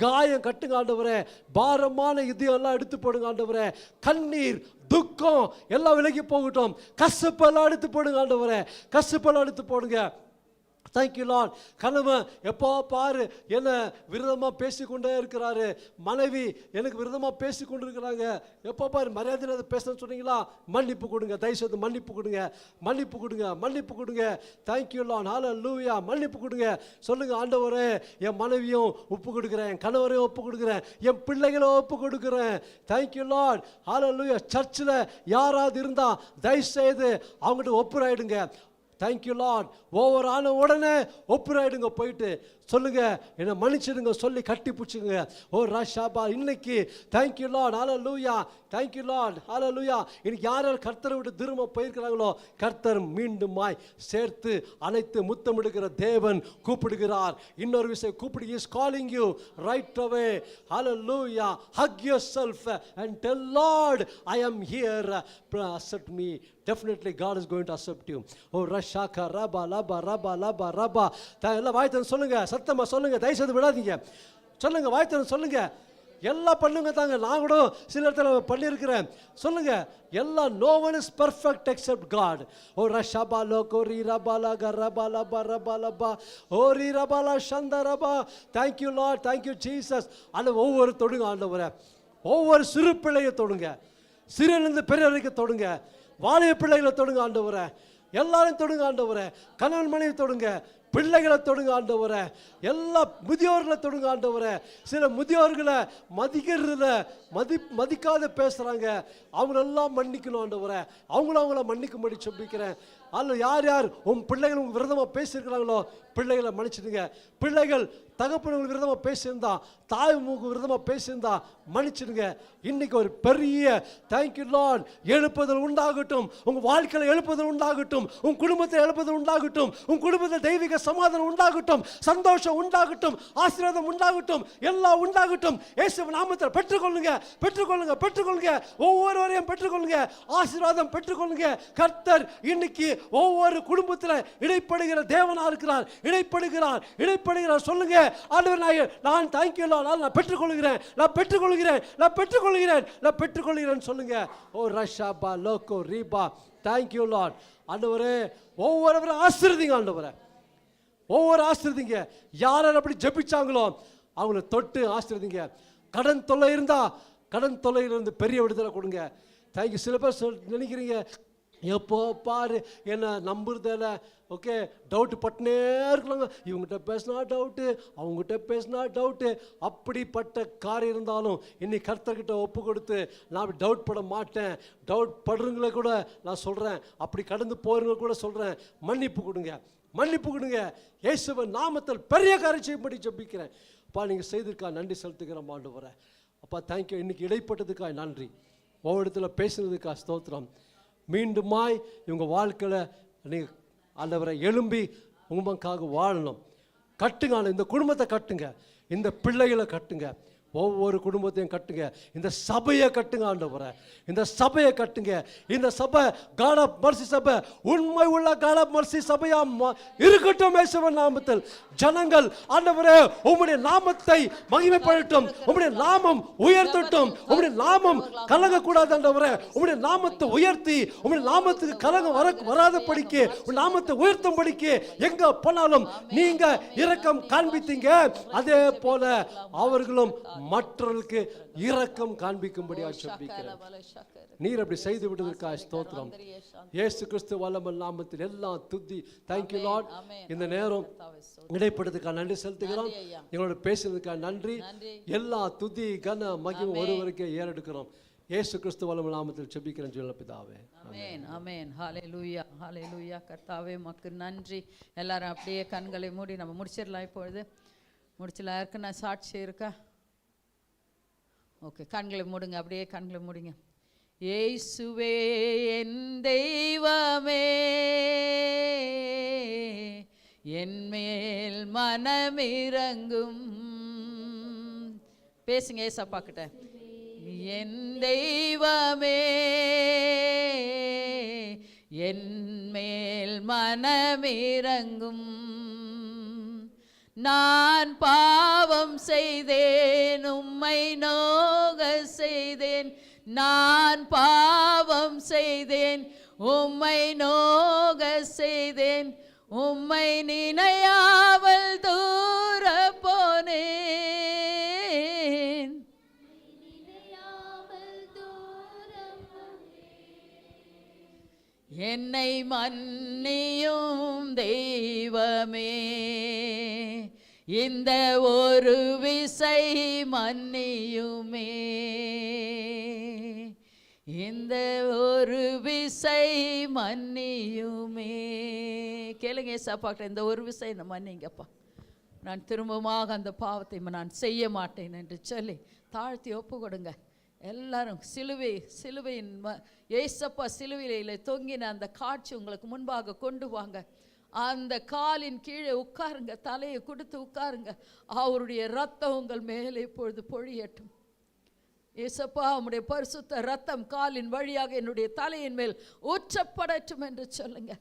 காயம் கட்டுங்க ஆண்டவரே. பாரமான இதயம் எல்லாம் எடுத்து போடுங்க ஆண்டவரே. கண்ணீர் துக்கம் எல்லாம் விலகி போகட்டும். கசப்பெல்லாம் எடுத்து போடுங்க ஆண்டவரே. கசப்பெல்லாம் எடுத்து போடுங்க. Thank you Lord. கணவன் எப்போ பாரு என்ன விரோதமாக பேசிக்கொண்டே இருக்கிறாரு. மனைவி எனக்கு விரோதமாக பேசி கொண்டு இருக்கிறாங்க. எப்போ பாரு மரியாதையில் பேசணும்னு சொன்னீங்களா? மன்னிப்பு கொடுங்க. தயவுசெய்து மன்னிப்பு கொடுங்க. Thank you lord. ஹல்லேலூயா. மன்னிப்பு கொடுங்க. சொல்லுங்க ஆண்டவரே, என் மனைவியும் ஒப்பு கொடுக்குறேன், என் கணவரையும் ஒப்பு கொடுக்குறேன், என் பிள்ளைகளும் ஒப்பு கொடுக்குறேன். Thank you lord. ஹல்லேலூயா. சர்ச்சில் யாராவது இருந்தால் தயவுசெய்து அவங்ககிட்ட ஒப்புராயிடுங்க. Thank you Lord. ஓவர் ஆன உடனே ஒப்புராயிடுங்க. போயிட்டு சொல்லுங்க என்னை மன்னிச்சிடுங்க சொல்லி கட்டி பிடிச்சிங்க. ஓ ராஷாபா இன்னைக்கு thank you lord. Hallelujah. Thank you lord. Hallelujah. இன்னைக்கு யார் யார் கர்த்தரை விட்டு திரும்ப போயிருக்கிறாங்களோ கர்த்தர் மீண்டுமாய் சேர்த்து அனைத்து முத்தமிடுகிற தேவன் கூப்பிடுகிறார். இன்னொரு விஷயம் கூப்பிடு. Is calling you right away. Hallelujah. Hug yourself and tell Lord I am here. Accept me. Definitely God is going to accept you. Oh rashaka raba laba. எல்லாம் வாய்த்தன் சொல்லுங்க. சத்தமா சொல்லுங்க. தயவுசெய்து விடாதீங்க. சொல்லுங்க. வாய்த்தன் சொல்லுங்க. எல்லாம் பண்ணுங்க தாங்க. நான் கூட சில இடத்துல பண்ணியிருக்கிறேன். சொல்லுங்க எல்லாம். No one is perfect except God. ஓ ரஷபா லோகோ ரீ ரபாலா கரபாலா பரபாலபா ஓ ரீ ரபாலா சந்தரபா. Thank you lord. Thank you Jesus. அந்த ஒவ்வொரு தொடுங்க ஆண்டவரே. ஒவ்வொரு சிறு பிள்ளையை தொடுங்க. சிறிலிருந்து பெரியவரைக்கு தொடுங்க. வாலிப பிள்ளைகளை தொடுங்க ஆண்டவரே. எல்லாரும் தொடுங்க ஆண்டவரே. கணவன் மனைவி தொடுங்க. பிள்ளைகளை தொடுங்க ஆண்டவரே. எல்லா முதியோர்களை தொடுங்க ஆண்டவரே. சில முதியோர்களை மதிக்கிறதுல மதிக்காத பேசுகிறாங்க. அவங்களெல்லாம் மன்னிக்கணும் ஆண்டவரே. அவங்கள மன்னிக்கும்படி சொல்லிக்கிறேன். அதில் யார் யார் உன் பிள்ளைகள் உங்கள் விரதமாக பேசியிருக்கிறாங்களோ பிள்ளைகளை மன்னிச்சிடுங்க. பிள்ளைகள் தகப்பனுக்கு விரதமாக பேசியிருந்தா, தாய் மூக்கு விரதமாக பேசியிருந்தா மன்னிச்சிடுங்க. இன்னைக்கு ஒரு பெரிய தேங்க்யூ லார்ட் எழுப்புதல் உண்டாகட்டும். உங்கள் வாழ்க்கையில் எழுப்புதல் உண்டாகட்டும். உங்கள் குடும்பத்தில் எழுப்புதல் உண்டாகட்டும். உங்கள் குடும்பத்தில் தெய்வீக சமாதானம் உண்டாகட்டும். சந்தோஷம் உண்டாகட்டும். ஆசீர்வாதம் உண்டாகட்டும். எல்லாம் உண்டாகட்டும். இயேசுவின் நாமத்தில் பெற்றுக்கொள்ளுங்க. ஒவ்வொருவரையும் பெற்றுக்கொள்ளுங்க. ஆசீர்வாதம் பெற்றுக்கொள்ளுங்க. கர்த்தர் இன்னைக்கு ஒவ்வொரு குடும்பத்தில் இடைப்படுகிற தேவனா இருக்கிறார். இடைப்படுகிறார். சொல்லுங்க ஆண்டவர் நான் தேங்க்யூ லார்ட். நான் பெற்றுக்கொள்கிறேன் சொல்லுங்க. ஓ ரஷாபா லோகோ ரீபா. Thank you lord. ஆண்டவரே ஒவ்வொருவரும் ஆசீர்வதிங்க ஆண்டவரே. ஆசீர்வதிங்க. யார் அப்படி ஜெபிச்சாங்களோ அவங்கள தொட்டு ஆசீர்வதிங்க. கடன் தொல்லை இருந்தா கடன் தொல்லையிலிருந்து பெரிய விடுதலை கொடுங்க. தேங்க்யூ. சில பேர் நினைக்கிறீங்க எப்போ பாரு என்ன நம்புறதில்ல. ஓகே டவுட்டு பட்டுனே இருக்கலாங்க. இவங்ககிட்ட பேசினா டவுட்டு, அவங்ககிட்ட பேசினா டவுட்டு. அப்படிப்பட்ட காரியம் இருந்தாலும் இன்னைக்கு கர்த்தர்கிட்ட ஒப்பு கொடுத்து நான் டவுட் பட மாட்டேன். டவுட் படுறவங்கள கூட நான் சொல்கிறேன். அப்படி கடந்து போகிறவங்க கூட சொல்கிறேன். மன்னிப்பு கொடுங்க. இயேசுவின் நாமத்தில் பெரிய காரியம் செய்யும்படி ஜெபிக்கிறேன். அப்பா நீங்கள் செய்திருக்கா நன்றி செலுத்துகிறேன் ஆண்டவரே. அப்பா தேங்க்யூ. இன்னைக்கு இடைப்பட்டதுக்காக நன்றி. ஒவ்வொரு இடத்துல பேசுனதுக்காக ஸ்தோத்திரம். மீண்டுமாய் இவங்க வாழ்க்கையில் நீங்கள் ஆண்டவரை எழும்பி உங்களுக்காக வாழணும். கட்டுங்க, இந்த குடும்பத்தை கட்டுங்க, இந்த பிள்ளைகளை கட்டுங்க, ஒவ்வொரு குடும்பத்தையும் கட்டுங்க, இந்த சபையை கட்டுங்க ஆண்டவரே, இந்த சபையை கட்டுங்க. இந்த சபை காட் ஆஃப் மர்சி சபை உண்மை உள்ள காட் ஆஃப் மர்சி சபையா இருக்கட்டும். இயேசுவின் நாமத்தில் ஜனங்கள் ஆண்டவரே உம்முடைய நாமத்தை மகிமைப்படட்டும், உம்முடைய நாமம் உயர்த்தட்டும், உம்முடைய நாமம் கலங்கக்கூடாது ஆண்டவரே. உம்முடைய நாமத்தை உயர்த்தி உம்முடைய நாமத்துக்கு கலங்க வராதபடிக்கு உம்முடைய நாமத்தை உயர்த்தும்படிக்கு எங்க போனாலும் நீங்க இரக்கம் காண்பித்தீங்க. அதே போல அவர்களும் மற்றவர்களுக்கு இரக்கம் காண்பிக்கும்படியாக ஜெபிக்கிறேன். நீர் அப்படி செய்து விடுவதற்காக ஸ்தோத்திரம். இயேசு கிறிஸ்து வல்லமையுள்ள நாமத்தில் எல்லாம் துதி. Thank you Lord. இந்த நேரம் இடைப்படுறதுக்காக நன்றி செலுத்துகிறோம். எங்களோட பேசுறதுக்காக நன்றி. எல்லா துதி கன மகிமை ஒருவருக்கே ஏறெடுக்கிறோம். இயேசு கிறிஸ்து வல்லமையுள்ள நாமத்தில் ஜெபிக்கிறேன் ஜீவனுள்ள பிதாவே. ஆமென் ஆமென். ஹல்லேலூயா ஹல்லேலூயா. கர்த்தாவே உமக்கு நன்றி. எல்லாரும் அப்படியே கண்களை மூடி நம்ம முடிச்சிடலாம். இப்பொழுது முடிச்சலாம். யாருக்கு நான் சாட்சி இருக்கா? ஓகே, கண்களை மூடுங்க, அப்படியே கண்களை மூடுங்க. இயேசுவே என் தெய்வமே, என் மேல் மனமிரங்கும். பேசுங்க ஏசப்பா கிட்ட. என் தெய்வமே, என் மேல் மனமிரங்கும். நான் பாவம் செய்தேன், உம்மை நோக செய்தேன். நான் பாவம் செய்தேன், உம்மை நோக செய்தேன். உம்மை நினையாமல் தூர போனேன். என்னை மன்னியும் தெய்வமே, இந்த ஒரு விசை மன்னியுமே, இந்த ஒரு விசை மன்னியுமே. கேளுங்க ஏசப்பாக்கிட்ட, இந்த ஒரு விசை என்ன மன்னிங்கப்பா, நான் திரும்பமாக அந்த பாவத்தை நான் செய்ய மாட்டேன் என்று சொல்லி தாழ்த்தி ஒப்பு கொடுங்க. எல்லாரும் சிலுவையின் ஏசப்பா சிலுவையில தொங்கின அந்த காட்சி உங்களுக்கு முன்பாக கொண்டு வாங்க. அந்த காலின் கீழே உட்காருங்க, தலையை கொடுத்து உட்காருங்க. அவருடைய ரத்தம் உங்கள் மேலே இப்பொழுது பொழியட்டும். ஏசப்பா உம்முடைய பரிசுத்த ரத்தம் காலின் வழியாக என்னுடைய தலையின் மேல் ஊற்றப்படட்டும் என்று சொல்லுங்க.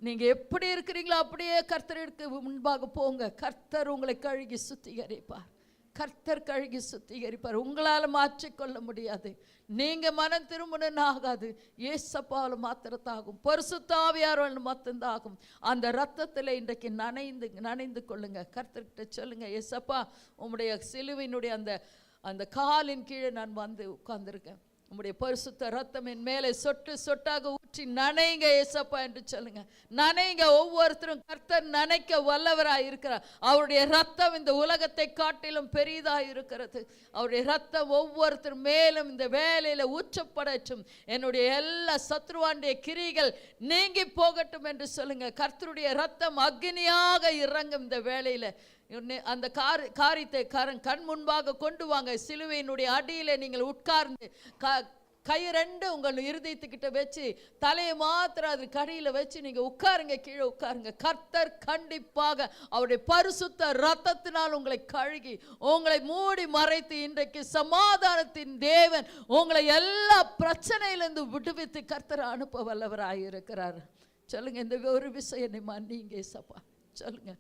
நீங்க எப்படி இருக்கிறீங்களோ அப்படியே கர்த்தருக்கு முன்பாக போங்க. கர்த்தர் உங்களை கழுகி சுத்திகரிப்பார். கர்த்தர் கழுகி சுத்திகரிப்பார். உங்களால் மாற்றிக்கொள்ள முடியாது. நீங்க மனம் திரும்பணும்னு ஆகாது. ஏசப்பாவில் மாத்திரத்தாகும், பரிசுத்த ஆவியாரால் மாத்திரத்தாகும். அந்த ரத்தத்தில் இன்றைக்கு நனைந்து கொள்ளுங்க. கர்த்தர்கிட்ட சொல்லுங்க, ஏசப்பா உம்முடைய சிலுவையினுடைய அந்த காலின் கீழே நான் வந்து உட்கார்ந்துருக்கேன். உம்முடைய பரிசுத்த ரத்தம் என் மேலே சொட்டு சொட்டாக ஊற்றி நனைங்க ஏசப்பா என்று சொல்லுங்க. நனைங்க. ஒவ்வொருத்தரும் கர்த்தர் நனைக்க வல்லவராய் இருக்கிறார். அவருடைய ரத்தம் இந்த உலகத்தை காட்டிலும் பெரிதாக இருக்கிறது. அவருடைய ரத்தம் ஒவ்வொருத்தர் மேலும் இந்த வேலையில ஊற்றப்படட்டும். என்னுடைய எல்லா சத்ருவாண்டிய கிரிகள் நீங்கி போகட்டும் என்று சொல்லுங்க. கர்த்தருடைய ரத்தம் அக்னியாக இறங்கும் இந்த வேலையில. அந்த காரியத்தை கண் முன்பாக கொண்டு வாங்க. சிலுவையினுடைய அடியில நீங்கள் உட்கார்ந்து கை ரெண்டு உங்கள் இருதயத்துக்கிட்ட வச்சு தலையை மாத்திரம் அது கடியில வச்சு நீங்க உட்காருங்க, கீழே உட்காருங்க. கர்த்தர் கண்டிப்பாக அவருடைய பரிசுத்த ரத்தத்தினால் உங்களை கழுகி உங்களை மூடி மறைத்து இன்றைக்கு சமாதானத்தின் தேவன் உங்களை எல்லா பிரச்சனையிலிருந்து விடுவித்து கர்த்தர் அனுப்ப வல்லவராயிருக்கிறார். சொல்லுங்க, இந்த ஒரு விஷயம் மன்னிங்க ஏசப்பா. சொல்லுங்க,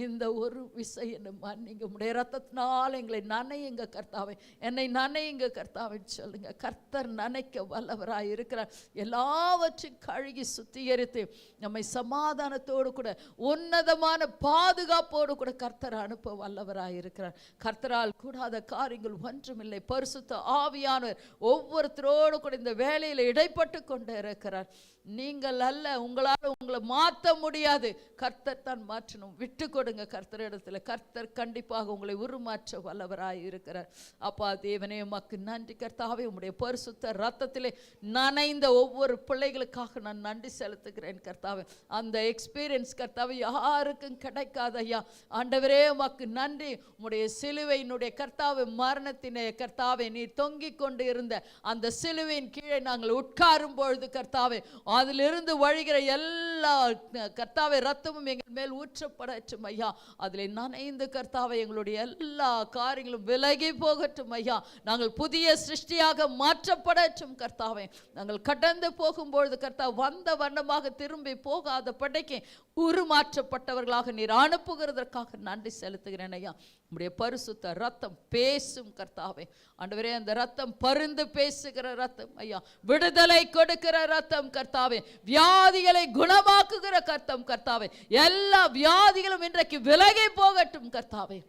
இந்த ஒரு விஷயம் மன்னிங்க. உடைய ரத்தத்தினால் எங்களை நனையுங்க கர்த்தாவே, என்னை நனையுங்க கர்த்தாவே சொல்லுங்க. கர்த்தர் நனைக்க வல்லவராய் இருக்கிறார். எல்லாவற்றையும் கழுகி சுத்திகரித்து நம்மை சமாதானத்தோடு கூட உன்னதமான பாதுகாப்போடு கூட கர்த்தர் அனுப்ப வல்லவராய் இருக்கிறார். கர்த்தரால் கூடாத காரியங்கள் ஒன்றுமில்லை. பரிசுத்த ஆவியானவர் ஒவ்வொருத்தரோடு கூட இந்த வேலையில் இடைப்பட்டு கொண்டு இருக்கிறார். நீங்கள் அல்ல, உங்களால் உங்களை மாற்ற முடியாது. கர்த்தர் தான் மாற்றணும். விட்டு கொடுங்க கர்த்தரிடத்துல. கர்த்தர் கண்டிப்பாக உங்களை உருமாற்ற வல்லவராய் இருக்கிறார். அப்பா தேவனே உமக்கு நன்றி கர்த்தாவே. உம்முடைய பரிசுத்த ரத்தத்திலே நனைந்த ஒவ்வொரு பிள்ளைகளுக்காக நான் நன்றி செலுத்துகிறேன் கர்த்தாவே. அந்த எக்ஸ்பீரியன்ஸ் கர்த்தாவே யாருக்கும் கிடைக்காத ஐயா. ஆண்டவரே உமக்கு நன்றி. உம்முடைய சிலுவையினுடைய கர்த்தாவே மரணத்தினே கர்த்தாவே நீ தொங்கிக் கொண்டு இருந்த அந்த சிலுவையின் கீழே நாங்கள் உட்காரும் பொழுது கர்த்தாவே அதிலிருந்து வழிகிற எல்லா எல்லா கர்த்தாவே ரத்தமும் எங்கள் மேல் ஊற்றப்படட்டும் ஐயா. அதில் நனைந்து கர்த்தாவே எங்களுடைய எல்லா காரியங்களும் விலகி போகட்டும் ஐயா. நாங்கள் புதிய சிருஷ்டியாக மாற்றப்படட்டும் கர்த்தாவே. நாங்கள் கடந்து போகும்பொழுது கர்த்தா வந்த வண்ணமாக திரும்பி போகாத படைக்கு உருமாற்றப்பட்டவர்களாக நீர் அனுப்புகிறதற்காக நன்றி செலுத்துகிறேன் ஐயா. உம்முடைய பரிசுத்த ரத்தம் பேசும் கர்த்தாவே. ஆண்டவரே, அந்த ரத்தம் பரிந்து பேசுகிற ரத்தம் ஐயா, விடுதலை கொடுக்கிற ரத்தம் கர்த்தாவே, வியாதிகளை குணமாக்குகிற கர்த்தம் கர்த்தாவே. எல்லா வியாதிகளும் இன்றைக்கு விலகி போகட்டும் கர்த்தாவே.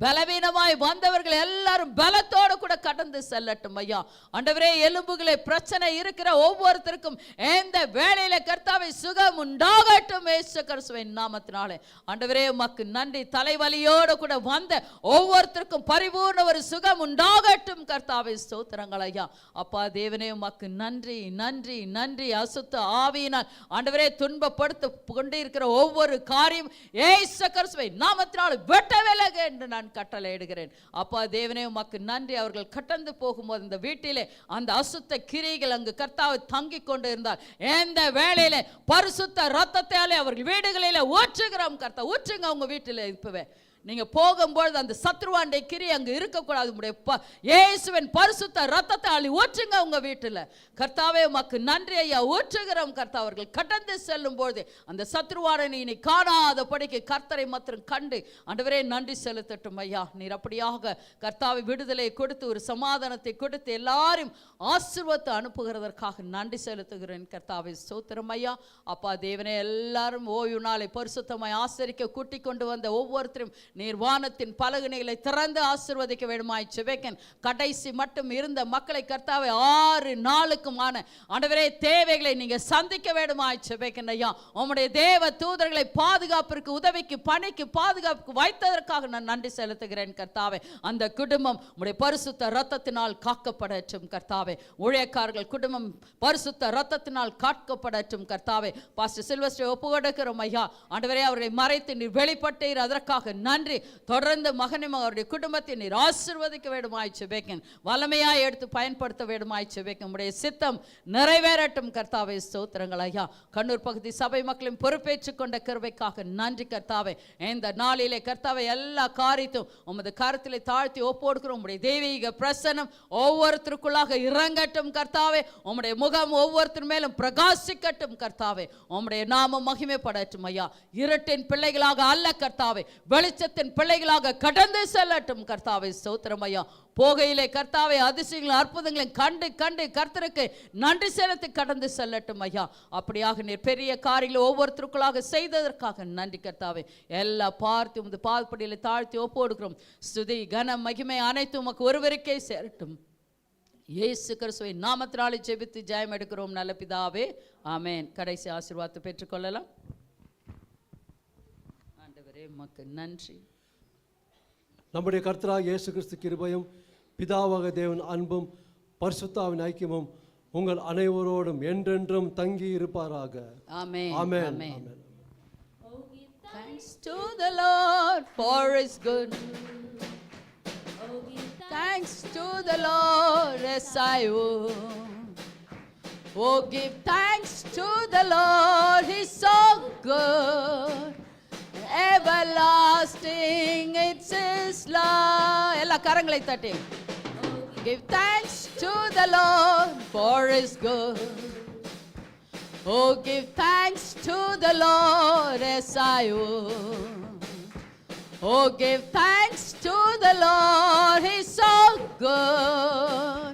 பலவீனமாய் வந்தவர்கள் எல்லாரும் பலத்தோடு கூட கடந்து செல்லட்டும் ஐயா. ஆண்டவரே, எலும்புகளை பிரச்சனை இருக்கிற ஒவ்வொருத்தருக்கும் எந்த வேளையில கர்த்தாவே சுகம் உண்டாகட்டும் இயேசு கிறிஸ்துவின் நாமத்தினாலே. ஆண்டவரே, உமக்கு நன்றி. தலைவலியோடு கூட வந்த ஒவ்வொருத்தருக்கும் பரிபூர்ண ஒரு சுகம் உண்டாகட்டும் கர்த்தாவே. ஸ்தோத்திரங்கள் ஐயா. அப்பா தேவனே, உமக்கு நன்றி நன்றி நன்றி. அசுத்த ஆவியினால் ஆண்டவரே துன்பப்படுத்த கொண்டிருக்கிற ஒவ்வொரு காரியம் இயேசு கிறிஸ்துவின் நாமத்தினாலே வெட்ட விலகு என்று நான் கட்டளை இடுகிறேன். அப்பா தேவனே, உமக்கு நன்றி. அவர்கள் கடந்து போகும்போது இந்த வீட்டிலே அந்த அசுத்த கிரியைகள் அங்கு கர்த்தாவை தங்கி கொண்டு இருந்தால் எந்த வேளையிலே பரிசுத்த ரத்தத்தாலே அவர்கள் வீடுகளிலே ஊற்றுகிறோம் கர்த்தா. ஊற்றுங்க அவங்க வீட்டிலே. இப்பவே நீங்க போகும்போது அந்த சத்ருவாண்டை கிரி அங்கு இருக்கக்கூடாது. இயேசுவின் பரிசுத்த ரத்தத்தை அள்ளி ஊற்றுங்க உங்க வீட்டில். கர்த்தாவே, உமக்கு நன்றி ஐயா. ஊற்றுகிறோம் கர்த்தா. அவர்கள் கடந்து செல்லும் போது அந்த சத்ருவாடனை இனி காணாத படிக்கு கர்த்தரை மாத்திரம் கண்டு ஆண்டவரே நன்றி செலுத்தட்டும் ஐயா. நீர் அப்படியாக கர்த்தாவை விடுதலை கொடுத்து ஒரு சமாதானத்தை கொடுத்து எல்லாரும் ஆசீர்வாதத்தை அனுப்புகிறதற்காக நன்றி செலுத்துகிறேன் கர்த்தாவை. ஸ்தோத்திரம் ஐயா. அப்பா தேவனே, எல்லாரும் ஓய்வு நாளை பரிசுத்தமாய் ஆசரிக்க கூட்டிக் கொண்டு வந்த ஒவ்வொருத்தரும் நீர் வானத்தின் பலகணிகளை திறந்து ஆசீர்வதிக்க வேண்டுமாய் செபிக்கிறேன். கடைசி மட்டும் இருந்த மக்களை கர்த்தாவை 6 நாளுக்குமான ஆண்டவரே தேவைகளை நீங்க சந்திக்க வேண்டுமாய் செபிக்கிறேன் ஐயா. உம்முடைய தேவ தூதர்களை பாதுகாப்பிற்கு உதவிக்கு பணிக்கு பாதுகாப்புக்கு வைத்ததற்காக நான் நன்றி செலுத்துகிறேன் கர்த்தாவே. அந்த குடும்பம் உம்முடைய பரிசுத்த ரத்தத்தினால் காக்கப்படட்டும் கர்த்தாவே. ஊழியக்காரர்கள் குடும்பம் பரிசுத்த ரத்தத்தினால் காக்கப்படட்டும் கர்த்தாவே. பாஸ்டர் சில்வஸ்டரை ஒப்பு கொடுக்கிறோம் ஐயா. ஆண்டவரே, அவர்களை மறைத்து நீர் வெளிப்பட்டீர், அதற்காக நன்றி. தொடர்ந்து மகனையும் அவருடைய குடும்பத்தை நீர் ஆசீர்வதிக்க வேண்டுமாய் செபிக்கிறேன். வல்லமையாய் எடுத்து பயன்படுத்த வேண்டுமாய் செபிக்கிறேன். உம்முடைய சித்தம் நிறைவேறட்டும் கர்த்தாவே. ஸ்தோத்திரங்கள் ஐயா. கண்ணூர் பகுதி சபை மக்களின் பொறுப்பேற்றுக் கொண்ட கிருபைக்காக நன்றி கர்த்தாவே. இந்த நாளிலே கர்த்தாவே எல்லா காரியத்தையும் உமது கரத்திலே தாழ்த்தி ஒப்போடுக்கிறோம். உம்முடைய தெய்வீக பிரசன்னம் ஒவ்வொருத்தருக்குள்ளாக இறங்கட்டும் கர்த்தாவே. உம்முடைய முகம் ஒவ்வொருத்தர் மேலும் பிரகாசிக்கட்டும் கர்த்தாவே. உம்முடைய நாமம் மகிமைப்படட்டும் ஐயா. இருட்டின் பிள்ளைகளாக அல்ல கர்த்தாவே, வெளிச்சத்தின் பிள்ளைகளாக கடந்து செல்லட்டும் கர்த்தாவே. ஸ்தோத்திரம் ஐயா. போகையிலே கர்த்தாவே அதிசயங்களும் அற்புதங்களையும் கண்டு கண்டு கர்த்தருக்கு நன்றி செலுத்தி கடந்து செல்லட்டும் ஐயா. அப்படியாக நீர் பெரிய காரியங்களை ஒவ்வொருத்தருக்குள்ளாக செய்ததற்காக நன்றி கர்த்தாவே. எல்லா பார்த்து உமது பாதப்படியிலே தாழ்த்தி ஒப்புக்கொடுக்கிறோம். ஸ்துதி கனம் மகிமை அனைத்தும் உமக்கு ஒருவருக்கே சேரட்டும். இயேசு கிறிஸ்துவின் நாமத்தினாலே ஜெபித்து ஜெயம் எடுக்கிறோம் நல்ல பிதாவே, ஆமென். கடைசி ஆசீர்வாதத்தை பெற்றுக்கொள்ளலாம். ஆண்டவரே, உமக்கு நன்றி. நம்முடைய கர்த்தராகிய இயேசு கிறிஸ்து கிருபையும் பிதாவாக தேவன் அன்பும் பரிசுத்தாவின் ஐக்கியமும் உங்கள் அனைவரோடும் என்றென்றும் தங்கி இருப்பாராக. ஆமென். ஆமென். ஆமென். Thanks to the Lord for his good. Thanks to the Lord, yes I will. Oh, give thanks to the Lord, he's so good. Everlasting it's his love. எல்லா கரங்களை தட்டி. Give thanks to the Lord for his good. Oh, give thanks to the Lord, yes I will. Oh, give thanks to the Lord, he's so good.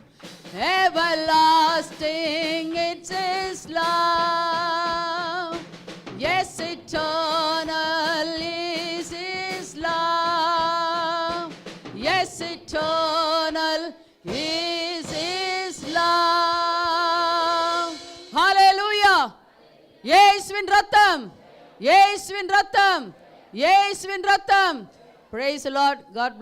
Everlasting it's his love. Yes, eternal is his love. Yes, eternal is his love. Hallelujah. இயேசுவின் ரத்தம், இயேசுவின் ரத்தம், இயேசுவின் ரத்தம். Praise the Lord. God bless.